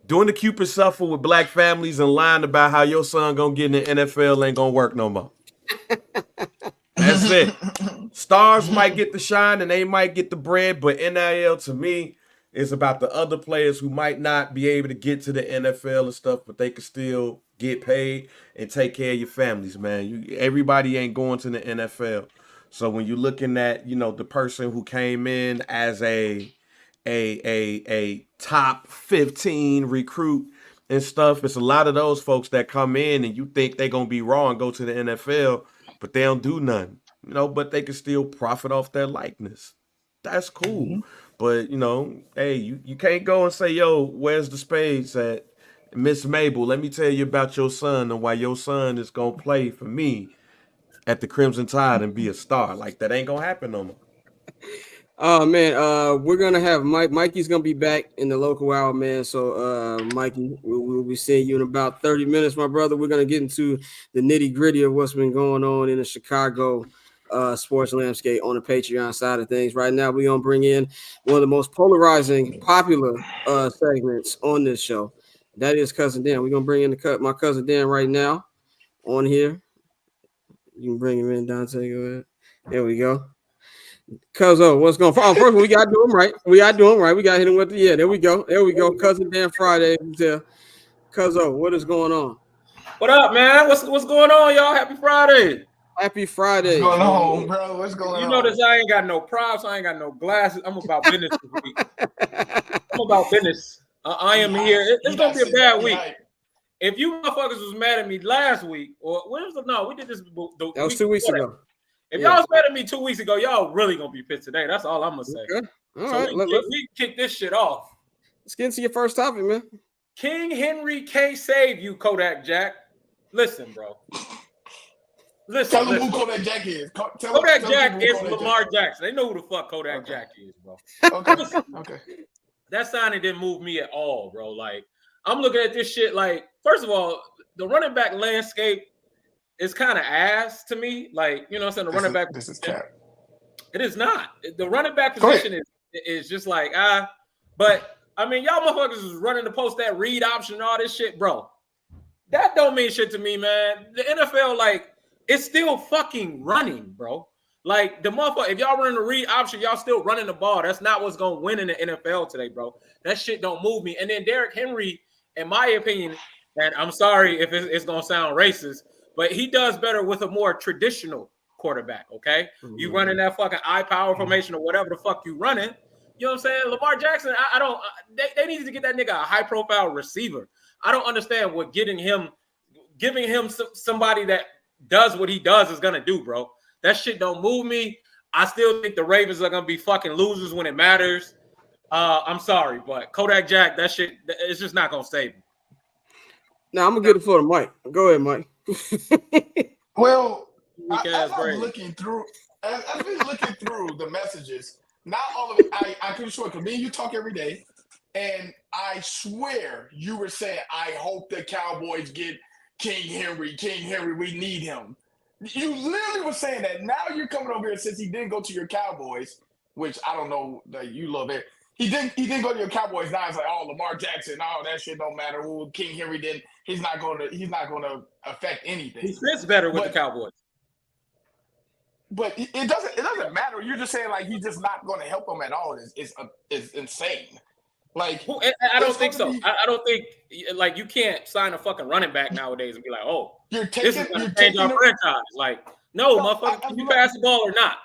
doing the Cupid shuffle with black families and lying about how your son gonna get in the NFL ain't gonna work no more. That's it. Stars might get the shine and they might get the bread, but NIL to me is about the other players who might not be able to get to the NFL and stuff, but they can still get paid and take care of your families, man. Everybody ain't going to the NFL. So when you're looking at, the person who came in as a top 15 recruit and stuff, it's a lot of those folks that come in and you think they're going to be raw and go to the NFL, but they don't do nothing. But they can still profit off their likeness. That's cool. Mm-hmm. But, hey, you can't go and say, yo, where's the spades at? Miss Mabel, let me tell you about your son and why your son is going to play for me at the Crimson Tide and be a star. Like, that ain't going to happen no more.
Oh, man, we're going to have Mikey's going to be back in the local hour, man. So, Mikey, we'll be seeing you in about 30 minutes, my brother. We're going to get into the nitty-gritty of what's been going on in the Chicago sports landscape on the Patreon side of things. Right now, we're going to bring in one of the most polarizing, popular segments on this show. That is Cousin Dan. We're going to bring in my Cousin Dan right now on here. You can bring him in, Dante. Go ahead. There we go. Cuzzo, what's going on? First, we got to do him right. We got to hit him with there we go. Cousin Dan Friday. Cuzzo, what is going on?
What up, man? What's going on, y'all? Happy Friday.
Happy Friday.
What's going on, bro? What's going on?
You notice I ain't got no props. I ain't got no glasses. I'm about business this week. I'm about business. I am here. It's going to be a bad week. If you motherfuckers was mad at me last week, or we did this.
That was 2 weeks ago.
If y'all was mad at me 2 weeks ago, y'all really going to be pissed today. That's all I'm going to say.
Okay. All
so
right.
We kick this shit off.
Let's get into your first topic, man.
King Henry can't save you, Kodak Jack. Listen, bro.
Tell them who Kodak Jack is.
Kodak Jack is Lamar Jackson. They know who the fuck Kodak Jack is, bro.
Okay.
That signing didn't move me at all, bro. Like, I'm looking at this shit like, first of all, the running back landscape is kind of ass to me. Like, you know what I'm saying? The running back.
This is cap.
It is not. The running back position is just like, but I mean, y'all motherfuckers is running to post that read option and all this shit, bro. That don't mean shit to me, man. The NFL, like, it's still fucking running, bro. Like, the motherfucker, if y'all running the read option, y'all still running the ball. That's not what's going to win in the NFL today, bro. That shit don't move me. And then Derrick Henry, in my opinion, and I'm sorry if it's going to sound racist, but he does better with a more traditional quarterback, okay? Mm-hmm. You running that fucking eye power formation or whatever the fuck you running. You know what I'm saying? Lamar Jackson, I don't – they need to get that nigga a high-profile receiver. I don't understand what giving him somebody that does what he does is going to do, bro. That shit don't move me. I still think the Ravens are going to be fucking losers when it matters. I'm sorry, but Kodak Jack, that shit, it's just not going to save me.
Now, I'm going to get it for the Mike. Go ahead, Mike.
Well, as I'm looking through the messages, not all of it, I couldn't show it because me and you talk every day, and I swear you were saying, I hope the Cowboys get King Henry, we need him. You literally were saying that. Now you're coming over here since he didn't go to your Cowboys, which I don't know that you love it. He didn't go to your Cowboys. Now it's like, oh, Lamar Jackson, that shit don't matter. Who King Henry did, he's not gonna affect anything.
He fits better with the Cowboys.
But it doesn't matter. You're just saying like he's just not going to help them at all. It's insane. Like
I don't think so. I don't think like you can't sign a fucking running back nowadays and be like, oh, this is going to change our franchise. Like, no, motherfucker, can you pass the ball or not?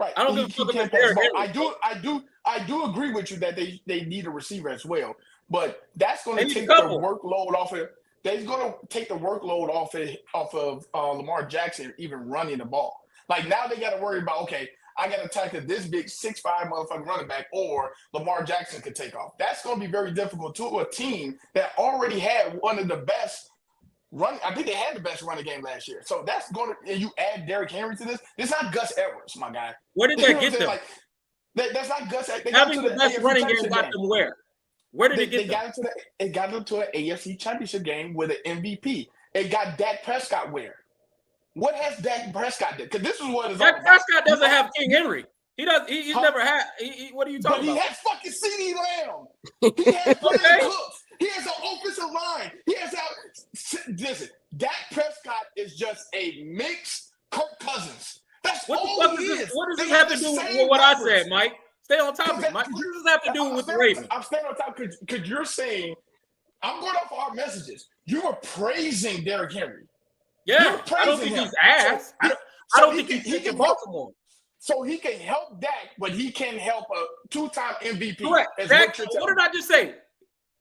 Right.
I don't give a fuck about Derrick Henry.
I do agree with you that they need a receiver as well. But that's going to take the workload off of. They're going to take the workload off of Lamar Jackson even running the ball. Like now they got to worry about, okay, I got to tackle this big 6'5" motherfucking running back, or Lamar Jackson could take off. That's going to be very difficult to a team that already had one of the best run. I think they had the best running game last year. So that's going to, and you add Derrick Henry to this. It's not Gus Edwards, my guy.
Where did that get them?
Like, that's not Gus.
Having the best running game got them where? Where did it get them?
It got them to an AFC Championship game with an MVP. It got Dak Prescott where? What has Dak Prescott done? Because this is what is
Dak Prescott doesn't have King Henry. He does. He's never had. What are you talking about?
He has fucking CeeDee Lamb. He has Brandon Cooks. He has an offensive line. He has listen. Dak Prescott is just a mixed Kirk Cousins. That's all he is.
What does this have to do with what I said, Mike? Stay on topic, Mike. What does this have to do with the Ravens?
I'm staying on top because you're saying I'm going off our messages. You are praising Derrick Henry.
Yeah, I don't think he's ass. I don't think he can Baltimore.
So he can help Dak, but he can help a two-time MVP.
Correct. What did I just say?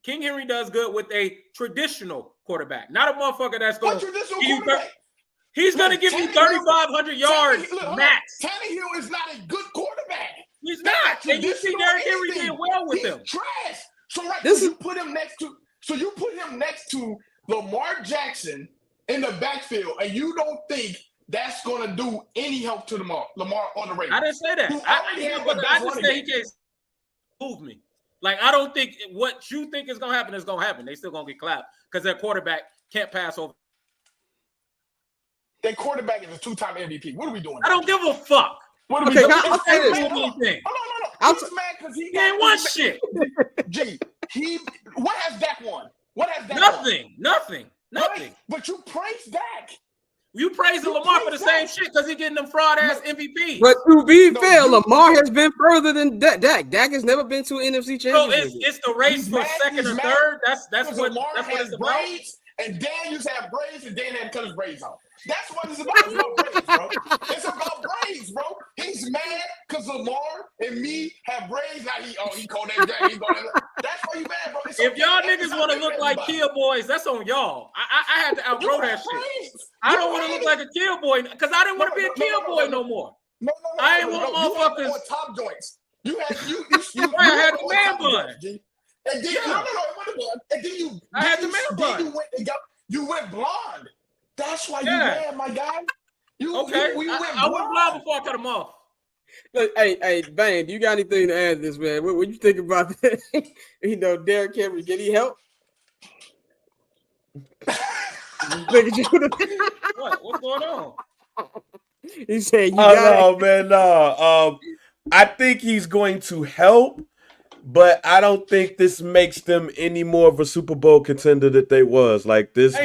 King Henry does good with a traditional quarterback, not a motherfucker that's going to give you. He's going to give you 3,500 yards max.
Tannehill is not a good quarterback.
He's not. And you see Derrick Henry did well with him.
Trash. So you put him next to Lamar Jackson in the backfield, and you don't think that's going to do any help to Lamar on the Ravens?
I didn't say that. I just said he can't move me. Like, I don't think what you think is going to happen is going to happen. They still going to get clapped because their quarterback can't pass over.
Their quarterback is a two-time MVP. What are we doing?
I don't give a fuck.
What are we doing?
I'll say this.
No. He's mad because he
ain't won shit.
What has Dak won? What has Dak
Nothing.
Nothing. But you praise Dak.
You praising Lamar for the same shit because he getting them fraud ass MVP.
But to be fair, Lamar has been further than Dak. Dak has never been to an NFC championship.
So it's the race for second or third. That's what it's about.
And Dan used to have braids, and Dan had to cut his braids off. That's what it's about. It's about braids, bro. It's about braids, bro. He's mad because Lamar and me have braids. Now he called that Jack. That's why you mad, bro.
If y'all niggas want to look like Kill Boys, that's on y'all. I had to outgrow that shit. I don't want to look like a Kill Boy because I didn't want to be a Kill Boy no more.
No.
I ain't want motherfuckers.
You top joints. You had
I had the man bun.
And then, no, it wasn't bun. And then
I had the man bun.
You went blonde. That's why you
Yeah.
mad, my guy.
Okay.
We went
I was blind before I cut him off.
Look, hey, Bang, do you got anything to add to this, man? What you think about that? Derrick Henry, can he help?
What's going on?
He said, "You
got it." Man, no. I think he's going to help, but I don't think this makes them any more of a Super Bowl contender that they was. Like this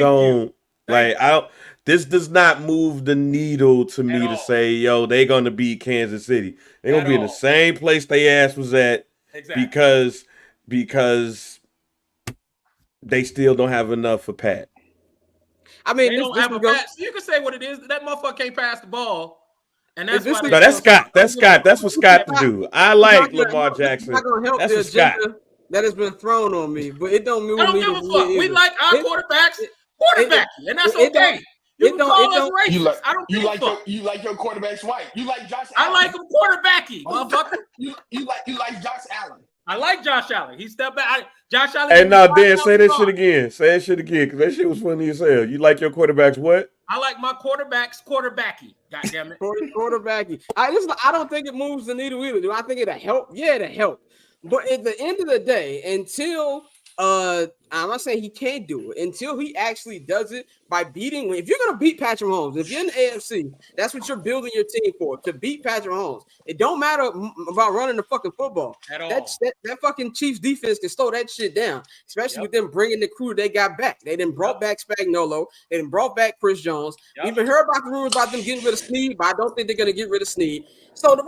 This does not move the needle to me to say, yo, they're gonna beat Kansas City. They're gonna be in the same place they ass was at because they still don't have enough for Pat.
I mean,
they don't have a pass. You can say what it is. That motherfucker can't pass the ball, and that's why.
No, that's Scott. That's Scott. That's what Scott to do. I like Lamar Jackson.
It's not gonna help
that's
the
what Scott.
that has been thrown on me, but it don't move
I don't
me.
give a fuck. We like our quarterbacks, and that's okay. You can call us racist. I don't give a fuck.
You like your quarterbacks white. You like Josh Allen.
I like him quarterbacky, motherfucker.
You like Josh Allen.
I like Josh Allen. He stepped back. Josh Allen.
Hey, now, Dan, say that shit again. Say that shit again, because that shit was funny as hell. You like your quarterbacks what?
I like my quarterbacks quarterbacky. God damn it.
Quarterbacky. I don't think it moves the needle either. Do I think it'll help? Yeah, it'll help. But at the end of the day, until I'm not saying he can't do it, until he actually does it by beating. If you're gonna beat Patrick Mahomes, if you're in the AFC, that's what you're building your team for, to beat Patrick Mahomes. It don't matter about running the fucking football
at all.
That fucking Chiefs defense can slow that shit down, especially with them bringing the crew they got back. They done brought back Spagnuolo. They done brought back Chris Jones. We've been heard about the rumors about them getting rid of Snead, but I don't think they're gonna get rid of Snead. So the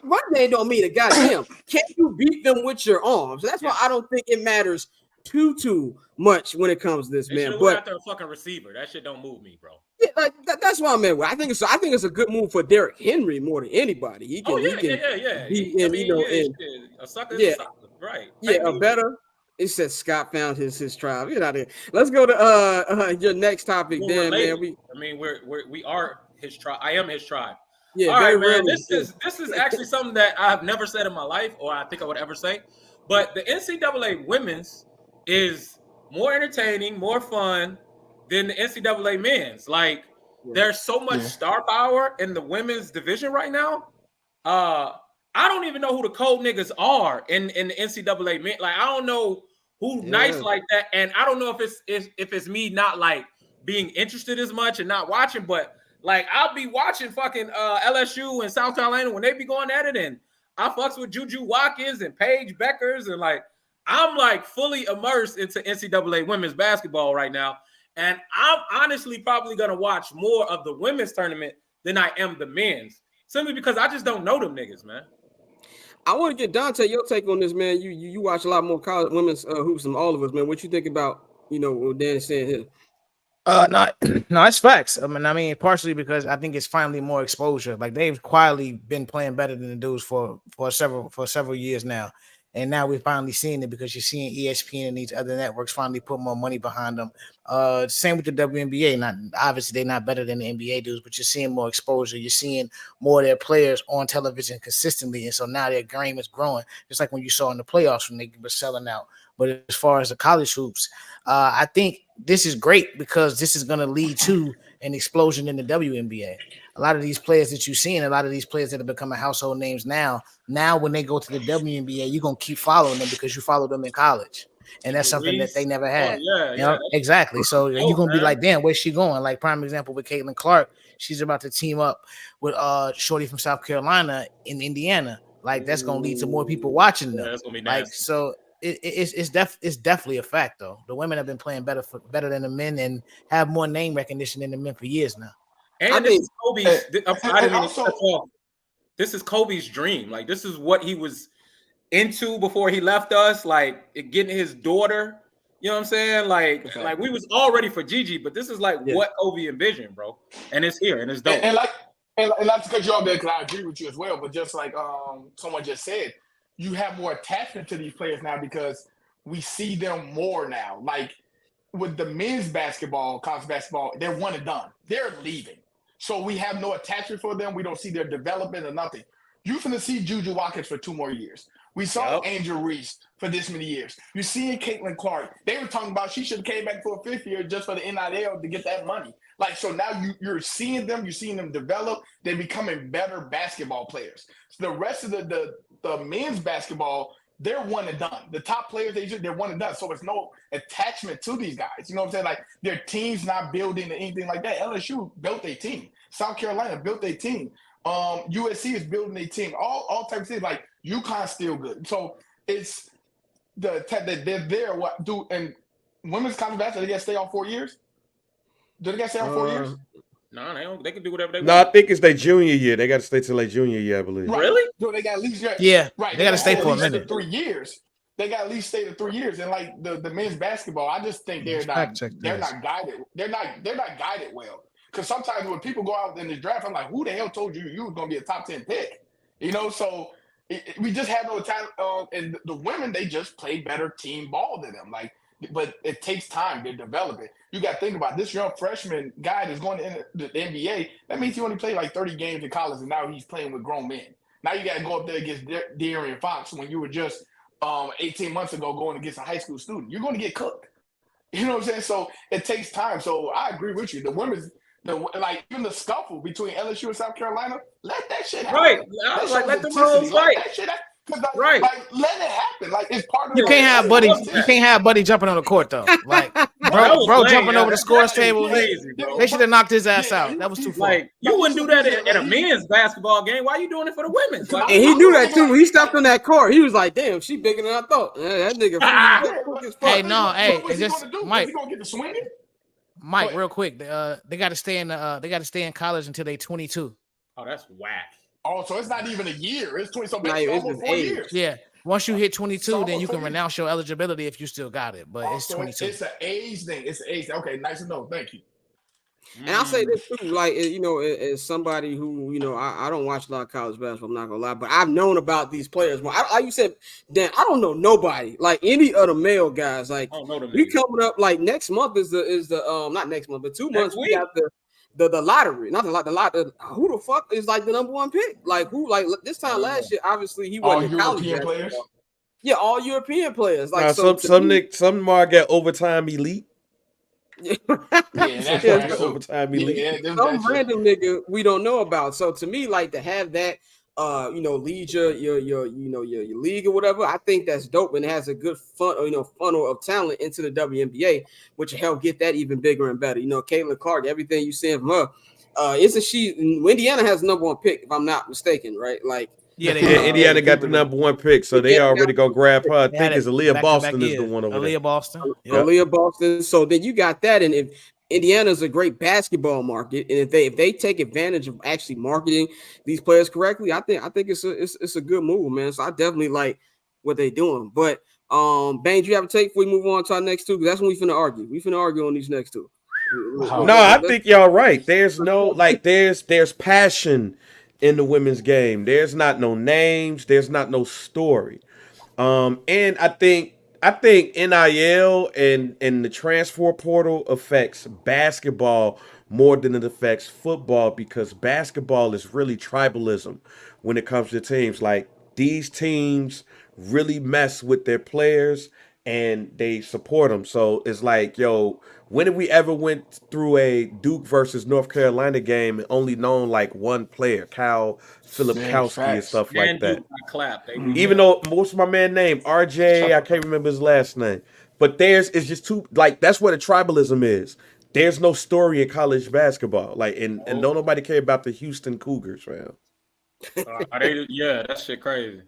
run game don't mean a goddamn. Can you beat them with your arms? That's why I don't think it matters too much when it comes to this, man.
But after a fucking receiver, that shit don't move me, bro.
Yeah, like that's what I meant. I think it's a good move for Derrick Henry more than anybody. He can,
a sucker is a sucker. Right.
Better. It said Scott found his tribe. Get out of here. Let's go to your next topic, Dan, man.
We are his tribe. I am his tribe.
Yeah,
all right, man. This is actually something that I've never said in my life, or I think I would ever say. But the NCAA women's is more entertaining, more fun than the NCAA men's. Like, there's so much star power in the women's division right now. I don't even know who the cold niggas are in the NCAA men. Like, I don't know who nice like that, and I don't know if it's me not like being interested as much and not watching, but like I'll be watching fucking LSU and South Carolina when they be going at it, and I fucks with Juju Watkins and Paige Beckers, and like I'm like fully immersed into NCAA women's basketball right now. And I'm honestly probably going to watch more of the women's tournament than I am the men's, simply because I just don't know them niggas, man.
I want to get Dante your take on this, man. You watch a lot more college women's hoops than all of us, man. What you think about, what Dan is saying here?
No, it's facts. I mean, partially because I think it's finally more exposure. Like they've quietly been playing better than the dudes for several years now. And now we're finally seeing it because you're seeing ESPN and these other networks finally put more money behind them. Same with the WNBA. Not obviously they're not better than the NBA dudes, but you're seeing more exposure. You're seeing more of their players on television consistently, and so now their game is growing. Just like when you saw in the playoffs when they were selling out. But as far as the college hoops, I think this is great because this is going to lead to an explosion in the WNBA. A lot of these players that you're seeing, a lot of these players that have become household names now when they go to the WNBA, you're going to keep following them because you follow them in college. And that's something that they never had. Exactly. So you're going to be like, damn, where's she going? Like prime example with Caitlin Clark. She's about to team up with Shorty from South Carolina in Indiana. Like that's going to lead to more people watching them.
That's going to be nice.
Like, so it's definitely a fact, though. The women have been playing better than the men and have more name recognition than the men for years now.
And this is Kobe's. This is Kobe's dream. Like this is what he was into before he left us. Like getting his daughter. You know what I'm saying? Like we was all ready for Gigi, but this is like what Kobe envisioned, bro. And it's here and it's dope.
And not to cut you off there, because I agree with you as well. But just like someone just said, you have more attachment to these players now because we see them more now. Like with the men's basketball, college basketball, they're one and done. They're leaving. So we have no attachment for them. We don't see their development or nothing. You're going to see Juju Watkins for 2 more years. We saw Angel Reese for this many years. You're seeing Caitlin Clark. They were talking about she should have came back for a 5th year just for the NIL to get that money. Like, so now you're seeing them develop. They're becoming better basketball players. So the rest of the men's basketball, they're one and done. The top players, they're one and done. So it's no attachment to these guys. You know what I'm saying? Like, their team's not building anything like that. LSU built a team. South Carolina built a team. USC is building a team. All types of things. Like, UConn's still good. So it's they're there. What do and women's college basketball? They got to stay on 4 years. Do they got to stay on 4 years?
No, they don't. They can do whatever they want.
No, I think it's their junior year. They got to stay till their junior year, I believe.
Right.
Really?
So they got at least
right. They got to stay for a minute.
3 years. They got at least stay to 3 years. And like the men's basketball, I just think they're not guided. They're not guided well. Because sometimes when people go out in the draft, I'm like, who the hell told you were going to be a top 10 pick? You know, so we just have no talent. And the women, they just play better team ball than them. Like, but it takes time to develop it. You got to think about this young freshman guy that's going to the NBA. That means he only played like 30 games in college, and now he's playing with grown men. Now you got to go up there against De'Aaron Fox when you were just 18 months ago going against a high school student. You're going to get cooked. You know what I'm saying? So it takes time. So I agree with you. The women's, even the scuffle between LSU and South Carolina, let that shit happen.
Right. I was like, let them hoes fight.
Right. Like, let it happen. Like, it's part of
You can't have Buddy. You can't have Buddy jumping on the court though. Like, bro jumping over the scores table.
Crazy,
they should have knocked his ass out. That was too far.
Like, you wouldn't do that at a men's basketball game. Why are you doing it for the women? Like,
And he knew that too. When he stepped on that court, he was like, "Damn, she bigger than I thought." That nigga.
Hey, no, hey,
What's
it's
he
just
gonna do?
Mike.
Is he gonna get the swinging?
Mike, real quick. They got to stay in. They got to stay in college until they 22.
Oh, that's whack.
Oh, so it's not even a year. It's 20. So
Nah,
basically
it's
almost
an
4
age.
years.
Yeah. Once you hit 22,
So
then you can
almost
renounce your eligibility if you still got it. But it's
So
22.
It's an age thing. It's an age thing. Okay, nice to know. Thank you.
And I'll say this too, like, you know, as somebody who, you know, I don't watch a lot of college basketball, I'm not gonna lie, but I've known about these players. Well, like you said, Dan, I don't know nobody, like any other male guys. Like, we coming up, like next month is the not next month, but 2 months we got the lottery, not the lottery. Who the fuck is like the number one pick? Like who? Like this time last year, obviously he wasn't in college.
European players.
Yeah, all European players. Like
some more get overtime elite.
That's
overtime elite.
Some random nigga we don't know about. So to me, like to have that, you know, lead your league or whatever, I think that's dope, and it has a good funnel of talent into the WNBA, which will help get that even bigger and better. You know, Caitlin Clark, everything you see from her, isn't she? Indiana has the number one pick, if I'm not mistaken, right? Like.
Yeah, Indiana got the number one pick, so they already go grab her. I think it's Aaliyah Boston is the one over there.
Aaliyah Boston.
Aaliyah Boston. So then you got that, and if Indiana's a great basketball market, and if they take advantage of actually marketing these players correctly, I think it's a good move, man. So I definitely like what they're doing. But Bang, do you have a take before we move on to our next two? Because that's when we finna argue. We finna argue on these next two.
No, I think y'all right. There's no there's passion in the women's game. There's not no names, there's not no story. And I think NIL and the transfer portal affects basketball more than it affects football, because basketball is really tribalism when it comes to teams. Like, these teams really mess with their players and they support them. So it's like, yo, when have we ever went through a Duke versus North Carolina game and only known like one player, Kyle Filipkowski and stuff like that? Even though what's my man name? RJ, I can't remember his last name. But it's just too, like, that's what a tribalism is. There's no story in college basketball. Like, and don't nobody care about the Houston Cougars, man.
Yeah, that shit crazy.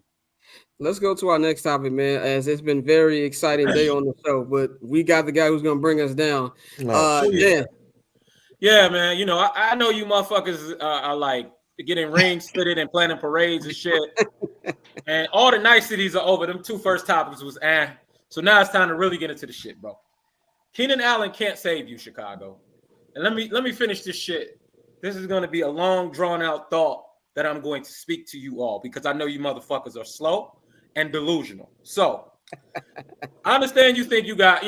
Let's go to our next topic, man, as it's been very exciting day on the show, but we got the guy who's going to bring us down.
Yeah, man. You know, I know you motherfuckers are like getting rings fitted and planning parades and shit. And all the niceties are over. Them two first topics was So now it's time to really get into the shit, bro. Keenan Allen can't save you, Chicago. And let me finish this shit. This is going to be a long, drawn-out thought that I'm going to speak to you all, because I know you motherfuckers are slow and delusional. So I understand you think you got,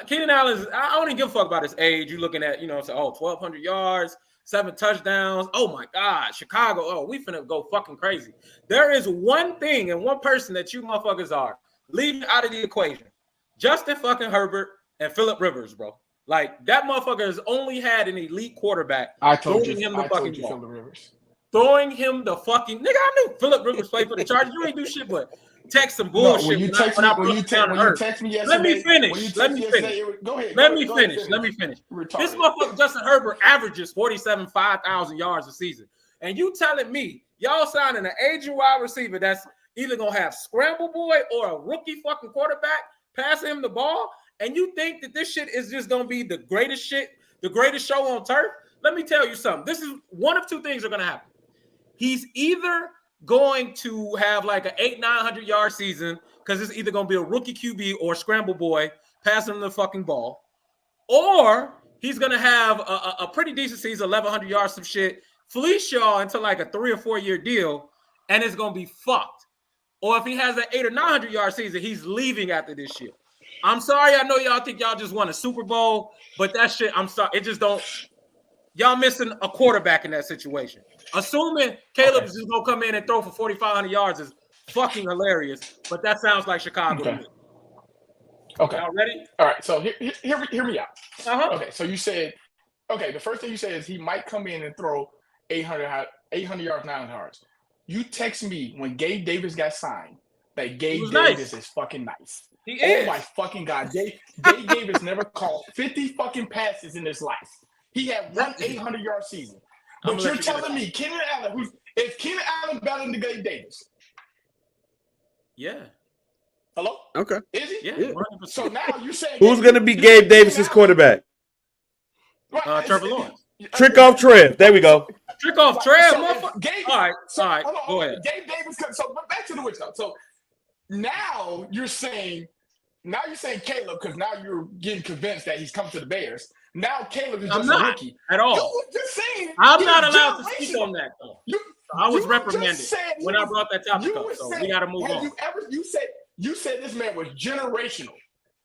Keenan Allen, I don't even give a fuck about his age. You're looking at, 1,200 yards, 7 touchdowns. Oh my God, Chicago. Oh, we finna go fucking crazy. There is one thing and one person that you motherfuckers are leaving out of the equation. Justin fucking Herbert and Phillip Rivers, bro. Like that motherfucker has only had an elite quarterback.
I told
throwing
you.
him the
I
fucking
told you,
ball.
Phillip Rivers.
Throwing him the fucking nigga. I knew Phillip Rivers played for the Chargers. You ain't do shit but text some bullshit.
When you text me yesterday,
let me finish. Let me finish.
Go ahead.
Let me finish. This motherfucker Justin Herbert averages 5,000 yards a season, and you telling me y'all signing an aging wide receiver that's either gonna have scramble boy or a rookie fucking quarterback passing him the ball, and you think that this shit is just gonna be the greatest shit, the greatest show on turf? Let me tell you something. This is one of two things are gonna happen. He's either going to have like an 800-900 yard season because it's either going to be a rookie QB or scramble boy passing him the fucking ball, or he's going to have a pretty decent season, 1,100 yards, some shit, fleece y'all into like a 3 or 4 year deal, and it's going to be fucked. Or if he has an 800 or 900 yard season, he's leaving after this shit. I'm sorry. I know y'all think y'all just won a Super Bowl, but that shit, I'm sorry. It just don't. Y'all missing a quarterback in that situation. Assuming Caleb is just gonna come in and throw for 4,500 yards is fucking hilarious, but that sounds like Chicago.
Okay. Okay.
Y'all ready?
All right. So hear me out.
Uh-huh.
Okay. So you said, the first thing you said is he might come in and throw 800 yards, 900 yards. You text me when Gabe Davis got signed that Gabe Davis is fucking nice.
He is.
Oh my fucking God. Gabe Davis never caught 50 fucking passes in his life. He had one 800-yard season. But you're telling me Keenan Allen, is Keenan Allen better than Gabe Davis?
Yeah.
Hello?
Okay.
Is he?
Yeah.
So now you're saying
Who's going to be Gabe Davis's quarterback?
Trevor Lawrence.
Trick off Trev. There we go.
Trick off Trev,
motherfucker.
All right. Go ahead.
Gabe Davis. So back to the witch hunt. So now you're saying Caleb, because now you're getting convinced that he's come to the Bears. Now Caleb is just a rookie
at all.
You were just saying
I'm not allowed to speak on that though. I was reprimanded when I brought that topic up. So we got to move on.
You said this man was generational.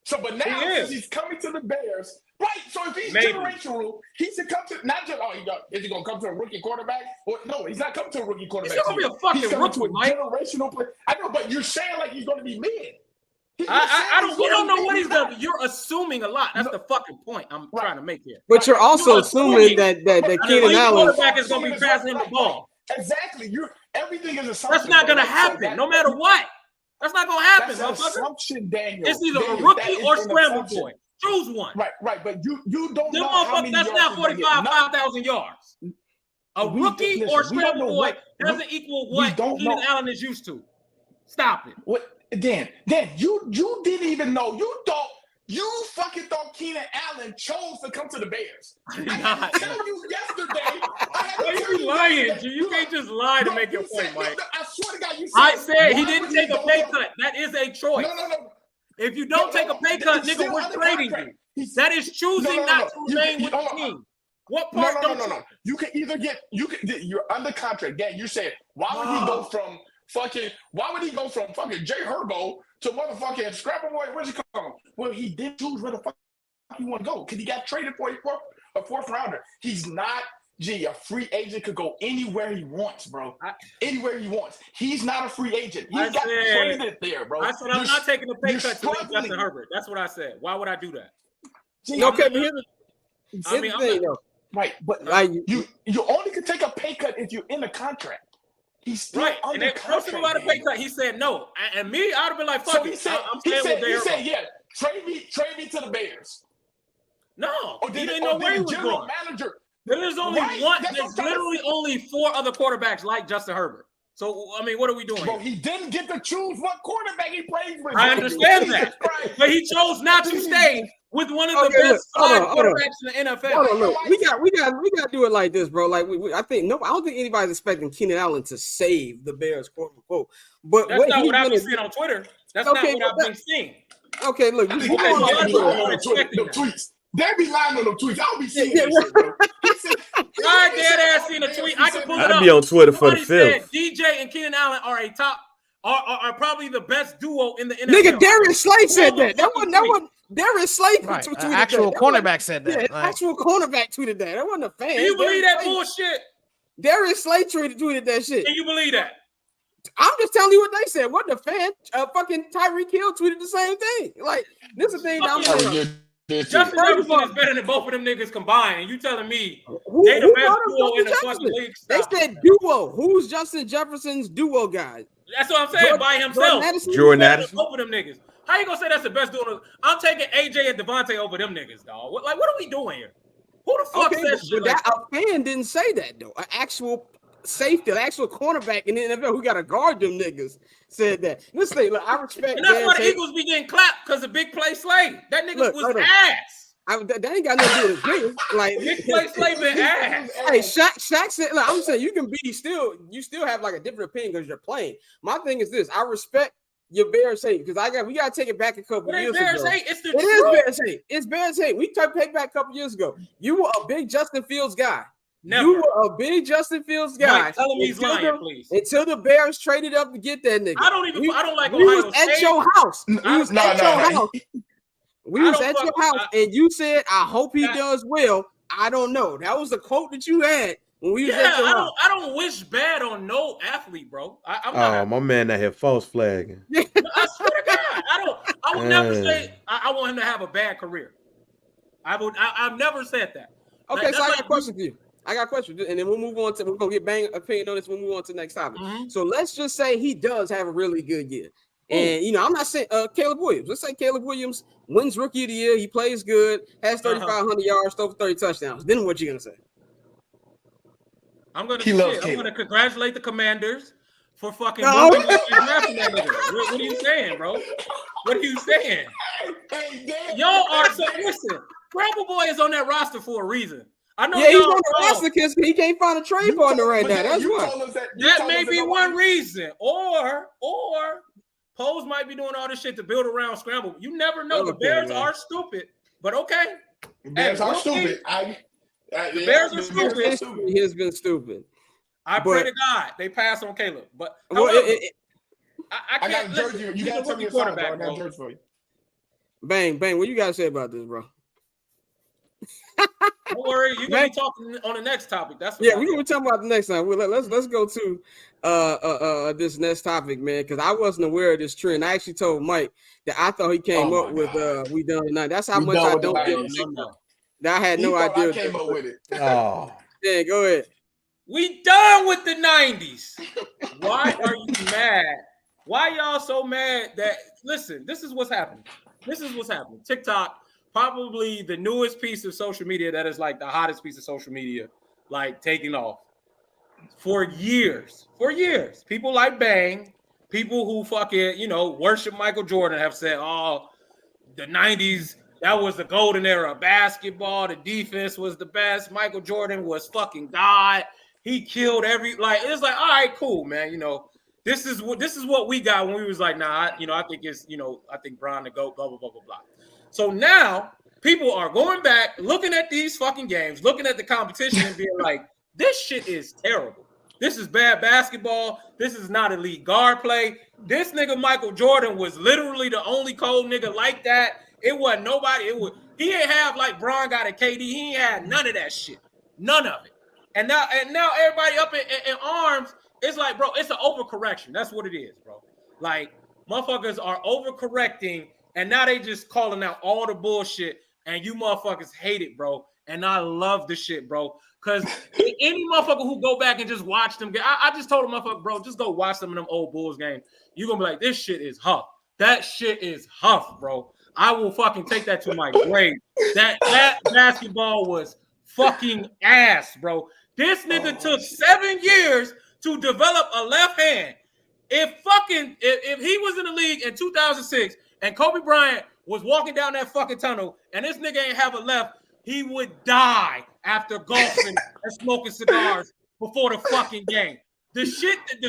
So, but now since he's coming to the Bears, right? So if he's generational, he should come to not just is he gonna come to a rookie quarterback? Or no, he's not coming to a rookie quarterback.
He's gonna be a fucking rookie, Mike.
Generational player. I know, but you're saying like he's gonna be mid.
We don't know what he's gonna be. You're assuming a lot. That's the fucking point I'm trying to make here.
But you're also assuming that Keenan Allen
quarterback is gonna be passing him the ball.
Exactly. Everything is assumption.
That's not gonna happen, no matter what. That's not gonna happen,
that's
motherfucker.
Assumption, Daniel.
It's either a rookie or scramble boy. Choose one.
Right. But you don't know how many
that's not 5,000 yards. A rookie or scramble boy doesn't equal what Keenan Allen is used to. Stop it.
What? Dan, you didn't even know. You fucking thought Keenan Allen chose to come to the Bears. I had to tell you yesterday.
You lying, G. You can't just lie to make your point, Mike.
I swear to God, you said.
I said he didn't take a pay cut. That is a choice.
No.
If you don't take a pay cut, nigga, we're trading you. That is choosing not to remain with the team. What part don't you?
You can either you're under contract. Dan, you said, why would he go from fucking Jay Herbo to motherfucking Scrapper Boy? Where's he coming? Well, he didn't choose where the fuck he want to go because he got traded for a fourth rounder. He's not, a free agent could go anywhere he wants, bro. Anywhere he wants. He's not a free agent. He got traded there, bro.
I said I'm not taking a pay cut to leave Justin Herbert. That's what I said. Why would I do that?
Okay, but here's the thing, though.
Right, but you only can take a pay cut if you're in a contract. He's still under
and
contract.
They about a pay cut. He said no, and me, I'd have been like, "Fuck it." I'm staying with
He said, "Yeah, trade me to the Bears."
No, he didn't know where he was going.
Manager.
There's only one. There's literally only 4 other quarterbacks like Justin Herbert. So I mean, what are we doing?
Bro, he didn't get to choose what quarterback he plays with.
I understand that, but he chose not to stay with one of the best 5 quarterbacks in the NFL.
Look, we got to do it like this, bro. Like I don't think anybody's expecting Keenan Allen to save the Bears, quote unquote. But
that's not what I've been seeing on Twitter. That's not what I've been seeing.
Okay, look, you
tweets. They be lying on them tweets. I'll be seeing that shit, bro.
I dead ass seen a tweet. I can pull it up.
I'd be on Twitter for the film.
DJ and Keenan Allen are probably the best duo in the NFL.
Nigga, Darius Slay said that. That wasn't Darius Slay tweeted that.
Actual cornerback said that.
Actual cornerback tweeted that. That wasn't a fan.
Can you believe that bullshit?
Darius Slay tweeted that shit.
Can you believe that?
I'm just telling you what they said. Wasn't a fan. Fucking Tyreek Hill tweeted the same thing. Like, this is the thing I'm saying.
Justin Jefferson is better than both of them niggas combined, and you telling me they the best duo in the fucking league?
They said duo. Who's Justin Jefferson's duo guy?
That's what I'm saying. By himself,
Jordan Addison.
Both of them niggas. How you gonna say that's the best duo? I'm taking AJ and Devontae over them niggas, dog. What are we doing here? Who the fuck says shit like that?
A fan didn't say that though. An actual safety, an actual cornerback in the NFL who got to guard them niggas said that. Let's say, look, I respect.
And that's why the Eagles be getting clapped because of Big Play Slay. That nigga was ass.
That ain't got nothing to do with his like
Big Play Slay been ass.
Hey, Shaq said, look, I'm saying you can be still have like a different opinion because you're playing. My thing is this: I respect your Bears hate because we gotta take it back a couple years ago.
It's the
truth.
Bears
hate. It's Bears hate. We take back a couple years ago. You were a big Justin Fields guy.
Never.
You were a big Justin Fields guy.
Mike, tell him he's lying, please.
Until the Bears traded up to get that nigga.
I don't like
we
Ohio
was
State.
at your house. We was at your house. We was at your house, and you said, "I hope he does well." I don't know. That was the quote that you had when we was at your house.
I don't wish bad on no athlete, bro. I'm
not. My man that had false flagging.
I swear to God, I would never say I want him to have a bad career. I've never said that.
Okay, so I got a question for you. I got a question, and then we're gonna get bang opinion on this. We'll move on to the next topic.
Mm-hmm.
So let's just say he does have a really good year. And I'm not saying Caleb Williams. Let's say Caleb Williams wins Rookie of the Year. He plays good, has 3,500 yards, throws 30 touchdowns. Then what you gonna say?
I'm gonna congratulate the Commanders for fucking drafting that nigga. What are you saying, bro? What are you saying? Y'all are so listen. Grandpa Boy is on that roster for a reason. I know
he's on the roster because he can't find a trade partner right now. That's why.
That may be one reason. Or Pose might be doing all this shit to build around scramble. You never know. The Bears are stupid, but okay.
The Bears are stupid.
The Bears are stupid.
He has been stupid.
I pray to God they pass on Caleb. But
I can't judge you. You gotta tell me a quarterback, bro. I got judge for you.
Bang. What you gotta say about this, bro?
Don't worry, you're gonna be talking on the next topic. That's
we're gonna be talking about the next time. Let's go to this next topic, man, because I wasn't aware of this trend. I actually told Mike that I thought he came up with we done tonight. That's how much I don't get. I had no idea.
I came up with it.
Oh,
yeah, go ahead.
We done with the 90s. Why are you mad? Why y'all so mad that listen, this is what's happening. TikTok, probably the newest piece of social media that is like the hottest piece of social media, like taking off. For years. People like Bang, people who fucking, worship Michael Jordan have said, oh, the 90s, that was the golden era of basketball. The defense was the best. Michael Jordan was fucking God. He killed it's like, all right, cool, man. This is what we got when we was like, nah, I think it's, I think Bron the GOAT, blah, blah, blah, blah, blah. So now people are going back, looking at these fucking games, looking at the competition and being like, this shit is terrible. This is bad basketball. This is not elite guard play. This nigga Michael Jordan was literally the only cold nigga like that. It wasn't nobody. He ain't have like Bron got a KD. He ain't had none of that shit. None of it. And now everybody up in arms. It's like, bro, it's an overcorrection. That's what it is, bro. Like, motherfuckers are overcorrecting, and now they just calling out all the bullshit, and you motherfuckers hate it, bro. And I love the shit, bro. Because any motherfucker who go back and just watch them, I just told a motherfucker, bro, just go watch some of them old Bulls games. You're going to be like, this shit is huff. That shit is huff, bro. I will fucking take that to my grave. That basketball was fucking ass, bro. This nigga took 7 years to develop a left hand. If he was in the league in 2006 and Kobe Bryant was walking down that fucking tunnel and this nigga ain't have a left, he would die after golfing and smoking cigars before the fucking game. The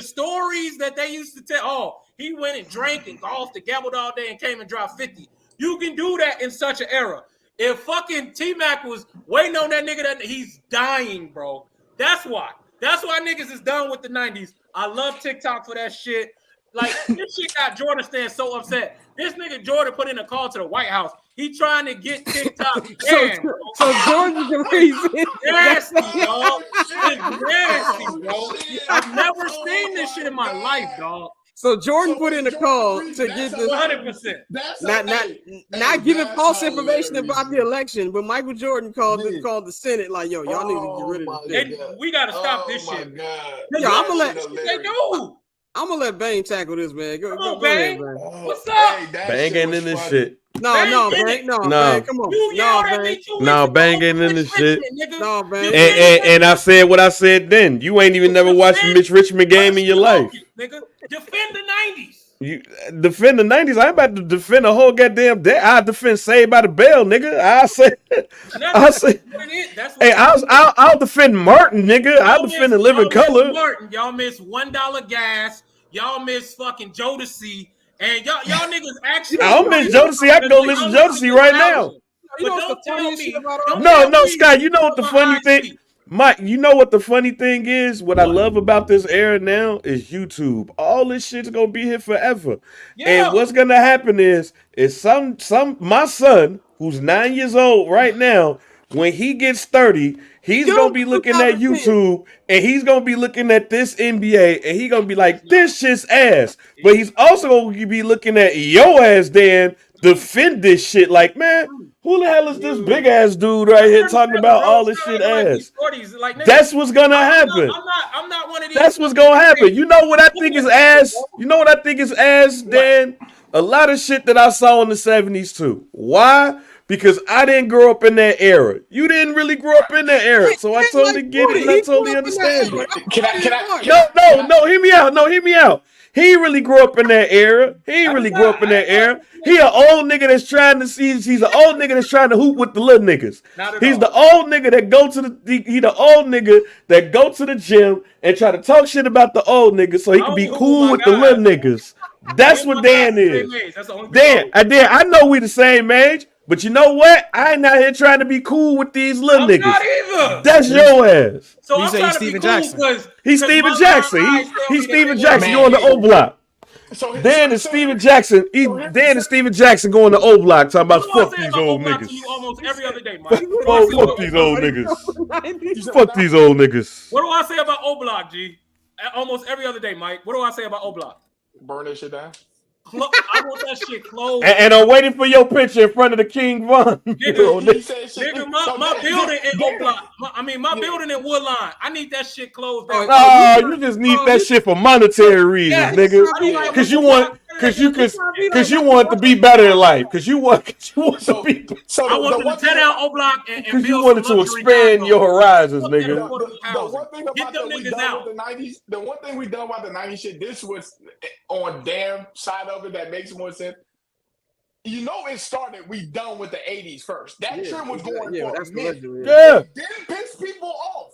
stories that they used to tell, he went and drank and golfed and gambled all day and came and dropped 50. You can do that in such an era. If fucking T-Mac was waiting on that nigga, that he's dying, bro. That's why niggas is done with the 90s. I love TikTok for that shit. Like, this shit got Jordan staying so upset. This nigga Jordan put in a call to the White House. He trying to get TikTok banned.
So Jordan's the reason.
Nasty, dog. It's nasty, bro. I've never seen this shit in my life, dog.
So Jordan put in a call to get this.
100%.
Not giving false information about the election, but Michael Jordan called the Senate like, yo, y'all need to get rid of this.
We gotta stop this shit.
Yo, I'm gonna let Bang tackle this, man. Go ahead, man.
What's up?
Bang ain't in this shit.
No, Bang, come on.
No, Bang ain't in this shit.
No, Bang.
And I said what I said then. You ain't even never watched a Mitch Richmond game in your life.
Nigga, defend the 90s.
You defend the 90s. I'm about to defend the whole goddamn day. I defend Saved by the Bell, nigga. I'll defend Martin, nigga. I'll defend the Living Color.
Martin, y'all miss $1 gas. Y'all miss fucking Jodeci. And y'all niggas actually.
I don't miss Jodeci. I can go listen to Jodeci right now.
You know what's the funny shit about all
No, Scott. You know what the funny thing, Mike? You know what the funny thing is? What I love about this era now is YouTube. All this shit's gonna be here forever. Yeah. And what's gonna happen is my son, who's 9 years old right now, when he gets 30, he's gonna be looking at YouTube and he's gonna be looking at this NBA and he's gonna be like, this shit's ass. But he's also gonna be looking at your ass, Dan, defend this shit. Like, man, who the hell is this big ass dude right here talking about all this shit ass? That's what's gonna happen.
I'm not one of these.
That's what's gonna happen. You know what I think is ass? You know what I think is ass, Dan? A lot of shit that I saw in the 70s too. Why? Because I didn't grow up in that era. You didn't really grow up in that era. So I totally get it and I totally understand it.
Can I?
No, hear me out. No, hear me out. He ain't really grew up in that era. He an old nigga that's trying to see. He's an old nigga that's trying to hoop with the little niggas. He's the old nigga that go to the gym and try to talk shit about the old niggas so he can be cool with the little niggas. That's what Dan is. Dan, I know we the same age. But you know what? I ain't out here trying to be cool with these little niggas.
Not either.
That's your ass.
So I'm trying to be cool because
he's Steven Jackson. He's Steven Jackson going to O Block. Dan is Steven Jackson. Dan is Steven Jackson going to O Block talking about fuck these old niggas.
Almost every other day, Mike.
Fuck these old nggos. Fuck these old niggas.
What do I say about O Block, G? Almost every other day, Mike. What do I say about O Block?
Burn that shit down.
I want that shit closed.
And I'm waiting for your picture in front of the King Von.
Nigga, my building in O Block. My building in Woodline. I need that shit closed down.
No, you just need that shit for monetary reasons, nigga. Because you want to be better in life. Because you want to be.
I want to tear down O Block and build.
You wanted to expand your horizons, nigga.
The one thing about the one thing we done about the 90s shit, this was on damn side of it that makes more sense. You know, it started. We done with the 80s first. That trend was going for a minute.
Yeah.
It didn't piss people off.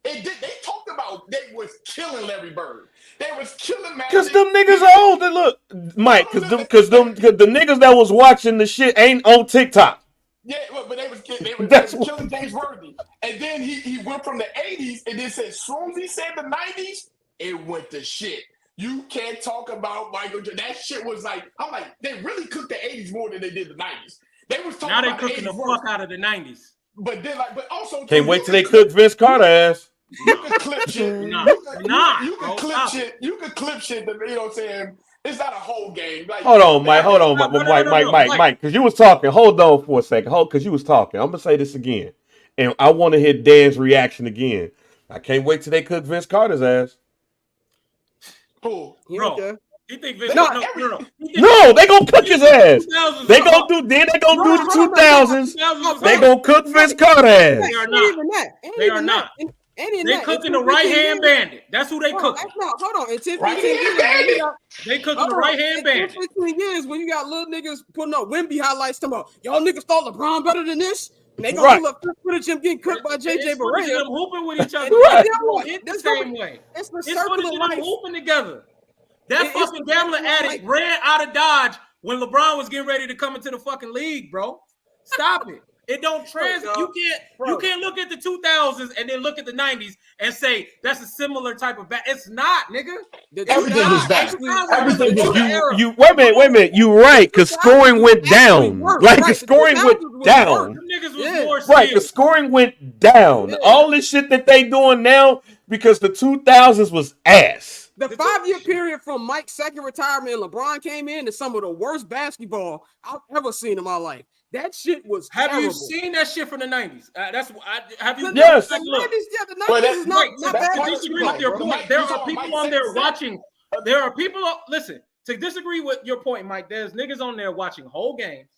It did. They talked about they was killing Larry Bird. They was killing Magic.
Cause them niggas are old. And look, Mike, cause the niggas that was watching the shit ain't on TikTok.
Yeah, but they was killing James Worthy. And then he went from the 80s and then said, as soon as he said the 90s, it went to shit. You can't talk about Michael Jordan. That shit was like, I'm like, they really cooked the 80s more than they did the 90s. They was talking
now they
about
cooking the fuck out of the 90s.
But then, but also
can't wait till they cook Vince Carter ass.
You can clip shit. You can clip shit. You can clip shit. That, you know what I'm saying? It's not a whole game. Like, hold on,
Mike. Mike. Because you was talking. Hold on for a second. Because you was talking. I'm gonna say this again, and I want to hear Dan's reaction again. I can't wait till they cook Vince Carter's ass.
Cool,
bro. You think Vince?
No, they gonna cook his ass. They gonna do the 2000s. They gonna cook Vince Carter ass.
They are not. They are not. They cooking the right hand bandit. That's who they cooking.
Hold on. In 10, 15 years,
they cooking the right hand bandit.
15 years when you got little niggas putting up Wemby highlights talking about y'all niggas thought LeBron better than this. And they gonna pull up footage of him getting cooked by JJ Barea.
Them hooping with each other. The same way. It's funny them hooping together. That fucking gambling addict ran out of Dodge when LeBron was getting ready to come into the fucking league, bro. Stop it. It don't translate. You can't look at the 2000s and then look at the 90s and say that's a similar type of it's not, nigga.
Everything is back. Everything is
you wait a minute. You right, because scoring went down. Like the scoring went down. Right, the scoring went down. All this shit that they doing now because the 2000s was ass.
The 5-year period from Mike's second retirement and LeBron came in is some of the worst basketball I've ever seen in my life. That shit was
Have
terrible.
you seen that shit from the 90s? Have you?
Yes.
The 90s,
Well,
is not bad.
To disagree with your point, there are people on there watching. There are people. Listen, to disagree with your point, Mike. There's niggas on there watching whole games,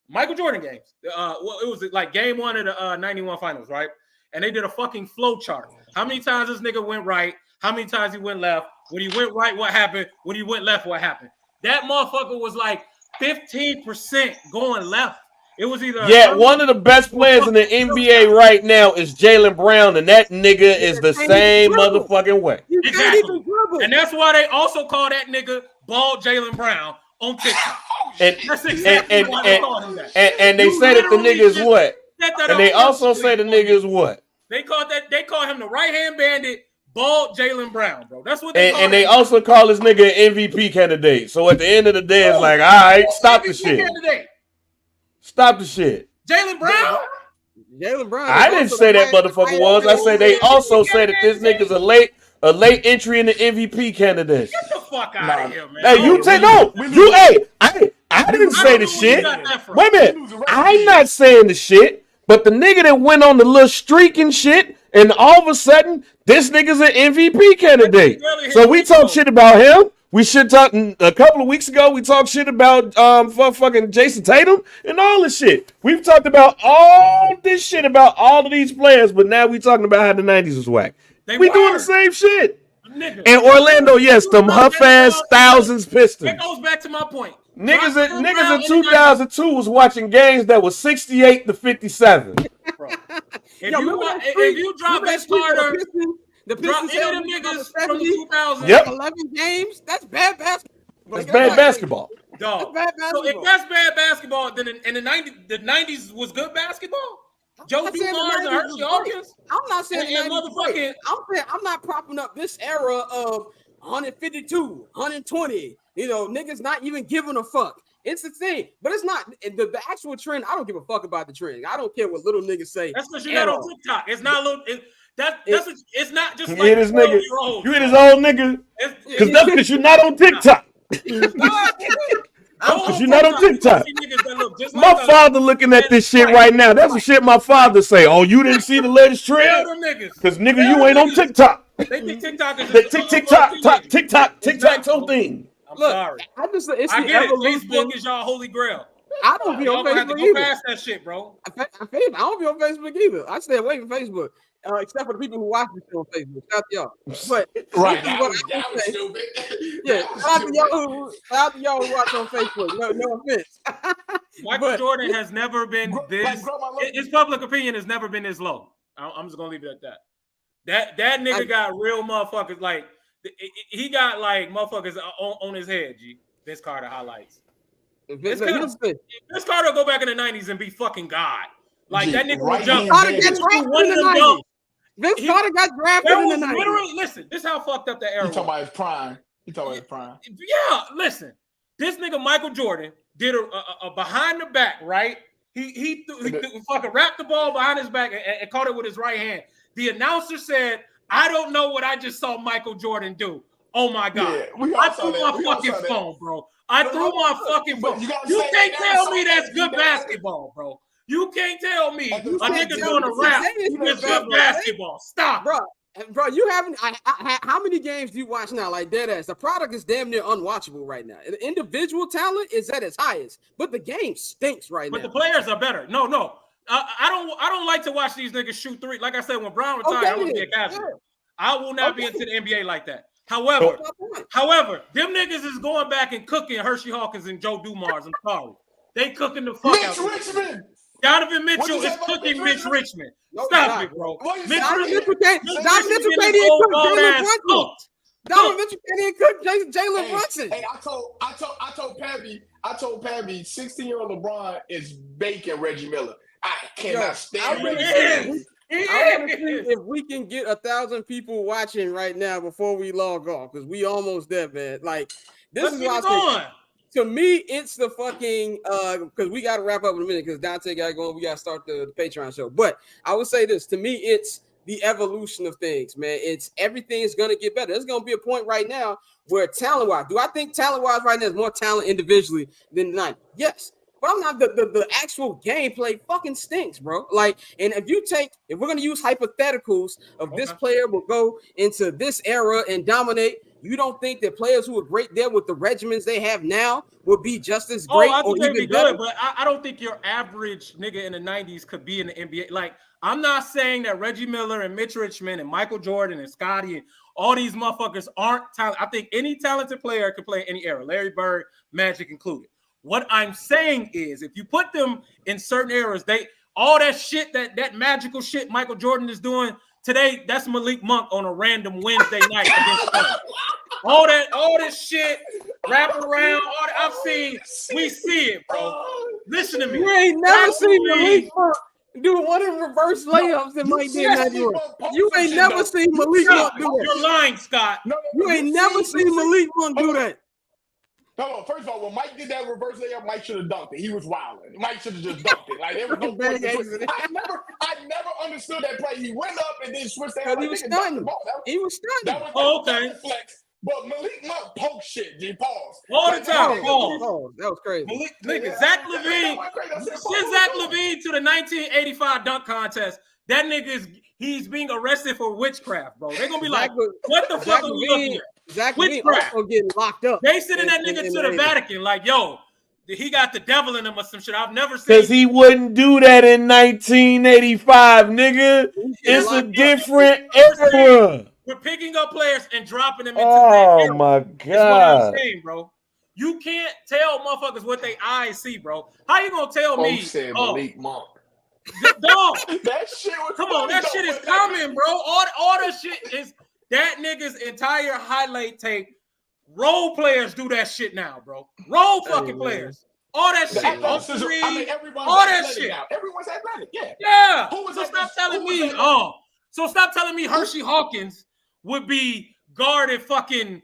Michael Jordan games. Well, it was like game 1 of the 91 finals, right? And they did a fucking flow chart. How many times this nigga went right? How many times he went left? When he went right, what happened? When he went left, what happened? That motherfucker was like 15% going left. It was either
one of the best players in the NBA right now is Jaylen Brown, and that nigga is the same motherfucking way.
Exactly. And that's why they also call that nigga Bald Jaylen Brown on TikTok.
And
that's exactly why they call him that.
And they say that the nigga is what? And they also say the nigga is what?
They call him the right hand bandit, Bald Jaylen Brown, bro. That's what they call him.
And they also call this nigga an MVP candidate. So at the end of the day, it's like, all right, stop the shit. Stop the shit.
Jaylen Brown?
Jaylen Brown.
I didn't say that motherfucker was. I said they also say that this nigga's a late entry in the MVP candidate.
Get the fuck out of here, man.
Hey, I didn't say the shit. Wait a minute. I'm not saying the shit, but the nigga that went on the little streak and shit, and all of a sudden, this nigga's an MVP candidate. So we talk shit about him. We should talk a couple of weeks ago. We talked shit about fucking Jason Tatum and all this shit. We've talked about all this shit about all of these players, but now we talking about how the 90s was whack. We doing the same shit.
Nigga.
And Orlando, yes, them huff ass thousands Pistons.
That goes back to my point.
Niggas in 2002 was watching games that was 68-57.
Bro. If you drop Vince Carter,
the Pistons
drop any of them niggas from the 2000s,
11 games, that's bad basketball.
That's bad basketball.
Dog.
That's bad basketball.
So if that's bad basketball, then in the 90s was good basketball? Joe Dumars and Hershey Hawkins?
I'm not saying
and motherfucking.
I'm not propping up this era of 152, 120. Niggas not even giving a fuck. It's the thing, but it's not the actual trend. I don't give a fuck about the trend. I don't care what little niggas say.
That's because you're not on TikTok. It's not little. It's not just
You
like
hit his nigga. You hit his old nigga. Because that's because you're not on TikTok. Because you're not on TikTok. My father looking at this shit right now. That's the shit my father say. Oh, you didn't see the latest trend? Because nigga, you ain't on TikTok.
They think TikTok is
TikTok whole thing.
I'm sorry.
I
get it. Facebook is y'all holy grail.
I don't be on Facebook
have to
either.
go past that shit, bro.
I don't be on Facebook either. I stay away from Facebook, except for the people who watch me on Facebook. Shout out to y'all. But
Right.
that was
Stupid.
Yeah, shout out to y'all who watch on Facebook. No offense.
Michael Jordan has never been this. His public opinion has never been this low. I'm just gonna leave it at that. That nigga got real motherfuckers like he got like motherfuckers on his head. Vince Carter highlights. Vince Carter go back in the 90s and be fucking God. Like that nigga would jump.
Vince Carter got drafted in the 90s.
Literally, listen, this is how fucked up that era.
You talking about his prime?
Yeah, listen. This nigga Michael Jordan did a behind the back, right? He fucking wrapped the ball behind his back and caught it with his right hand. The announcer said, "I don't know what I just saw Michael Jordan do." Oh my God!
Yeah,
I threw my fucking phone, bro. I threw my fucking phone. You can't tell me that's good basketball, bro. You can't tell me a nigga doing a rap is good basketball. Stop,
bro. You haven't. How many games do you watch now? Like dead ass. The product is damn near unwatchable right now. The individual talent is at its highest, but the game stinks right now.
But the players are better. No. I don't like to watch these niggas shoot three. Like I said, when Brown retired, I would be a casual. Yeah. I will not be into the NBA like that. However, them niggas is going back and cooking Hershey Hawkins and Joe Dumars. I'm sorry. They cooking the fuck out.
Richmond.
Donovan Mitchell is cooking Mitch Richmond. Stop it, bro.
Donovan Mitchell can't even cook Jalen Brunson. Donovan Mitchell can't even cook Jalen Brunson.
Hey, I told Pabby, 16-year-old LeBron is baking Reggie Miller. I cannot stand
it. I want to see if we can get 1,000 people watching right now before we log off, because we almost there, man. Like, this is what I think. To me, it's the fucking because we got to wrap up in a minute because Dante got going. We got to start the Patreon show. But I would say this: to me, it's the evolution of things, man. It's everything is going to get better. There's going to be a point right now where talent-wise, do I think talent-wise right now is more talent individually than the 90s? Yes. But I'm not the actual gameplay fucking stinks, bro. Like, and if we're going to use hypotheticals of this player will go into this era and dominate, you don't think that players who are great there with the regimens they have now would be just as great
I
or
think they'd
even
be
better?
good, but I don't think your average nigga in the 90s could be in the NBA. Like, I'm not saying that Reggie Miller and Mitch Richmond and Michael Jordan and Scottie and all these motherfuckers aren't talented. I think any talented player can play any era, Larry Bird, Magic included. What I'm saying is, if you put them in certain eras, all that shit, that magical shit Michael Jordan is doing today, that's Malik Monk on a random Wednesday night against them. All this shit, wrap around, we see it, bro. Listen to me.
You ain't never seen Malik Monk do one of the reverse layups that Mike did that year. You ain't never seen Malik Monk do that.
You're lying, Scott.
You ain't never seen Malik Monk do that.
No, first of all, when Mike did that reverse layup, Mike should have dunked it. He was wilding. Mike should have just dunked it. Like there was no point to it. I never understood that play. He went up and then switched that.
He was stunning. He was stunning.
That was okay. Flex. But Malik Monk poke shit. G, pause.
All the time.
Pause. That was crazy.
Nigga, Zach LaVine. Send Zach LaVine to the 1985 dunk contest. That nigga he's being arrested for witchcraft, bro. They're gonna be like, what the fuck are we looking at?
Zach LaVine also getting locked up.
They sending that nigga to the Vatican, like, yo, he got the devil in him or some shit. I've never seen.
Because he wouldn't do that in 1985, nigga. It's a different era.
We're picking up players and dropping them into
that
era.
My God.
That's what I'm saying, bro. You can't tell motherfuckers what they eyes see, bro. How you gonna tell me?
Said Malik Monk.
Dog,
that shit was
come on, that shit is common, bro. All that shit is that nigga's entire highlight tape. Role players do that shit now, bro. Role fucking players. All that shit. All that shit.
Now. Everyone's athletic. Yeah.
Yeah. So stop telling me. So stop telling me Hershey Hawkins would be guarded fucking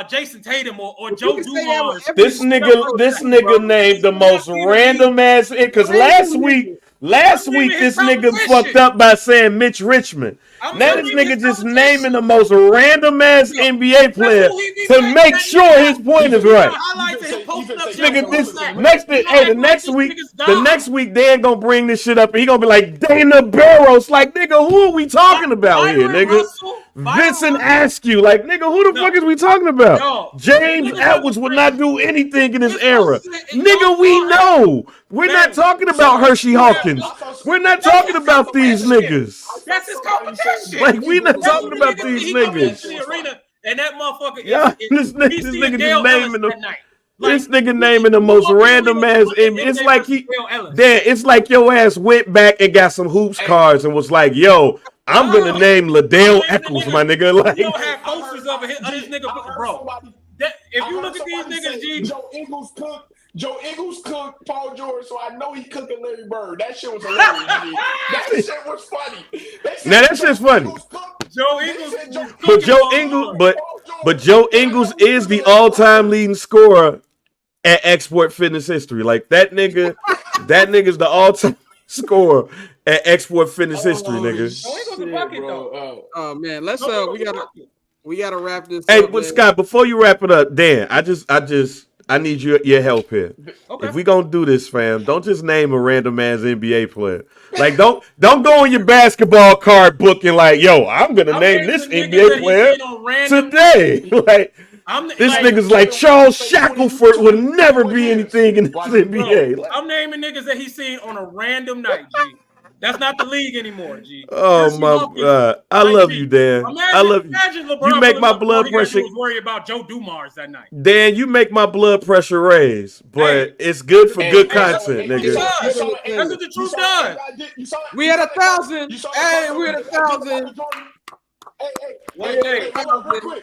Jason Tatum or Joe Dumars.
This nigga named the most random ass because last week this nigga fucked up by saying Mitch Richmond. Now this nigga just naming the most random ass NBA player to make sure his point is right. The next week they ain't gonna bring this shit up and he gonna be like Dana Barros, like nigga, who are we talking about here, nigga? Vincent Askew, like nigga, who the fuck is we talking about? James Edwards would not do anything in this era, nigga. We know we're not talking about Hershey Hawkins. We're not talking about these niggas.
That's his competition.
Like we not talking about these niggas.
And that motherfucker
this nigga just naming them. This nigga naming the most random ass. It's like it's like your ass went back and got some hoops cards and was like, "Yo, I'm gonna name Liddell Eccles, my nigga." Like,
you don't have posters of this nigga, bro. If you look at these niggas, G,
Joe Ingles cooked Paul George, so I know he cooking Larry Bird. That shit was hilarious. That shit was funny.
Now that shit's funny. But Joe Ingles is the all-time leading scorer at Export Fitness history. Like that nigga's the all-time scorer at Export Fitness history, nigga.
Oh man, let's we gotta wrap this
up. Hey,
but
Scott, before you wrap it up, Dan, I need your help here. Okay. If we gonna do this, fam, don't just name a random ass NBA player. Like, don't go in your basketball card book and like, yo, I'm gonna name this NBA player today. Like, this nigga's like Charles Shackelford would never be anything in this NBA.
Bro, I'm naming niggas that he's seen on a random night, G. That's not the league anymore, G.
Oh my God, I love you, Dan. I love you. You make my blood pressure.
Was worried about Joe Dumars that night.
Dan, you make my blood pressure raise, but it's good for good content, nigga.
That's what the truth does.
We had 1,000. Hey, we had 1,000.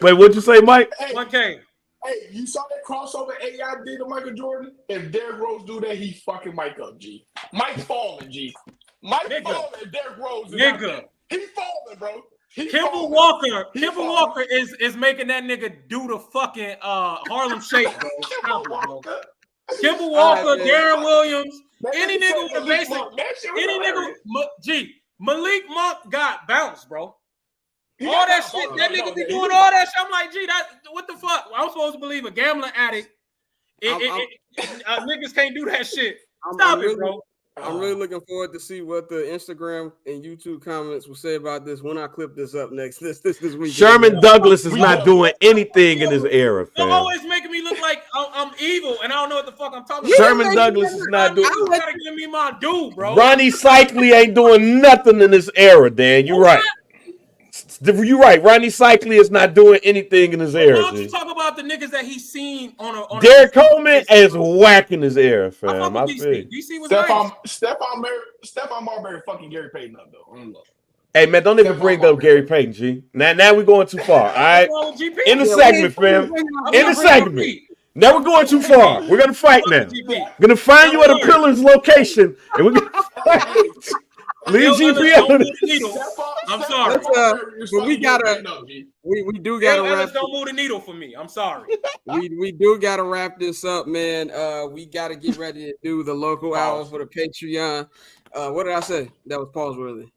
Wait, what'd you say, Mike?
1K.
Hey, you saw that crossover AI did to Michael Jordan? If Derrick Rose do that, he fucking Mike up, G. Mike's falling, G. Mike falling, Derrick Rose. Nigga. He falling, bro.
Kimball Walker is making that nigga do the fucking Harlem Shake, bro. Kimball Walker, Darren Williams, any nigga with a basic, any nigga, G, Malik Monk got bounced, bro. All that shit, that nigga be doing all that shit. I'm like, gee, what the fuck? I'm supposed to believe a gambling addict. Niggas can't do that shit. Stop it, bro.
I'm really looking forward to see what the Instagram and YouTube comments will say about this when I clip this up next this week.
Sherman Douglas is not doing anything in this era, fam.
You're always making me look like I'm evil and I don't know what the fuck I'm talking
about. Sherman Douglas is not doing.
You gotta give me my due, bro.
Ronnie Cycli ain't doing nothing in this era, Dan. You're right. You're right. Ronnie Cycli is not doing anything in his era.
Why don't you talk about the niggas that he's seen on
Derek Coleman is whacking his era, fam. I feel.
DC was
Stephon Marbury fucking Gary Payton up though.
Hey man, don't even bring up Gary Payton, G. Now we're going too far. All right. In the segment, fam. In the segment. Now we're going too far. We're gonna fight now. We're gonna find you at a Pillar's location, and we're gonna fight. Leave GP.
I'm sorry.
But we do gotta wrap.
Don't move the needle for me. I'm sorry.
We do gotta wrap this up, man. We gotta get ready to do the local hour for the Patreon. What did I say? That was pause-worthy.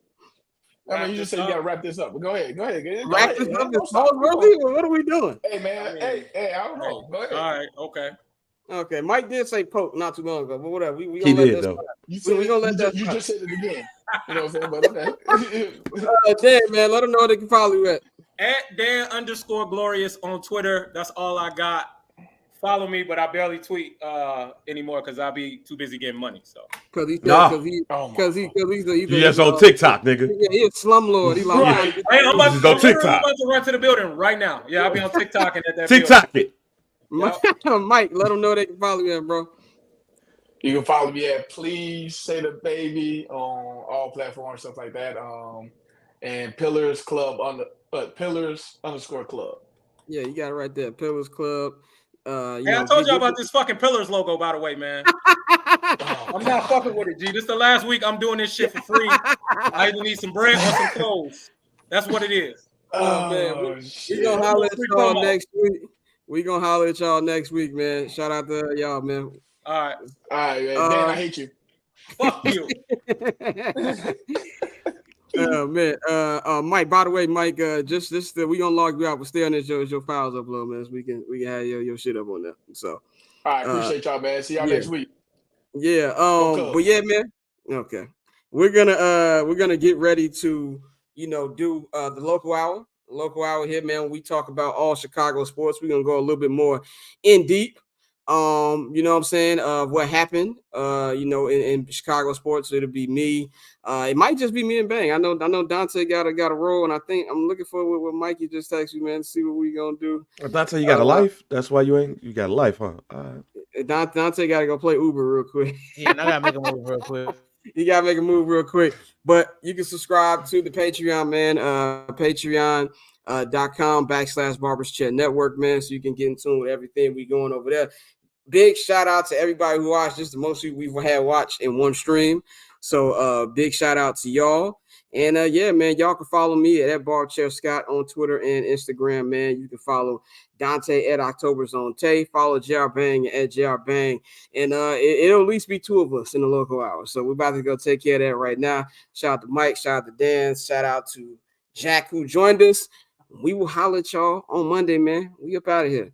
I mean, you just said you gotta wrap this up. But go ahead.
Wrap this up. Is pause-worthy? What are we doing?
Hey man. Hey, I don't know. Go ahead.
All right. Okay.
Mike did say poke not too long ago, but whatever. We
he did though.
You just said it again. You know what I'm saying? But okay.
Dan, man, let them know they can follow you at
Dan_glorious on Twitter. That's all I got. Follow me, but I barely tweet anymore because I'll be too busy getting money. So
he's
just on TikTok, nigga.
Yeah, he's a slumlord. He like,
right. Hey, I'm about
to TikTok.
Run to the building right now. Yeah, I'll be on TikTok and at that
TikTok
building.
it.
Mike, let them know they can follow you, bro.
You can follow me at Please Say the Baby on all platforms, stuff like that. And Pillars Club on the Pillars_Club.
Yeah, you got it right there. Pillars Club.
I told y'all about this fucking Pillars logo, by the way, man. I'm not fucking with it, G. This is the last week I'm doing this shit for free. I either need some bread or some clothes. That's what it is.
Man. We gonna holler at y'all next week. We gonna holler at y'all next week, man. Shout out to y'all, man.
All right,
man. Dan, I hate you.
Fuck you.
Man. Mike. By the way, Mike. Just we gonna log you out, but stay on this your files upload, man. So we can have your shit up on that. So.
All right, appreciate y'all, man. See y'all next week.
Yeah. But yeah, man. Okay. We're gonna get ready to do the local hour. Local hour here, man. When we talk about all Chicago sports, we're gonna go a little bit more in deep. You know what I'm saying, what happened, in Chicago sports. It'll be me. It might just be me and Bang. I know Dante got a role, and I think I'm looking forward what Mikey just texted you, man, to see what we gonna do.
Dante, you got a life? That's why you got a life, huh?
Dante gotta go play Uber real quick.
Yeah, I gotta make a move real quick.
You gotta make a move real quick. But you can subscribe to the Patreon, man. Patreon.com/Barbers Chat Network, man, so you can get in tune with everything we going over there. Big shout out to everybody who watched. This is the most we've had watched in one stream. So big shout out to y'all. And yeah, man, y'all can follow me at Barchair Scott on Twitter and Instagram, man. You can follow Dante at Octoberzone Tay. Follow JR Bang at JR Bang. And it'll at least be two of us in the local hour. So we're about to go take care of that right now. Shout out to Mike, shout out to Dan, shout out to Jack who joined us. We will holler at y'all on Monday, man. We up out of here.